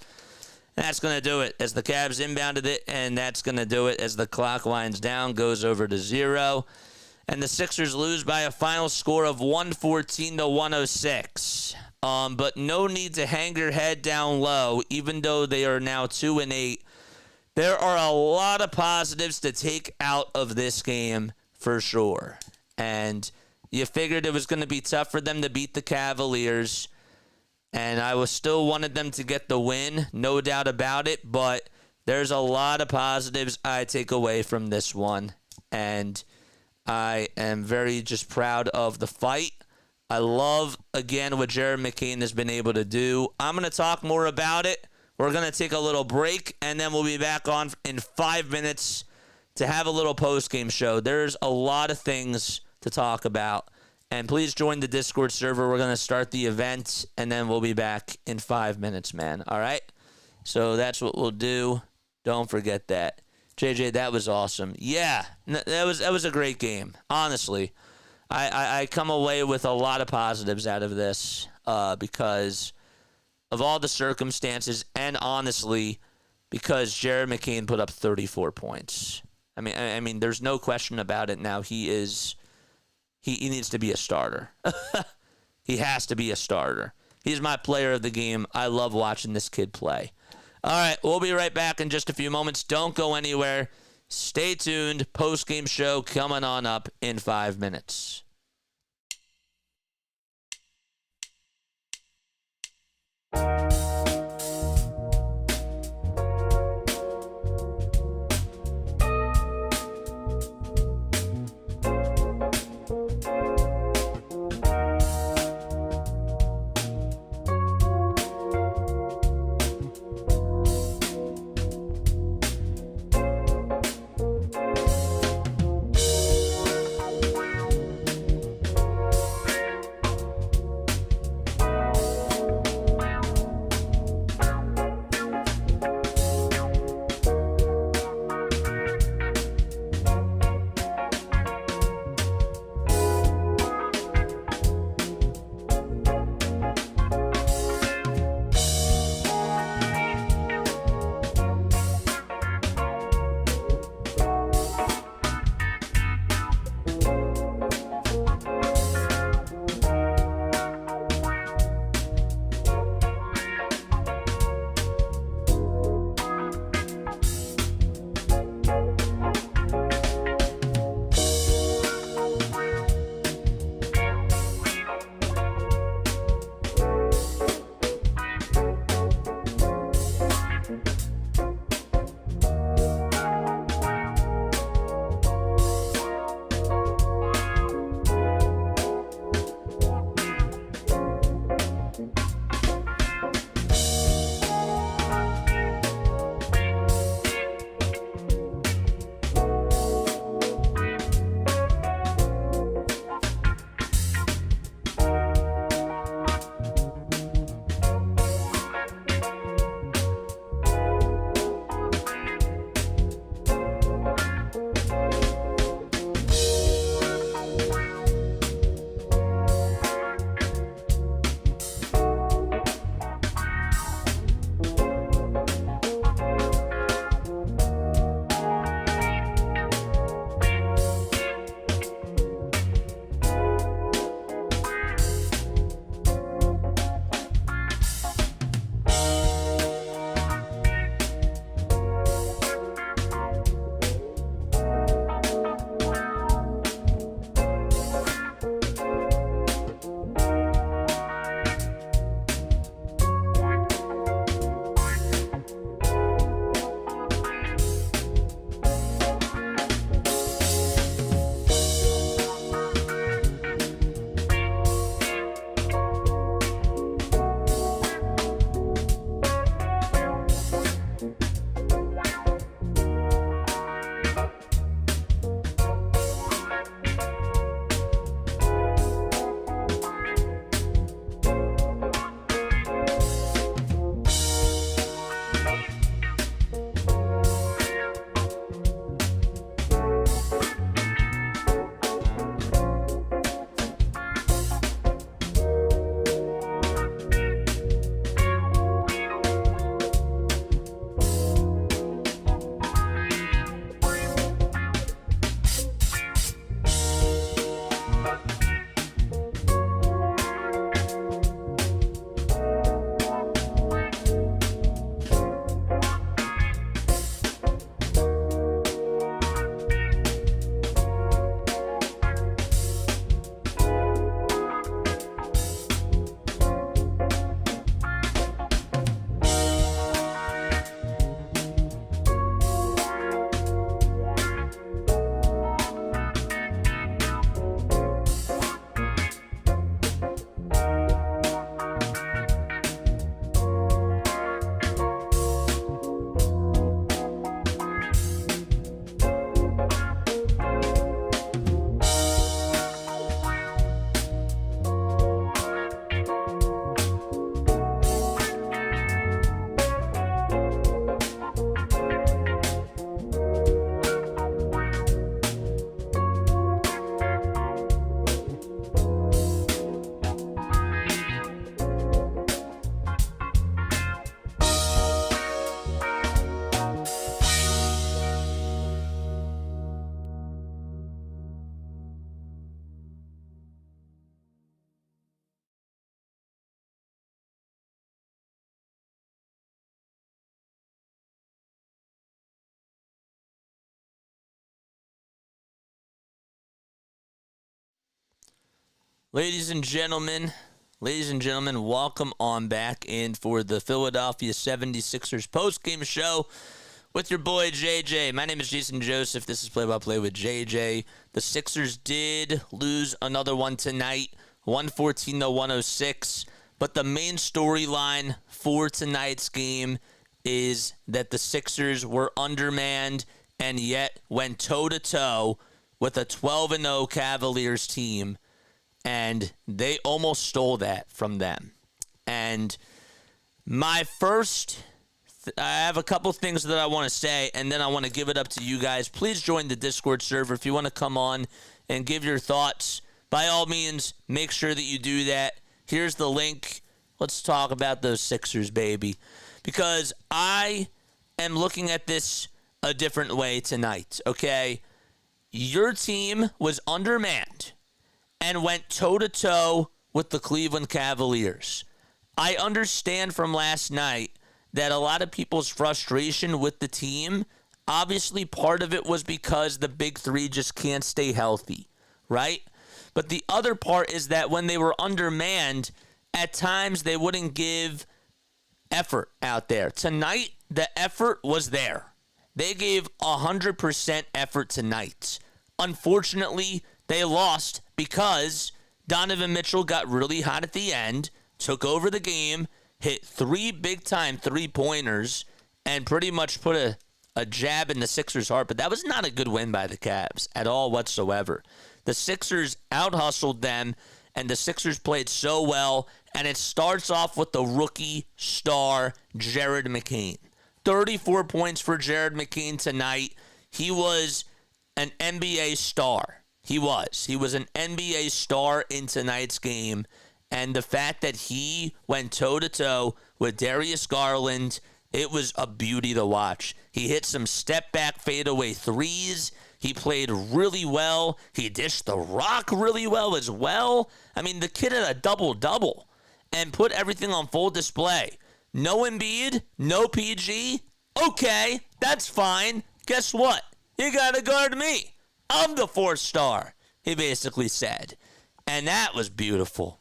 That's going to do it as the Cavs inbounded it, and that's going to do it as the clock winds down, goes over to 0. And the Sixers lose by a final score of 114 to 106. But no need to hang your head down low, even though they are now 2-8. There are a lot of positives to take out of this game for sure. And you figured it was going to be tough for them to beat the Cavaliers. And I still wanted them to get the win, no doubt about it. But there's a lot of positives I take away from this one. And I am very just proud of the fight. I love, again, what Jared McCain has been able to do. I'm going to talk more about it. We're going to take a little break, and then we'll be back on in 5 minutes to have a little post-game show. There's a lot of things to talk about. And please join the Discord server. We're going to start the event, and then we'll be back in 5 minutes, man. All right? So that's what we'll do. Don't forget that. JJ, that was awesome. Yeah, that was a great game, honestly. I come away with a lot of positives out of this because of all the circumstances, and honestly, because Jared McCain put up 34 points. I mean, there's no question about it now. He needs to be a starter. He has to be a starter. He's my player of the game. I love watching this kid play. All right, we'll be right back in just a few moments. Don't go anywhere. Stay tuned. Post-game show coming on up in 5 minutes. Ladies and gentlemen, welcome on back in for the Philadelphia 76ers post-game show with your boy JJ. My name is Jason Joseph. This is Play-by-Play with JJ. The Sixers did lose another one tonight, 114-106. But the main storyline for tonight's game is that the Sixers were undermanned and yet went toe-to-toe with a 12-0 Cavaliers team, and they almost stole that from them. And I have a couple things that I want to say, and then I want to give it up to you guys. Please join the Discord server if you want to come on and give your thoughts. By all means, make sure that you do that. Here's the link. Let's talk about those Sixers, baby. Because I am looking at this a different way tonight, okay? Your team was undermanned and went toe-to-toe with the Cleveland Cavaliers. I understand from last night that a lot of people's frustration with the team, obviously part of it was because the big three just can't stay healthy, right? But the other part is that when they were undermanned, at times they wouldn't give effort out there. Tonight, the effort was there. They gave 100% effort tonight. Unfortunately, they lost because Donovan Mitchell got really hot at the end, took over the game, hit 3 big-time three-pointers, and pretty much put a jab in the Sixers' heart. But that was not a good win by the Cavs at all whatsoever. The Sixers out-hustled them, and the Sixers played so well, and it starts off with the rookie star, Jared McCain. 34 points for Jared McCain tonight. He was an NBA star. He was an NBA star in tonight's game, and the fact that he went toe-to-toe with Darius Garland, it was a beauty to watch. He hit some step-back fadeaway threes. He played really well. He dished the rock really well as well. I mean, the kid had a double-double and put everything on full display. No Embiid, no PG. Okay, that's fine. Guess what? You got to guard me. I'm the 4th star, he basically said. And that was beautiful.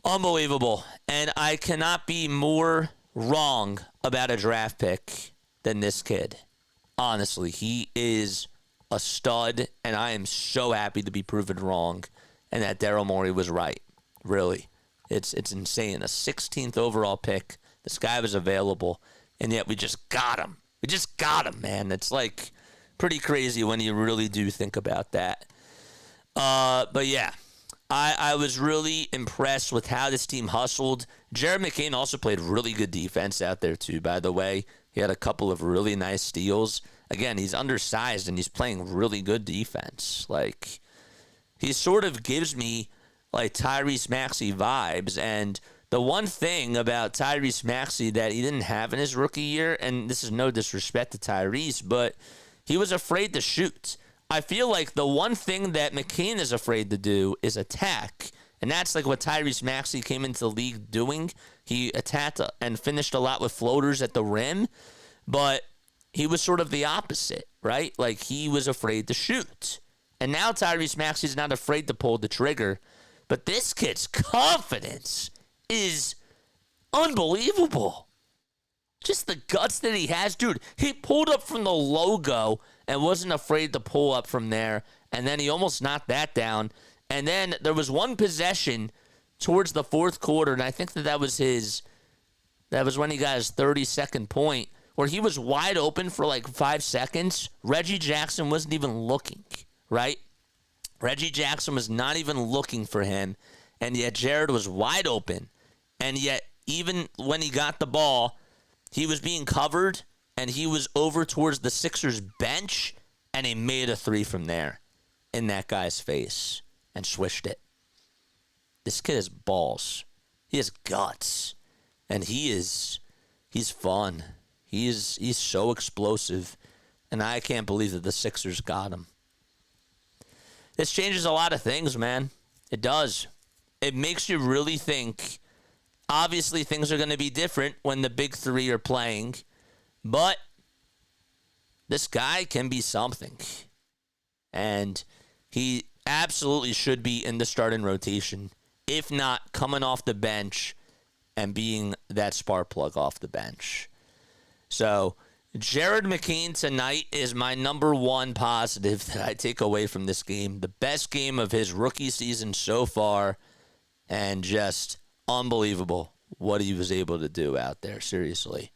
Unbelievable. And I cannot be more wrong about a draft pick than this kid. Honestly, he is a stud, and I am so happy to be proven wrong and that Daryl Morey was right. Really. It's insane. A 16th overall pick. This guy was available, and yet we just got him. We just got him, man. It's like pretty crazy when you really do think about that. But yeah, I was really impressed with how this team hustled. Jared McCain also played really good defense out there too, by the way. He had a couple of really nice steals. Again, he's undersized and he's playing really good defense. Like, he sort of gives me like Tyrese Maxey vibes. And the one thing about Tyrese Maxey that he didn't have in his rookie year, and this is no disrespect to Tyrese, but he was afraid to shoot. I feel like the one thing that McCain is afraid to do is attack. And that's like what Tyrese Maxey came into the league doing. He attacked and finished a lot with floaters at the rim, but he was sort of the opposite, right? Like, he was afraid to shoot. And now Tyrese Maxey's not afraid to pull the trigger, but this kid's confidence is unbelievable. Just the guts that he has. Dude, he pulled up from the logo and wasn't afraid to pull up from there, and then he almost knocked that down. And then there was one possession towards the 4th quarter, and I think that was when he got his 32nd point, where he was wide open for like 5 seconds. Reggie Jackson wasn't even looking, right? Reggie Jackson was not even looking for him, and yet Jared was wide open. And yet, even when he got the ball, he was being covered, and he was over towards the Sixers bench, and he made a 3 from there in that guy's face and swished it. This kid has balls. He has guts. And he's fun. He's so explosive. And I can't believe that the Sixers got him. This changes a lot of things, man. It does. It makes you really think. Obviously, things are going to be different when the big three are playing. But this guy can be something. And he absolutely should be in the starting rotation, if not coming off the bench and being that spark plug off the bench. So Jared McCain tonight is my number one positive that I take away from this game. The best game of his rookie season so far, and just unbelievable what he was able to do out there, seriously.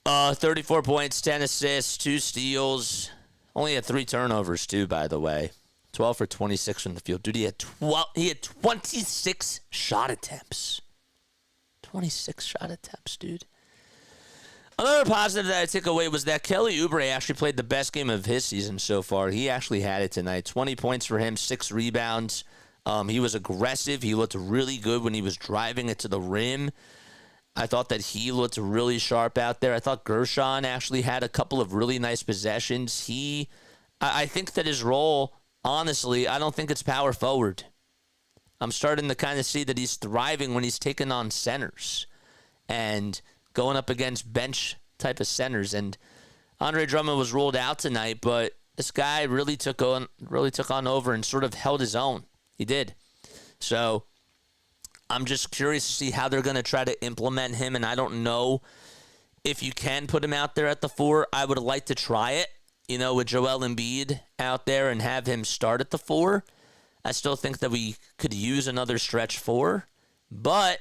34 points, 10 assists, 2 steals. Only had 3 turnovers, too, by the way. 12 for 26 from the field. Dude, he had 26 shot attempts. 26 shot attempts, dude. Another positive that I took away was that Kelly Oubre actually played the best game of his season so far. He actually had it tonight. 20 points for him, 6 rebounds. He was aggressive. He looked really good when he was driving it to the rim. I thought that he looked really sharp out there. I thought Gershon actually had a couple of really nice possessions. I think that his role, honestly, I don't think it's power forward. I'm starting to kind of see that he's thriving when he's taking on centers and going up against bench type of centers. And Andre Drummond was ruled out tonight, but this guy really took on over and sort of held his own. He did. So I'm just curious to see how they're going to try to implement him, and I don't know if you can put him out there at the 4. I would like to try it, with Joel Embiid out there and have him start at the 4. I still think that we could use another stretch 4, but,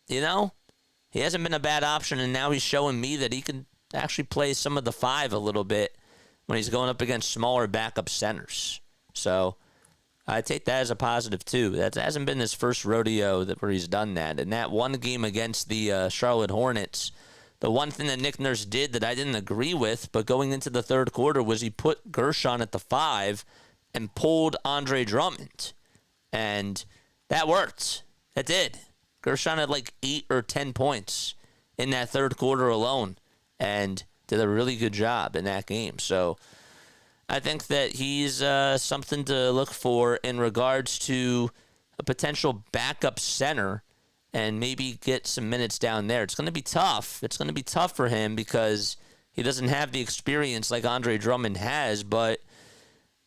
he hasn't been a bad option, and now he's showing me that he can actually play some of the 5 a little bit when he's going up against smaller backup centers. So I take that as a positive, too. That hasn't been his first rodeo where he's done that. In that one game against the Charlotte Hornets, the one thing that Nick Nurse did that I didn't agree with, but going into the third quarter, was he put Gershon at the 5 and pulled Andre Drummond. And that worked. It did. Gershon had like 8 or 10 points in that third quarter alone and did a really good job in that game. So I think that he's something to look for in regards to a potential backup center and maybe get some minutes down there. It's going to be tough. It's going to be tough for him because he doesn't have the experience like Andre Drummond has, but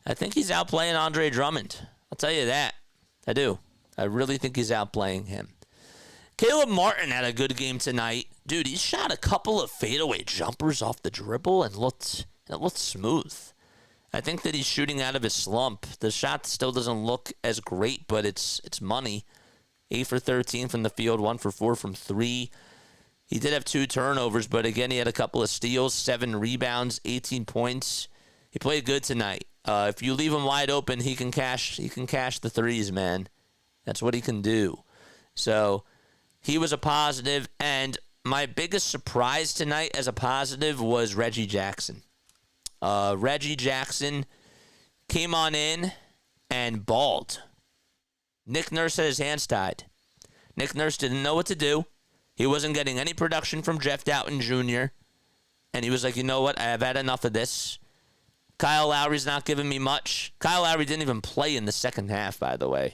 I think he's outplaying Andre Drummond. I'll tell you that. I do. I really think he's outplaying him. Caleb Martin had a good game tonight. Dude, he shot a couple of fadeaway jumpers off the dribble and it looked smooth. I think that he's shooting out of his slump. The shot still doesn't look as great, but it's money. 8 for 13 from the field, 1 for 4 from 3. He did have 2 turnovers, but again, he had a couple of steals, 7 rebounds, 18 points. He played good tonight. If you leave him wide open, he can cash the threes, man. That's what he can do. So he was a positive, and my biggest surprise tonight as a positive was Reggie Jackson. Reggie Jackson came on in and balled. Nick Nurse had his hands tied. Nick Nurse didn't know what to do. He wasn't getting any production from Jeff Doughton Jr., and he was like, you know what? I have had enough of this. Kyle Lowry's not giving me much. Kyle Lowry didn't even play in the second half, by the way, in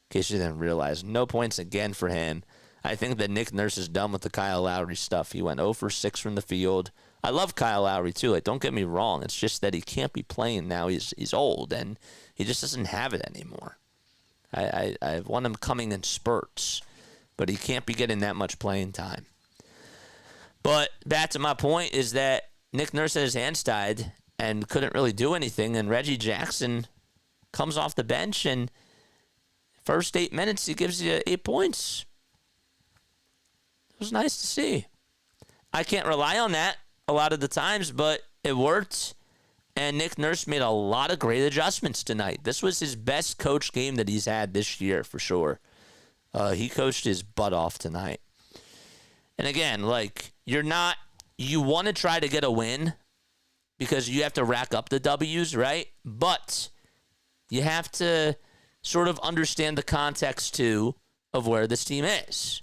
case you didn't realize. No points again for him. I think that Nick Nurse is done with the Kyle Lowry stuff. He went 0 for 6 from the field. I love Kyle Lowry, too. Like, don't get me wrong. It's just that he can't be playing now. He's old, and he just doesn't have it anymore. I want him coming in spurts, but he can't be getting that much playing time. But back to my point is that Nick Nurse had his hands tied and couldn't really do anything, and Reggie Jackson comes off the bench, and first 8 minutes, he gives you 8 points. It was nice to see. I can't rely on that a lot of the times, but it worked. And Nick Nurse made a lot of great adjustments tonight. This was his best coach game that he's had this year, for sure. He coached his butt off tonight. And again, you want to try to get a win because you have to rack up the W's, right? But you have to sort of understand the context, too, of where this team is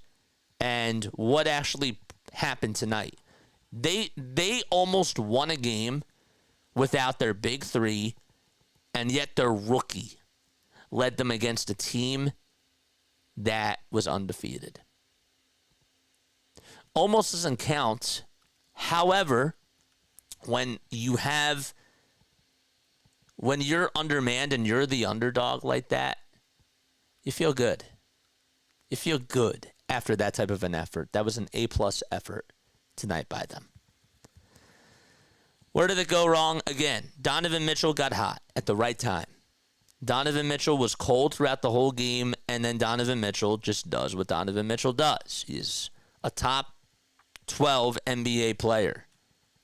and what actually happened tonight. They almost won a game without their big 3, and yet their rookie led them against a team that was undefeated. Almost doesn't count. However, when you have when you're undermanned and you're the underdog like that, you feel good. You feel good after that type of an effort. That was an A-plus effort tonight by them. Where did it go wrong? Again, Donovan Mitchell got hot at the right time. Donovan Mitchell was cold throughout the whole game, and then Donovan Mitchell just does what Donovan Mitchell does. He's a top 12 NBA player.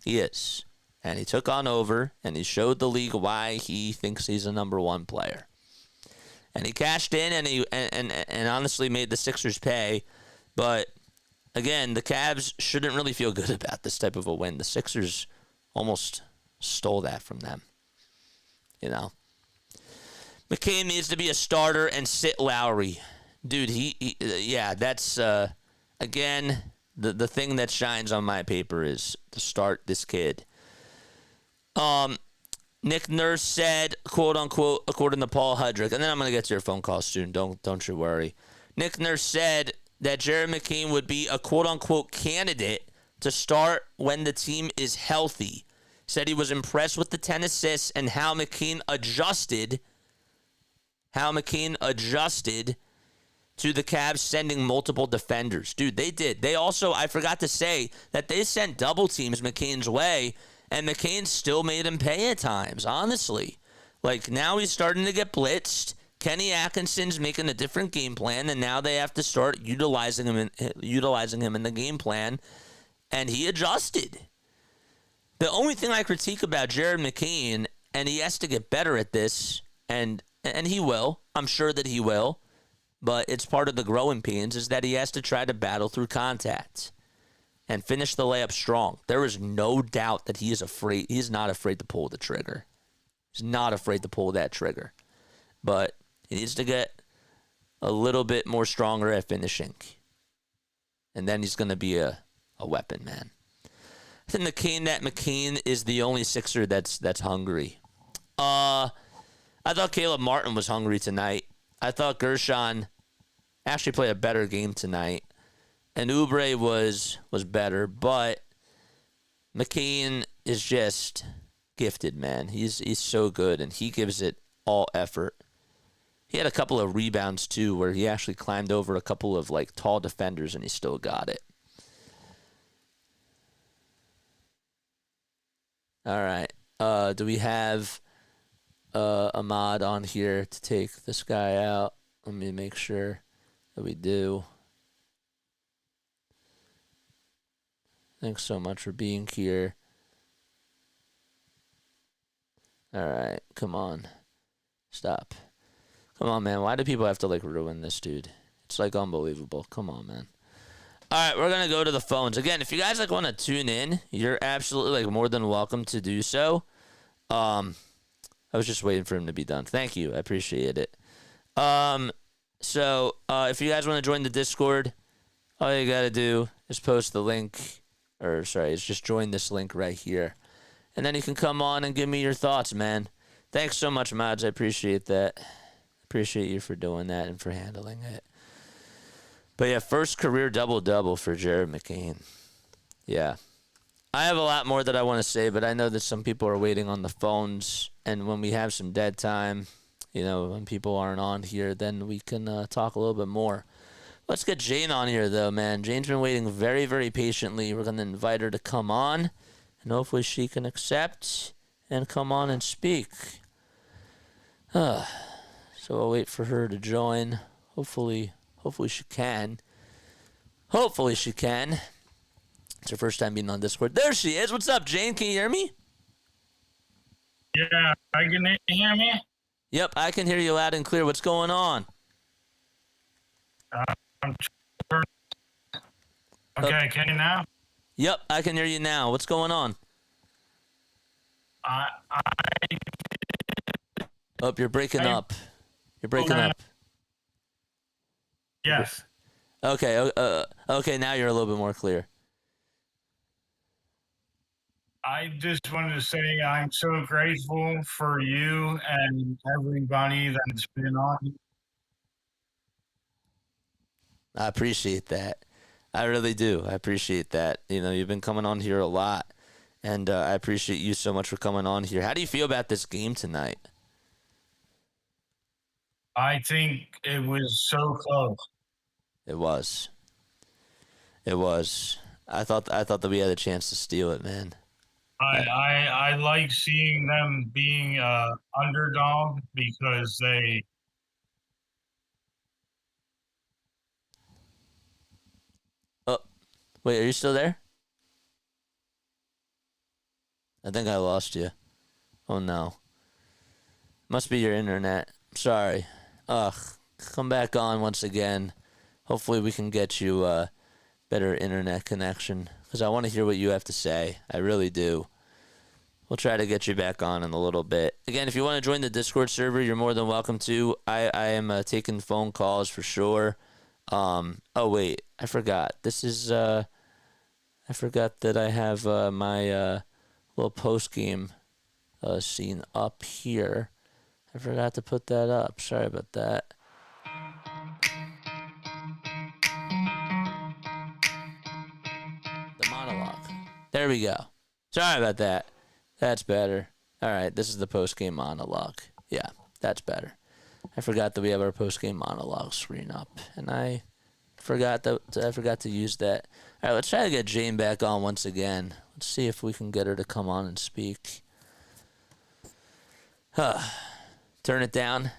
He is. And he took on over, and he showed the league why he thinks he's a number one player. And he cashed in, and he honestly made the Sixers pay. But, again, the Cavs shouldn't really feel good about this type of a win. The Sixers almost stole that from them. You know? McCain needs to be a starter and sit Lowry. Dude, that's, again, the thing that shines on my paper is to start this kid. Nick Nurse said, quote unquote, according to Paul Hudrick, and then I'm going to get to your phone call soon. Don't you worry. Nick Nurse said that Jared McCain would be a quote unquote candidate to start when the team is healthy. Said he was impressed with the 10 assists and how McCain adjusted to the Cavs sending multiple defenders. Dude, they did. They also, I forgot to say, that they sent double teams McCain's way, and McCain still made him pay at times, honestly. Like, now he's starting to get blitzed. Kenny Atkinson's making a different game plan, and now they have to start utilizing him in the game plan, and he adjusted. The only thing I critique about Jared McCain, and he has to get better at this, and he will. I'm sure that he will. But it's part of the growing pains is that he has to try to battle through contact and finish the layup strong. There is no doubt that he is afraid. He's not afraid to pull the trigger. He's not afraid to pull that trigger. But he needs to get a little bit more stronger at finishing. And then he's going to be a weapon, man. I think McCain is the only Sixer that's hungry. I thought Caleb Martin was hungry tonight. I thought Gershon actually played a better game tonight. And Oubre was better, but McCain is just gifted, man. He's so good, and he gives it all effort. He had a couple of rebounds, too, where he actually climbed over a couple of, like, tall defenders, and he still got it. All right. Do we have Ahmad on here to take this guy out? Let me make sure that we do. Thanks so much for being here. All right, come on. Stop. Come on, man. Why do people have to, like, ruin this, dude? It's, like, unbelievable. Come on, man. All right, we're going to go to the phones. Again, if you guys, like, want to tune in, you're absolutely, like, more than welcome to do so. I was just waiting for him to be done. Thank you. I appreciate it. So if you guys want to join the Discord, all you got to do is post the link, is just join this link right here. And then you can come on and give me your thoughts, man. Thanks so much, Mods. I appreciate that. Appreciate you for doing that and for handling it. But yeah, first career double-double for Jared McCain. Yeah. I have a lot more that I want to say, but I know that some people are waiting on the phones. And when we have some dead time, you know, when people aren't on here, then we can talk a little bit more. Let's get Jane on here, though, man. Jane's been waiting very, very patiently. We're going to invite her to come on, and hopefully she can accept and come on and speak. So I'll wait for her to join. Hopefully she can. Hopefully she can. It's her first time being on Discord. There she is. What's up, Jane? Can you hear me? Yeah, can you hear me? Yep, I can hear you loud and clear. What's going on? Okay, can you now? Yep, I can hear you now. What's going on? Oh, you're breaking up. You're breaking up. Yes. Okay, okay, now you're a little bit more clear. I just wanted to say I'm so grateful for you and everybody that's been on. I appreciate that. I really do. I appreciate that. You know, you've been coming on here a lot, And I appreciate you so much for coming on here. How do you feel about this game tonight? I think it was so close. It was. It was. I thought that we had a chance to steal it, man. I like seeing them being underdog because they. Oh, wait, are you still there? I think I lost you. Oh no. Must be your internet. Sorry. Ugh. Come back on once again. Hopefully we can get you a better internet connection because I want to hear what you have to say. I really do. We'll try to get you back on in a little bit. Again, if you want to join the Discord server, you're more than welcome to. I am taking phone calls for sure. Oh wait, I forgot. This is I forgot that I have my little post game scene up here. I forgot to put that up. Sorry about that. The monologue. There we go. Sorry about that. That's better. All right, this is the post-game monologue. Yeah, that's better. I forgot that we have our post-game monologue screen up, and I forgot to use that. All right, let's try to get Jane back on once again. Let's see if we can get her to come on and speak. Turn it down.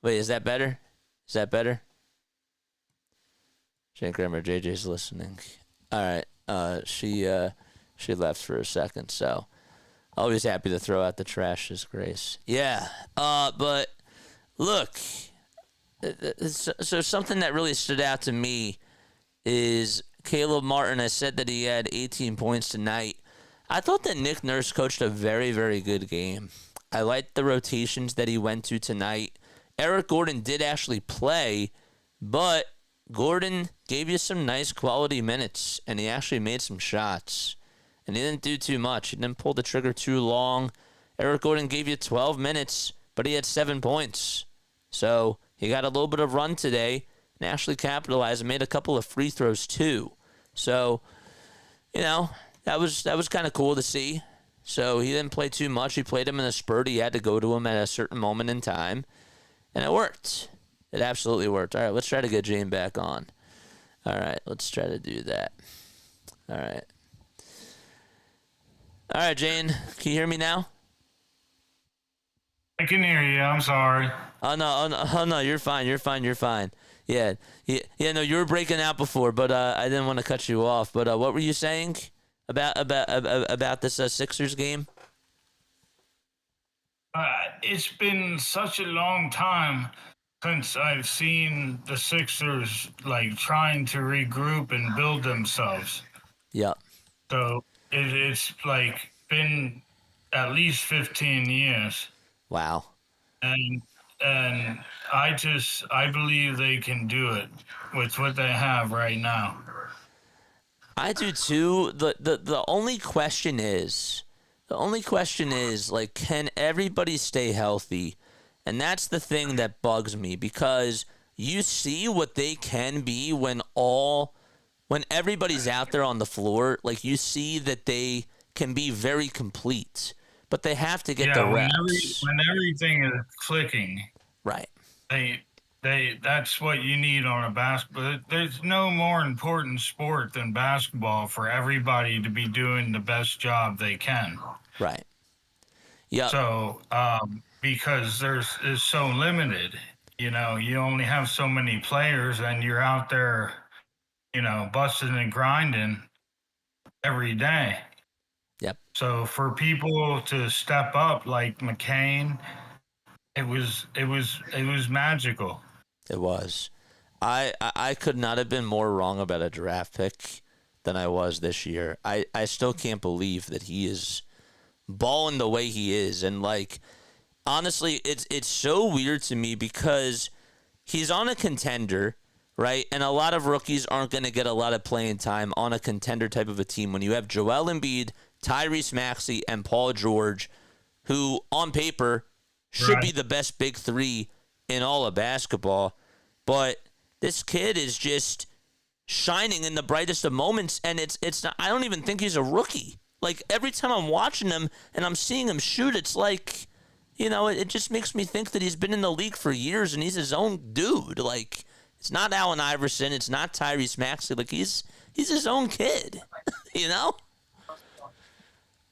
Wait, is that better? Is that better? Jane Kramer, JJ's listening. All right, she left for a second, so always happy to throw out the trash as grace. Yeah, but look, so something that really stood out to me is Caleb Martin. I said that he had 18 points tonight. I thought that Nick Nurse coached a very, very good game. I liked the rotations that he went to tonight. Eric Gordon did actually play, but Gordon gave you some nice quality minutes, and he actually made some shots. And he didn't do too much. He didn't pull the trigger too long. Eric Gordon gave you 12 minutes, but he had 7 points. So he got a little bit of run today and actually capitalized and made a couple of free throws too. So, you know, that was kind of cool to see. So he didn't play too much. He played him in a spurt. He had to go to him at a certain moment in time. And it worked. It absolutely worked. All right, let's try to get Jane back on. All right, let's try to do that. All right. All right, Jane, can you hear me now? I can hear you. I'm sorry. Oh no, you're fine. Yeah, no, you were breaking out before, but I didn't want to cut you off. But what were you saying about this Sixers game? It's been such a long time since I've seen the Sixers like trying to regroup and build themselves. Yeah. So it's like been at least 15 years. Wow. And I believe they can do it with what they have right now. I do too. The only question is like, can everybody stay healthy? And that's the thing that bugs me, because you see what they can be when everybody's out there on the floor. Like, you see that they can be very complete, but they have to get the reps. When everything is clicking, right? That's what you need on a basketball. There's no more important sport than basketball for everybody to be doing the best job they can. Right. Yeah. So, because it's so limited, you know, you only have so many players, and you're out there, you know, busting and grinding every day. Yep. So for people to step up like McCain, it was magical. It was. I could not have been more wrong about a draft pick than I was this year. I still can't believe that he is balling the way he is. And, like, honestly, it's so weird to me because he's on a contender, right? And a lot of rookies aren't going to get a lot of playing time on a contender type of a team when you have Joel Embiid, Tyrese Maxey, and Paul George, who on paper should be the best big three in all of basketball. But this kid is just shining in the brightest of moments, and it's not, I don't even think he's a rookie. Like, every time I'm watching him and I'm seeing him shoot, it's like, you know, it just makes me think that he's been in the league for years and he's his own dude. Like, it's not Allen Iverson. It's not Tyrese Maxey. Like, he's his own kid, you know?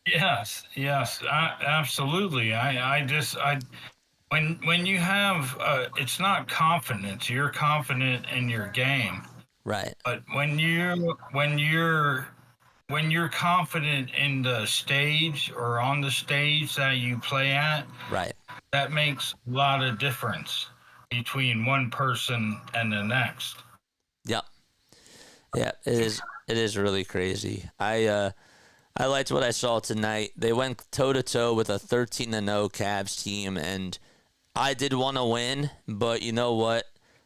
Yes, absolutely. When you have, it's not confidence. You're confident in your game, Right. but when you're confident in the stage or on the stage that you play at, Right. that makes a lot of difference between one person and the next. Yep. Yeah, it is really crazy. I liked what I saw tonight. They went toe-to-toe with a 13-0 Cavs team, and I did want to win, but you know what?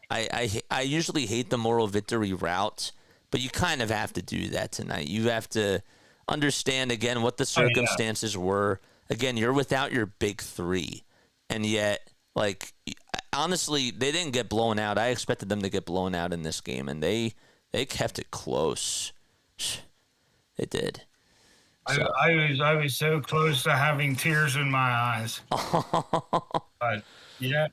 I usually hate the moral victory route, but you kind of have to do that tonight. You have to understand, again, what the circumstances were. Again, you're without your big three, and yet, like, honestly, they didn't get blown out. I expected them to get blown out in this game, and they kept it close. They did. So. I was so close to having tears in my eyes. But yeah,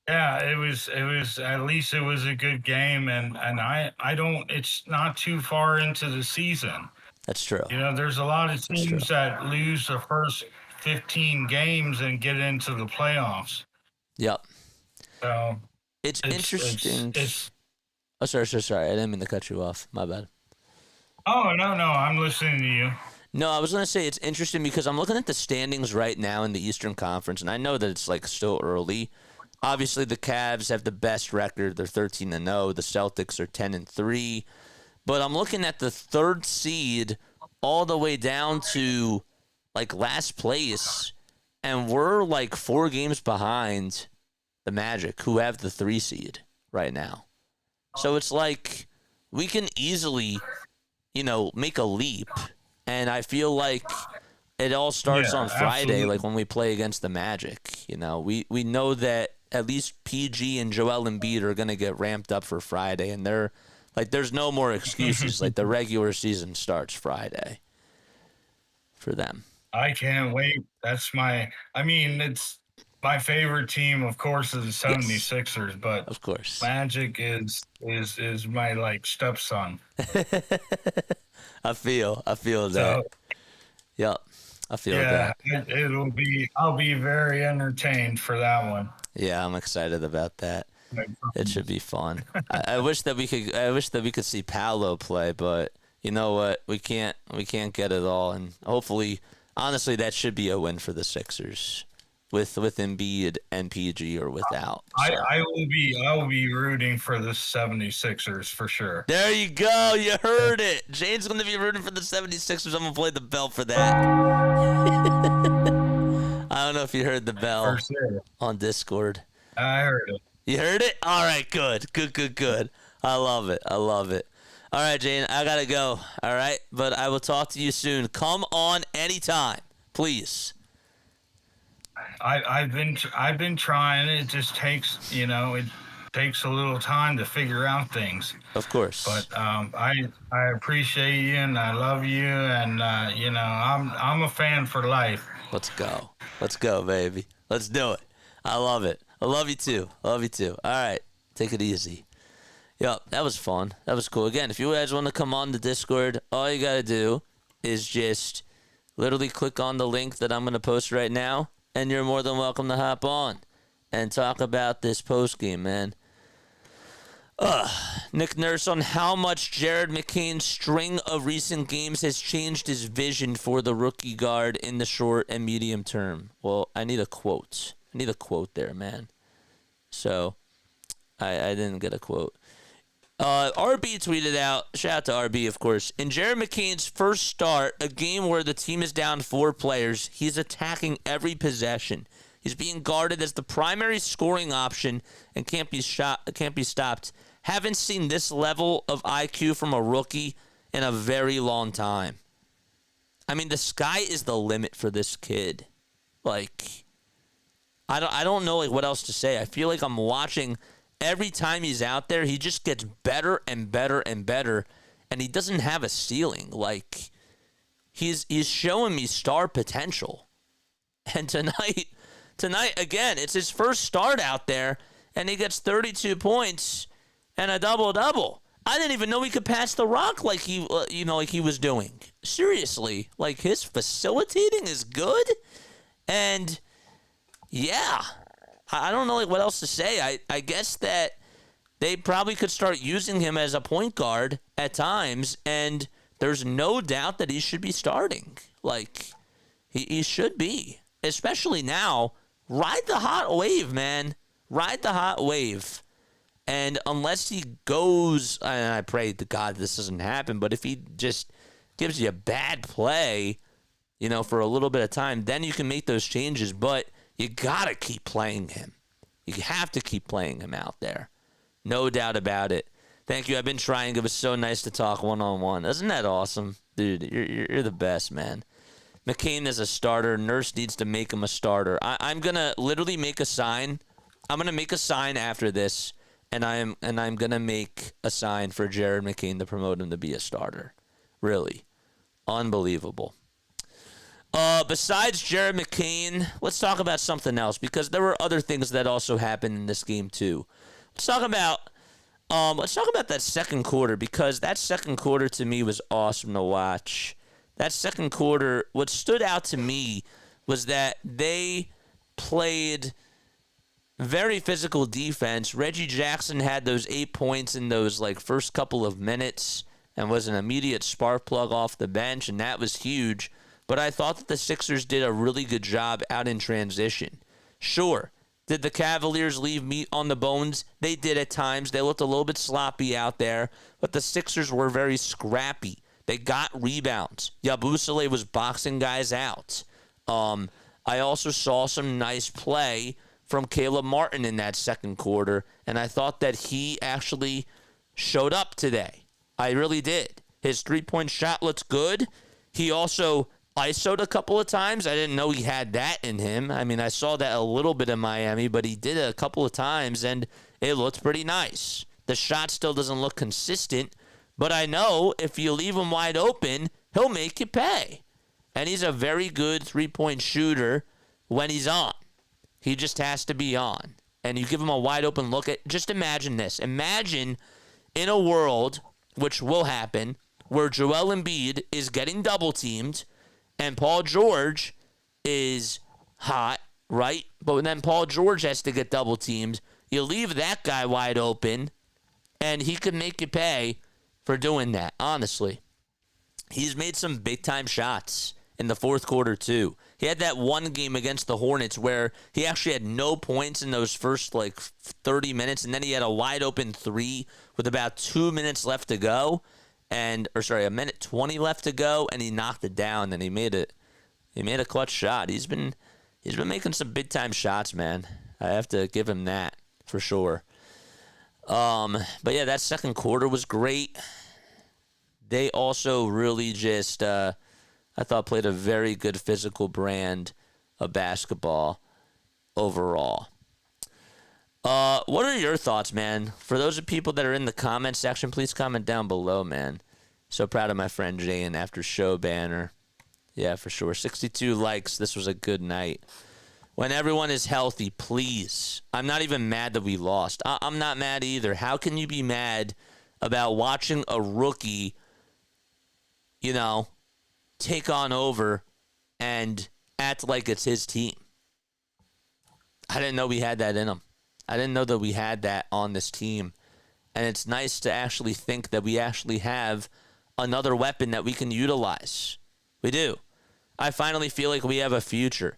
it was at least it was a good game, and I don't. It's not too far into the season. That's true. You know, there's a lot of teams that lose the first 15 games and get into the playoffs. Yep. So it's interesting. Oh, sorry. I didn't mean to cut you off. My bad. Oh, no. I'm listening to you. No, I was going to say it's interesting because I'm looking at the standings right now in the Eastern Conference, and I know that it's, like, still early. Obviously, the Cavs have the best record. They're 13-0. The Celtics are 10-3. But I'm looking at the third seed all the way down to, like, last place, and we're, like, 4 games behind the Magic, who have the 3 seed right now. So it's like we can easily, you know, make a leap. And I feel like it all starts on Friday, absolutely. Like when we play against the Magic. You know, we know that at least PG and Joel Embiid are going to get ramped up for Friday. And they're like, there's no more excuses. Like, the regular season starts Friday for them. I can't wait. It's my favorite team, of course, is the 76ers, yes. But of course, Magic is my, like, stepson. I feel that. So, yep, I feel that. I'll be very entertained for that one. Yeah, I'm excited about that. It should be fun. I wish that we could see Paolo play, but you know what? We can't get it all, and hopefully, honestly, that should be a win for the Sixers. With Embiid and PG or without. So. I will be rooting for the 76ers for sure. There you go. You heard it. Jane's going to be rooting for the 76ers. I'm going to play the bell for that. I don't know if you heard the bell on Discord. I heard it. You heard it? All right, good. I love it. All right, Jane, I got to go. All right, but I will talk to you soon. Come on anytime, please. I've been trying. It just takes, it takes a little time to figure out things. Of course. But I appreciate you and I love you, and I'm a fan for life. Let's go, baby. Let's do it. I love it. I love you too. All right, take it easy. Yep, that was fun. That was cool. Again, if you guys want to come on the Discord, all you gotta do is just literally click on the link that I'm gonna post right now. And you're more than welcome to hop on and talk about this postgame, man. Nick Nurse on how much Jared McCain's string of recent games has changed his vision for the rookie guard in the short and medium term. Well, I need a quote. There, man. So, I didn't get a quote. RB tweeted out, shout out to RB, of course, in Jared McCain's first start, a game where the team is down 4 players, he's attacking every possession. He's being guarded as the primary scoring option and can't be stopped. Haven't seen this level of IQ from a rookie in a very long time. I mean, the sky is the limit for this kid. Like, I don't know what else to say. I feel like I'm watching. Every time he's out there, he just gets better and better and better, and he doesn't have a ceiling. Like, he's showing me star potential. And tonight again, it's his first start out there, and he gets 32 points and a double-double. I didn't even know he could pass the rock like he was doing. Seriously, like his facilitating is good, and yeah, I don't know like what else to say. I guess that they probably could start using him as a point guard at times, and there's no doubt that he should be starting. Like he should be, especially now. Ride the hot wave, man. Ride the hot wave. And unless he goes, and I pray to God this doesn't happen, but if he just gives you a bad play, for a little bit of time, then you can make those changes. But you got to keep playing him. You have to keep playing him out there. No doubt about it. Thank you. I've been trying. It was so nice to talk one-on-one. Isn't that awesome? Dude, you're the best, man. McCain is a starter. Nurse needs to make him a starter. I'm going to literally make a sign. I'm going to make a sign after this. And I'm gonna make a sign for Jared McCain to promote him to be a starter. Really, unbelievable. Besides Jared McCain, let's talk about something else because there were other things that also happened in this game too. Let's talk about that second quarter because that second quarter to me was awesome to watch. That second quarter, what stood out to me was that they played very physical defense. Reggie Jackson had those 8 points in those first couple of minutes and was an immediate spark plug off the bench, and that was huge. But I thought that the Sixers did a really good job out in transition. Sure, did the Cavaliers leave meat on the bones? They did at times. They looked a little bit sloppy out there, but the Sixers were very scrappy. They got rebounds. Yabusele was boxing guys out. I also saw some nice play from Caleb Martin in that second quarter, and I thought that he actually showed up today. I really did. His three-point shot looked good. He also ISO'd a couple of times. I didn't know he had that in him. I mean, I saw that a little bit in Miami, but he did it a couple of times, and it looked pretty nice. The shot still doesn't look consistent, but I know if you leave him wide open, he'll make you pay. And he's a very good three-point shooter when he's on. He just has to be on. And you give him a wide open look at, just imagine this. Imagine in a world, which will happen, where Joel Embiid is getting double teamed and Paul George is hot, right? But then Paul George has to get double teamed. You leave that guy wide open and he could make you pay for doing that, honestly. He's made some big time shots in the fourth quarter too. He had that one game against the Hornets where he actually had no points in those first 30 minutes, and then he had a wide open three with about 2 minutes left to go, a minute 20 left to go, and he knocked it down and he made a clutch shot. He's been making some big time shots, man. I have to give him that for sure. But yeah, that second quarter was great. They also really just I thought played a very good physical brand of basketball overall. What are your thoughts, man? For those of people that are in the comment section, please comment down below, man. So proud of my friend Jane after show banner. Yeah, for sure. 62 likes. This was a good night. When everyone is healthy, please. I'm not even mad that we lost. I'm not mad either. How can you be mad about watching a rookie, take on over and act like it's his team? I didn't know we had that in him. I didn't know that we had that on this team. And it's nice to actually think that we actually have another weapon that we can utilize. We do. I finally feel like we have a future.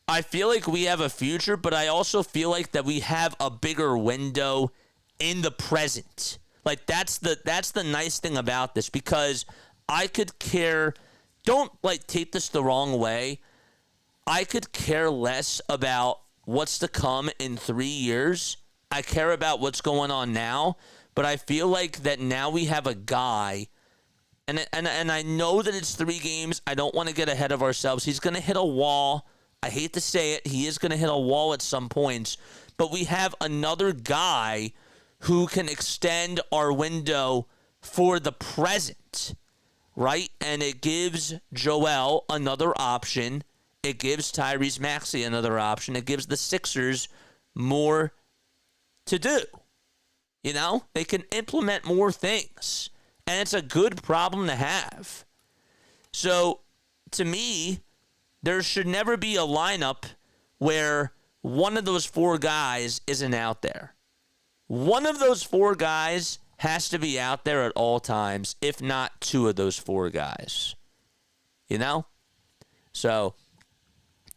I feel like we have a future, but I also feel like that we have a bigger window in the present. That's the nice thing about this, because I could care. Don't take this the wrong way. I could care less about what's to come in 3 years. I care about what's going on now, but I feel like that now we have a guy, and I know that it's 3 games. I don't want to get ahead of ourselves. He's going to hit a wall. I hate to say it. He is going to hit a wall at some points, but we have another guy who can extend our window for the present. right? And it gives Joel another option. It gives Tyrese Maxey another option. It gives the Sixers more to do. You know, they can implement more things. And it's a good problem to have. So, to me, there should never be a lineup where one of those four guys isn't out there. One of those four guys has to be out there at all times, if not two of those four guys. You know? So,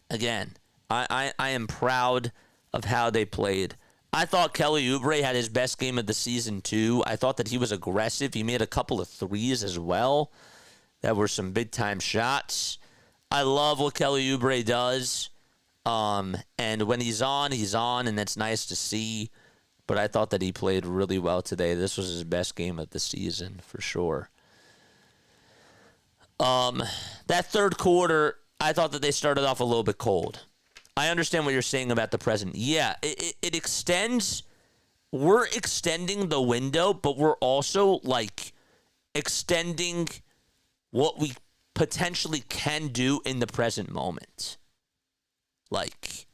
again, I am proud of how they played. I thought Kelly Oubre had his best game of the season, too. I thought that he was aggressive. He made a couple of threes as well. That were some big-time shots. I love what Kelly Oubre does. And when he's on, and it's nice to see. But I thought that he played really well today. This was his best game of the season, for sure. That third quarter, I thought that they started off a little bit cold. I understand what you're saying about the present. Yeah, it extends. We're extending the window, but we're also, like, extending what we potentially can do in the present moment. Like,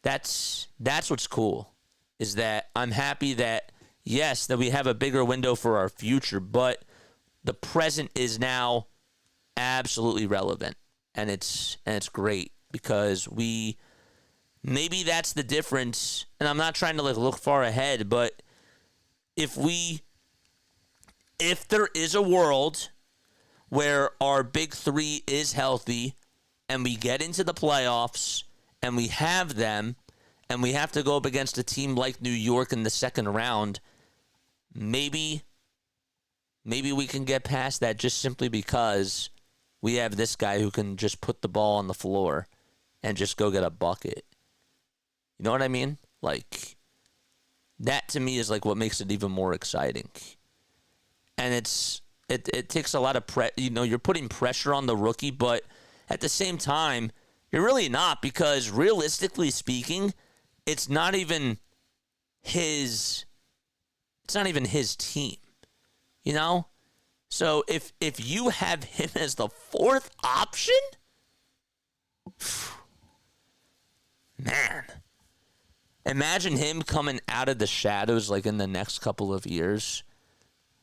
that's what's cool, is that I'm happy that, yes, that we have a bigger window for our future, but the present is now absolutely relevant, and it's great. Because maybe that's the difference, and I'm not trying to look far ahead, but if there is a world where our big three is healthy and we get into the playoffs and we have them and we have to go up against a team like New York in the second round, maybe we can get past that just simply because we have this guy who can just put the ball on the floor and just go get a bucket. You know what I mean? Like, that to me is like what makes it even more exciting. And it takes a lot of you're putting pressure on the rookie, but at the same time, you're really not, because realistically speaking, it's not even his team. You know? So if you have him as the fourth option, man, imagine him coming out of the shadows like in the next couple of years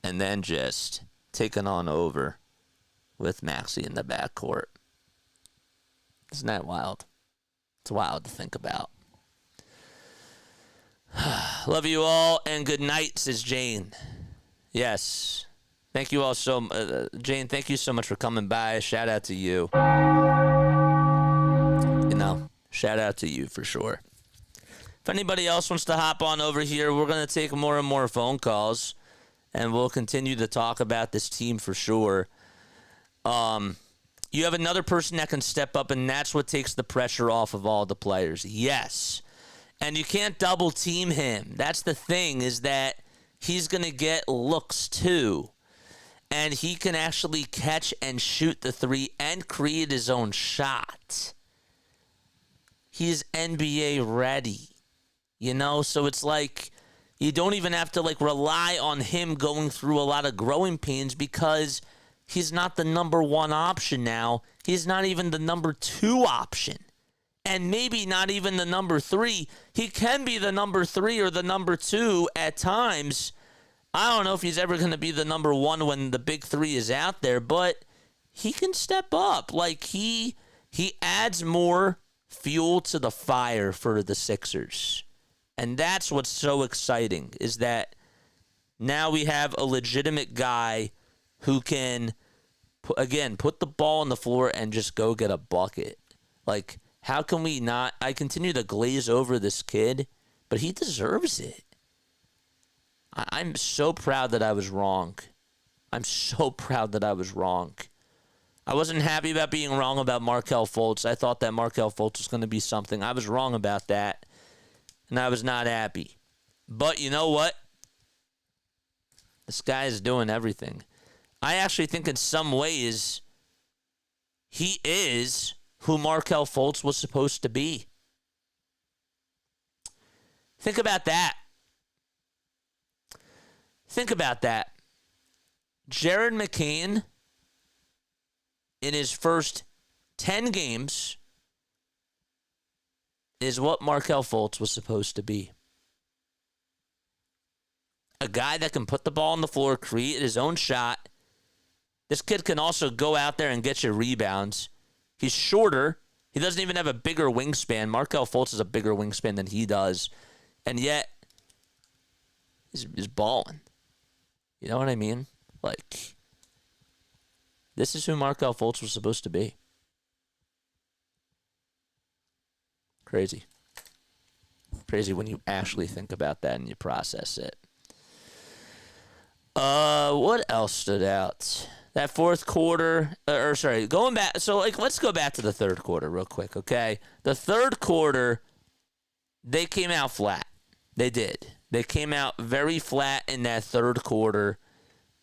and then just taking on over with Maxey in the backcourt. Isn't that wild? It's wild to think about. Love you all and good night, says Jane. Yes. Thank you all Jane, thank you so much for coming by. Shout out to you. Shout out to you for sure. If anybody else wants to hop on over here, we're going to take more and more phone calls, and we'll continue to talk about this team for sure. You have another person that can step up, and that's what takes the pressure off of all the players. Yes. And you can't double team him. That's the thing, is that he's going to get looks too. And he can actually catch and shoot the three and create his own shot. He's NBA ready, you know? So it's like you don't even have to rely on him going through a lot of growing pains, because he's not the number one option now. He's not even the number two option. And maybe not even the number three. He can be the number three or the number two at times. I don't know if he's ever going to be the number one when the big three is out there, but he can step up. He adds more fuel to the fire for the Sixers. And that's what's so exciting, is that now we have a legitimate guy who can, put the ball on the floor and just go get a bucket. How can we not? I continue to glaze over this kid, but he deserves it. I'm so proud that I was wrong. I'm so proud that I was wrong. I wasn't happy about being wrong about Markelle Fultz. I thought that Markelle Fultz was going to be something. I was wrong about that, and I was not happy. But you know what? This guy is doing everything. I actually think in some ways he is who Markelle Fultz was supposed to be. Think about that. Think about that. Jared McCain, in his first 10 games, is what Markelle Fultz was supposed to be. A guy that can put the ball on the floor, create his own shot. This kid can also go out there and get you rebounds. He's shorter. He doesn't even have a bigger wingspan. Markelle Fultz has a bigger wingspan than he does. And yet, he's balling. You know what I mean? Like, this is who Markelle Fultz was supposed to be. Crazy. Crazy when you actually think about that and you process it. What else stood out? That fourth quarter, going back. So, let's go back to the third quarter real quick, okay? The third quarter, they came out flat. They did. They came out very flat in that third quarter.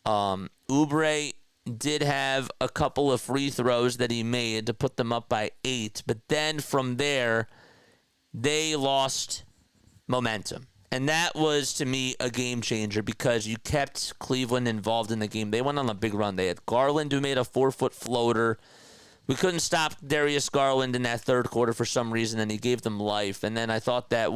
Oubre did have a couple of free throws that he made to put them up by 8, but then from there, they lost momentum. And that was, to me, a game changer because you kept Cleveland involved in the game. They went on a big run. They had Garland, who made a 4-foot floater. We couldn't stop Darius Garland in that third quarter for some reason, and he gave them life. And then I thought that,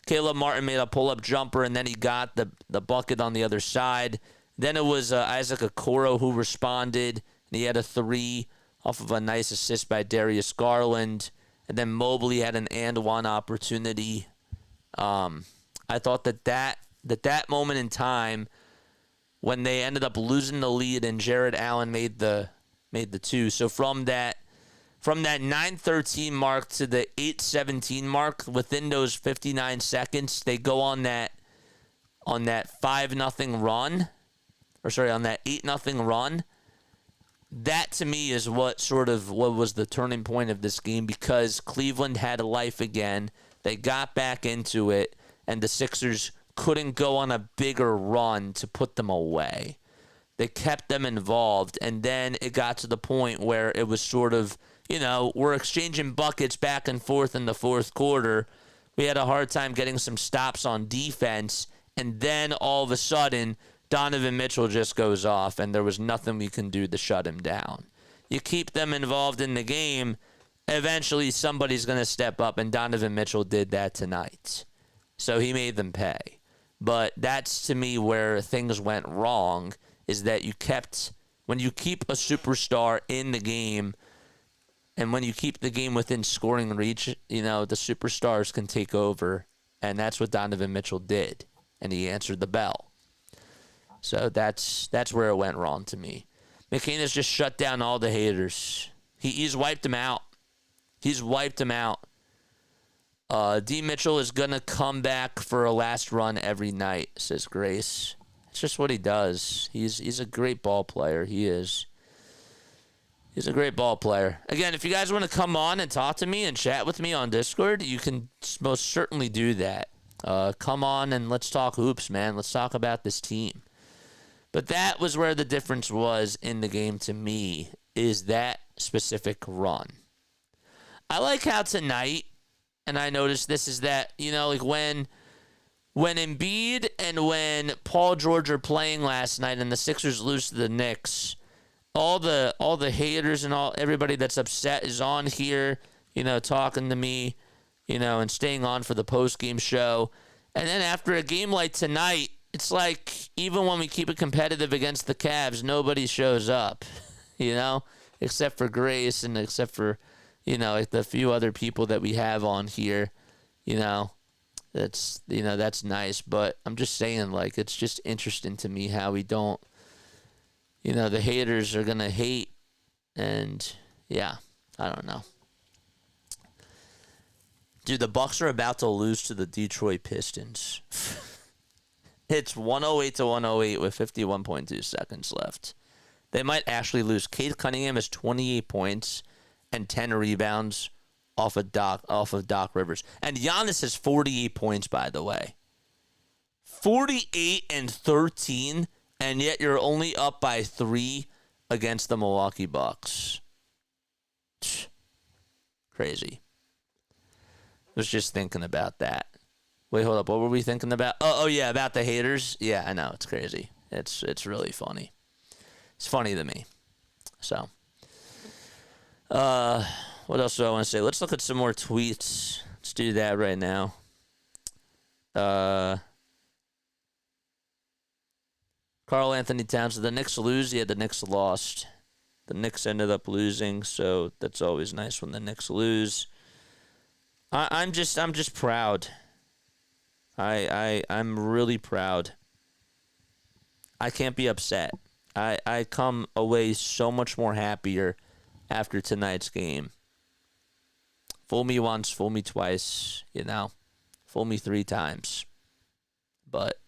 Caleb Martin made a pull-up jumper, and then he got the bucket on the other side. Then it was Isaac Okoro who responded, and he had a 3 off of a nice assist by Darius Garland. And then Mobley had an and-one opportunity. I thought that moment in time when they ended up losing the lead and Jared Allen made the 2. So from that 9:13 mark to the 8:17 mark, within those 59 seconds, they go on that 5-0 run, on that 8-0 run. That to me is what was the turning point of this game because Cleveland had a life again. They got back into it. And the Sixers couldn't go on a bigger run to put them away. They kept them involved, and then it got to the point where it was we're exchanging buckets back and forth in the fourth quarter. We had a hard time getting some stops on defense, and then all of a sudden, Donovan Mitchell just goes off, and there was nothing we can do to shut him down. You keep them involved in the game, eventually somebody's going to step up, and Donovan Mitchell did that tonight. So he made them pay. But that's, to me, where things went wrong, is that when you keep a superstar in the game, and when you keep the game within scoring reach, the superstars can take over. And that's what Donovan Mitchell did. And he answered the bell. So that's where it went wrong to me. McCain has just shut down all the haters. He's wiped them out. He's wiped them out. D. Mitchell is going to come back for a last run every night, says Grace. It's just what he does. He's a great ball player. He is. He's a great ball player. Again, if you guys want to come on and talk to me and chat with me on Discord, you can most certainly do that. Come on and let's talk hoops, man. Let's talk about this team. But that was where the difference was in the game to me, is that specific run. I like how tonight, and I noticed this, is that, when Embiid and when Paul George are playing last night and the Sixers lose to the Knicks, all the haters and everybody that's upset is on here, talking to me, and staying on for the post-game show. And then after a game like tonight, it's like even when we keep it competitive against the Cavs, nobody shows up, except for Grace and except for the few other people that we have on here, that's nice. But I'm just saying, it's just interesting to me how we don't, the haters are going to hate. And yeah, I don't know. Dude, the Bucks are about to lose to the Detroit Pistons. It's 108-108 with 51.2 seconds left. They might actually lose. Cade Cunningham has 28 points and 10 rebounds off of Doc Rivers. And Giannis has 48 points, by the way. 48 and 13, and yet you're only up by 3 against the Milwaukee Bucks. Crazy. I was just thinking about that. Wait, hold up. What were we thinking about? Oh yeah, about the haters. Yeah, I know. It's crazy. It's really funny. It's funny to me. So, what else do I want to say? Let's look at some more tweets. Let's do that right now. Carl Anthony Towns, did the Knicks lose? Yeah, the Knicks lost. The Knicks ended up losing, so that's always nice when the Knicks lose. I'm just proud. I'm really proud. I can't be upset. I come away so much more happier after tonight's game. Fool me once, fool me twice, fool me 3 times. But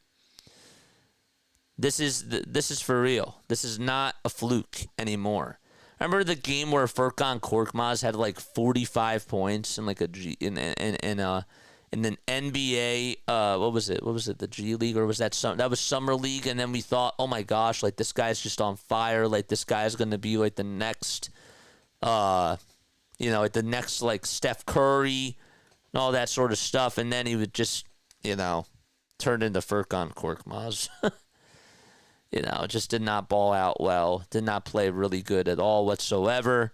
this is for real. This is not a fluke anymore. Remember the game where Furkan Korkmaz had like 45 points in like a G in an NBA, what was it? The G League, or was that was Summer League? And then we thought, oh my gosh, like this guy's just on fire. Like this guy's gonna be like the next, like the next like Steph Curry and all that sort of stuff. And then he would just, turn into Furkan Korkmaz. Just did not ball out well. Did not play really good at all whatsoever.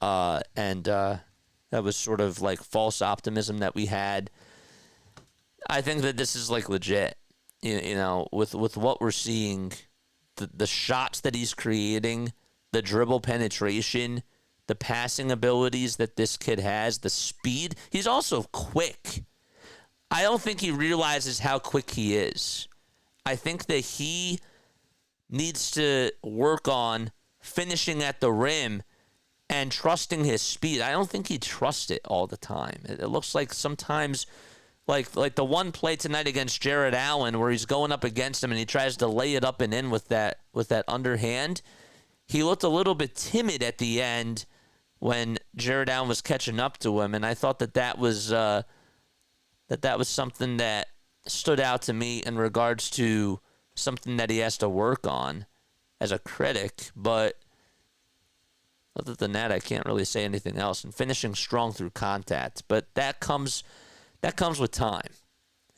And that was sort of like false optimism that we had. I think that this is like legit, with what we're seeing, the shots that he's creating, the dribble penetration, the passing abilities that this kid has, the speed. He's also quick. I don't think he realizes how quick he is. I think that he needs to work on finishing at the rim and trusting his speed. I don't think he trusts it all the time. It looks like sometimes, like the one play tonight against Jared Allen where he's going up against him and he tries to lay it up and in with that underhand. He looked a little bit timid at the end when Jared Allen was catching up to him, and I thought that was something that stood out to me in regards to something that he has to work on as a critic. But other than that, I can't really say anything else. And finishing strong through contact, but that comes with time.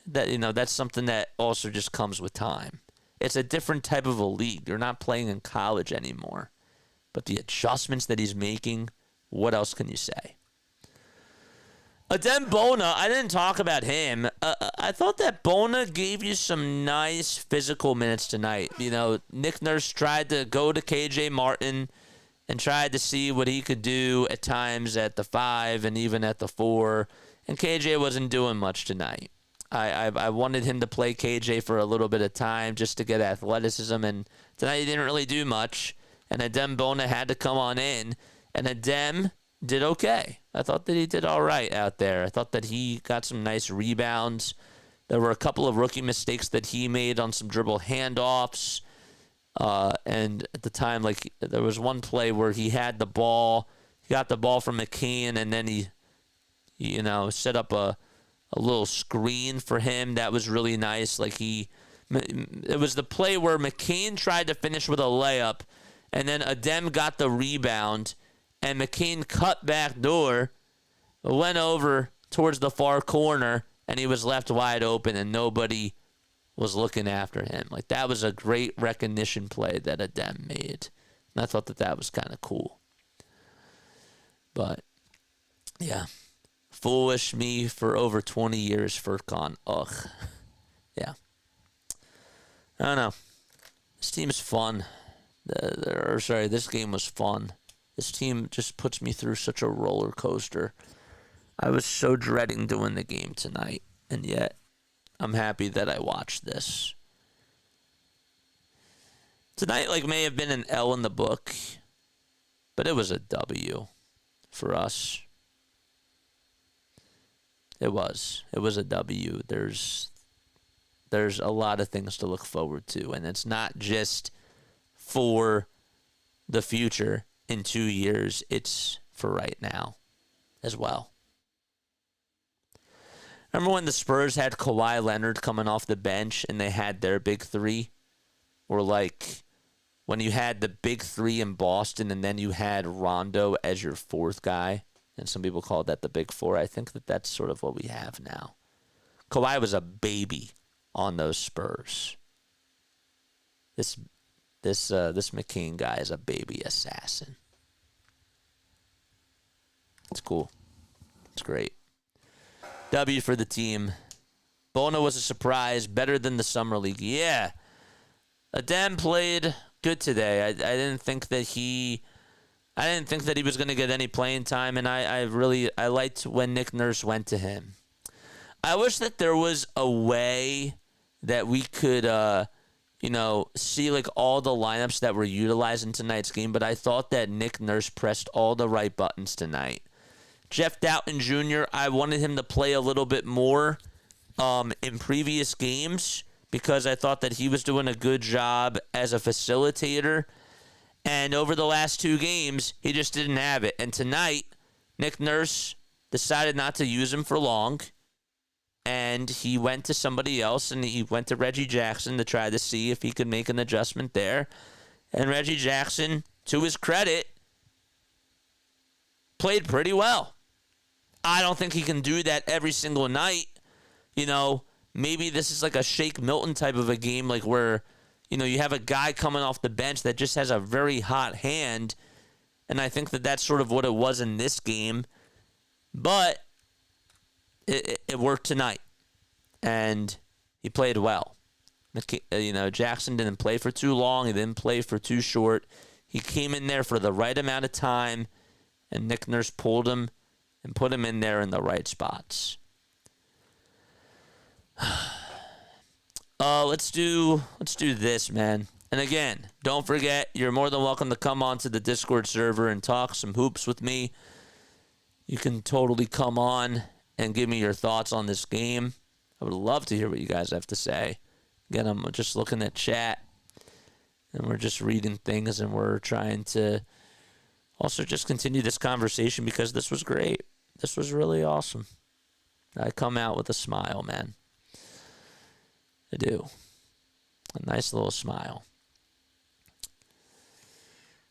That's something that also just comes with time. It's a different type of a league. You're not playing in college anymore. But the adjustments that he's making, what else can you say? Adem Bona, I didn't talk about him. I thought that Bona gave you some nice physical minutes tonight. Nick Nurse tried to go to KJ Martin and tried to see what he could do at times at the 5 and even at the 4. And KJ wasn't doing much tonight. I wanted him to play KJ for a little bit of time just to get athleticism. And tonight he didn't really do much. And Adem Bona had to come on in. And Adem did okay. I thought that he did all right out there. I thought that he got some nice rebounds. There were a couple of rookie mistakes that he made on some dribble handoffs. And at the time, like, there was one play where he had the ball. He got the ball from McCain, and then he set up a little screen for him. That was really nice. Like, it was the play where McCain tried to finish with a layup, and then Adem got the rebound, and McCain cut back door, went over towards the far corner, and he was left wide open, and nobody was looking after him. Like, that was a great recognition play that Adem made. And I thought that was kind of cool. But, yeah. Foolish me for over 20 years, Furkan. Ugh. Yeah. I don't know. This team's fun. This game was fun. This team just puts me through such a roller coaster. I was so dreading doing the game tonight, and yet I'm happy that I watched this. Tonight, may have been an L in the book, but it was a W for us. It was. It was a W. There's a lot of things to look forward to, and it's not just for the future in 2 years. It's for right now as well. Remember when the Spurs had Kawhi Leonard coming off the bench and they had their big 3? Or when you had the big 3 in Boston and then you had Rondo as your 4th guy, and some people call that the big 4. I think that's sort of what we have now. Kawhi was a baby on those Spurs. This McCain guy is a baby assassin. It's cool. It's great. W for the team. Bono was a surprise, better than the Summer League. Yeah. Adem played good today. I didn't think that he was going to get any playing time, and I liked when Nick Nurse went to him. I wish that there was a way that we could see like all the lineups that were utilized in tonight's game, but I thought that Nick Nurse pressed all the right buttons tonight. Jeff Doughton Jr., I wanted him to play a little bit more in previous games because I thought that he was doing a good job as a facilitator. And over the last 2 games, he just didn't have it. And tonight, Nick Nurse decided not to use him for long. And he went to somebody else, and he went to Reggie Jackson to try to see if he could make an adjustment there. And Reggie Jackson, to his credit, played pretty well. I don't think he can do that every single night. Maybe this is like a Shake Milton type of a game, like where, you have a guy coming off the bench that just has a very hot hand. And I think that that's sort of what it was in this game. But it worked tonight, and he played well. Jackson didn't play for too long. He didn't play for too short. He came in there for the right amount of time, and Nick Nurse pulled him and put him in there in the right spots. Let's do this, man. And again, don't forget, you're more than welcome to come on to the Discord server and talk some hoops with me. You can totally come on and give me your thoughts on this game. I would love to hear what you guys have to say. Again, I'm just looking at chat, and we're just reading things, and we're trying to also just continue this conversation because this was great. This was really awesome. I come out with a smile, man. I do. A nice little smile.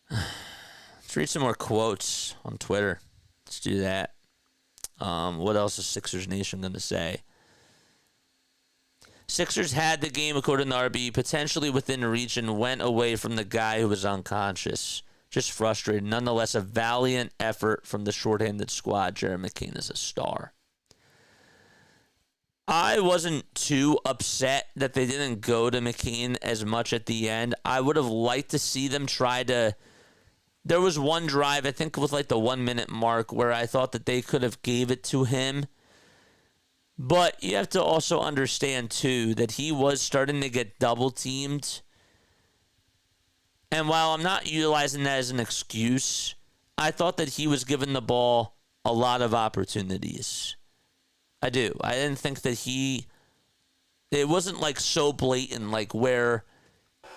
Let's read some more quotes on Twitter. Let's do that. What else is Sixers Nation going to say? Sixers had the game, according to RB, potentially within reach and went away from the guy who was unconscious. Just frustrated. Nonetheless, a valiant effort from the shorthanded squad. Jared McCain is a star. I wasn't too upset that they didn't go to McCain as much at the end. I would have liked to see them try to... There was one drive, I think with like the 1 minute mark, where I thought that they could have gave it to him. But you have to also understand, too, that he was starting to get double teamed. And while I'm not utilizing that as an excuse, I thought that he was given the ball a lot of opportunities. I do. I didn't think that it wasn't like so blatant, like where,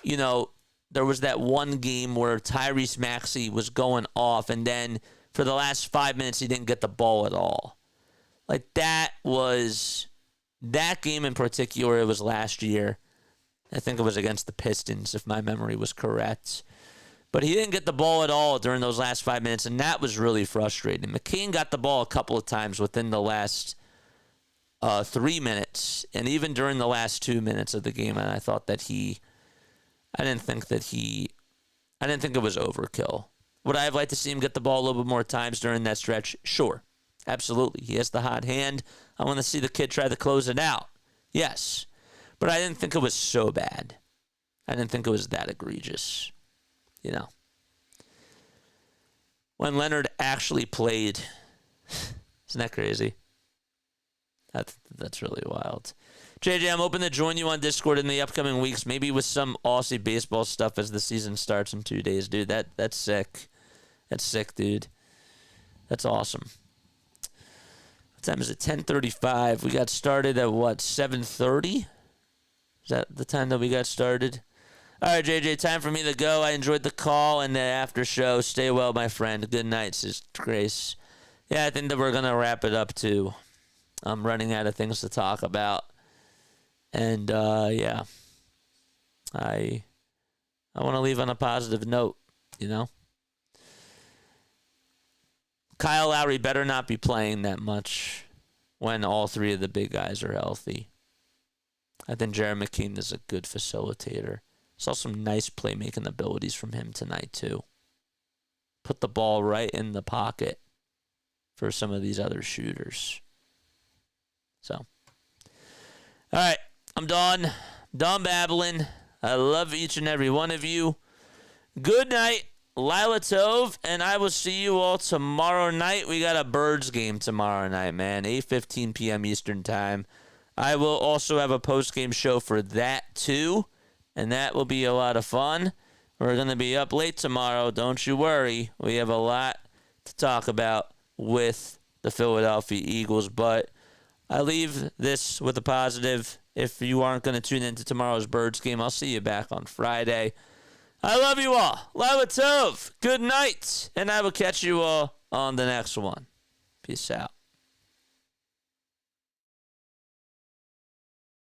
there was that one game where Tyrese Maxey was going off, and then for the last 5 minutes, he didn't get the ball at all. Like, that game in particular, it was last year. I think it was against the Pistons, if my memory was correct. But he didn't get the ball at all during those last 5 minutes, and that was really frustrating. McCain got the ball a couple of times within the last 3 minutes, and even during the last 2 minutes of the game, and I thought that I didn't think it was overkill. Would I have liked to see him get the ball a little bit more times during that stretch? Sure. Absolutely. He has the hot hand. I want to see the kid try to close it out. Yes. But I didn't think it was so bad. I didn't think it was that egregious. When Leonard actually played. Isn't that crazy? That's really wild. JJ, I'm hoping to join you on Discord in the upcoming weeks, maybe with some Aussie baseball stuff as the season starts in 2 days, dude. That's sick. That's sick, dude. That's awesome. What time is it? 10:35. We got started at what? 7:30? Is that the time that we got started? All right, JJ, time for me to go. I enjoyed the call and the after show. Stay well, my friend. Good night, Sister Grace. Yeah, I think that we're gonna wrap it up too. I'm running out of things to talk about. And, yeah, I want to leave on a positive note, Kyle Lowry better not be playing that much when all 3 of the big guys are healthy. I think Jared McCain is a good facilitator. Saw some nice playmaking abilities from him tonight, too. Put the ball right in the pocket for some of these other shooters. So, all right, I'm done. Done babbling. I love each and every one of you. Good night, Lila Tove, and I will see you all tomorrow night. We got a Birds game tomorrow night, man, 8:15 p.m. Eastern Time. I will also have a post-game show for that, too, and that will be a lot of fun. We're going to be up late tomorrow. Don't you worry. We have a lot to talk about with the Philadelphia Eagles, but I leave this with a positive. If you aren't going to tune into tomorrow's Birds game, I'll see you back on Friday. I love you all. Lila Tov, good night, and I will catch you all on the next one. Peace out.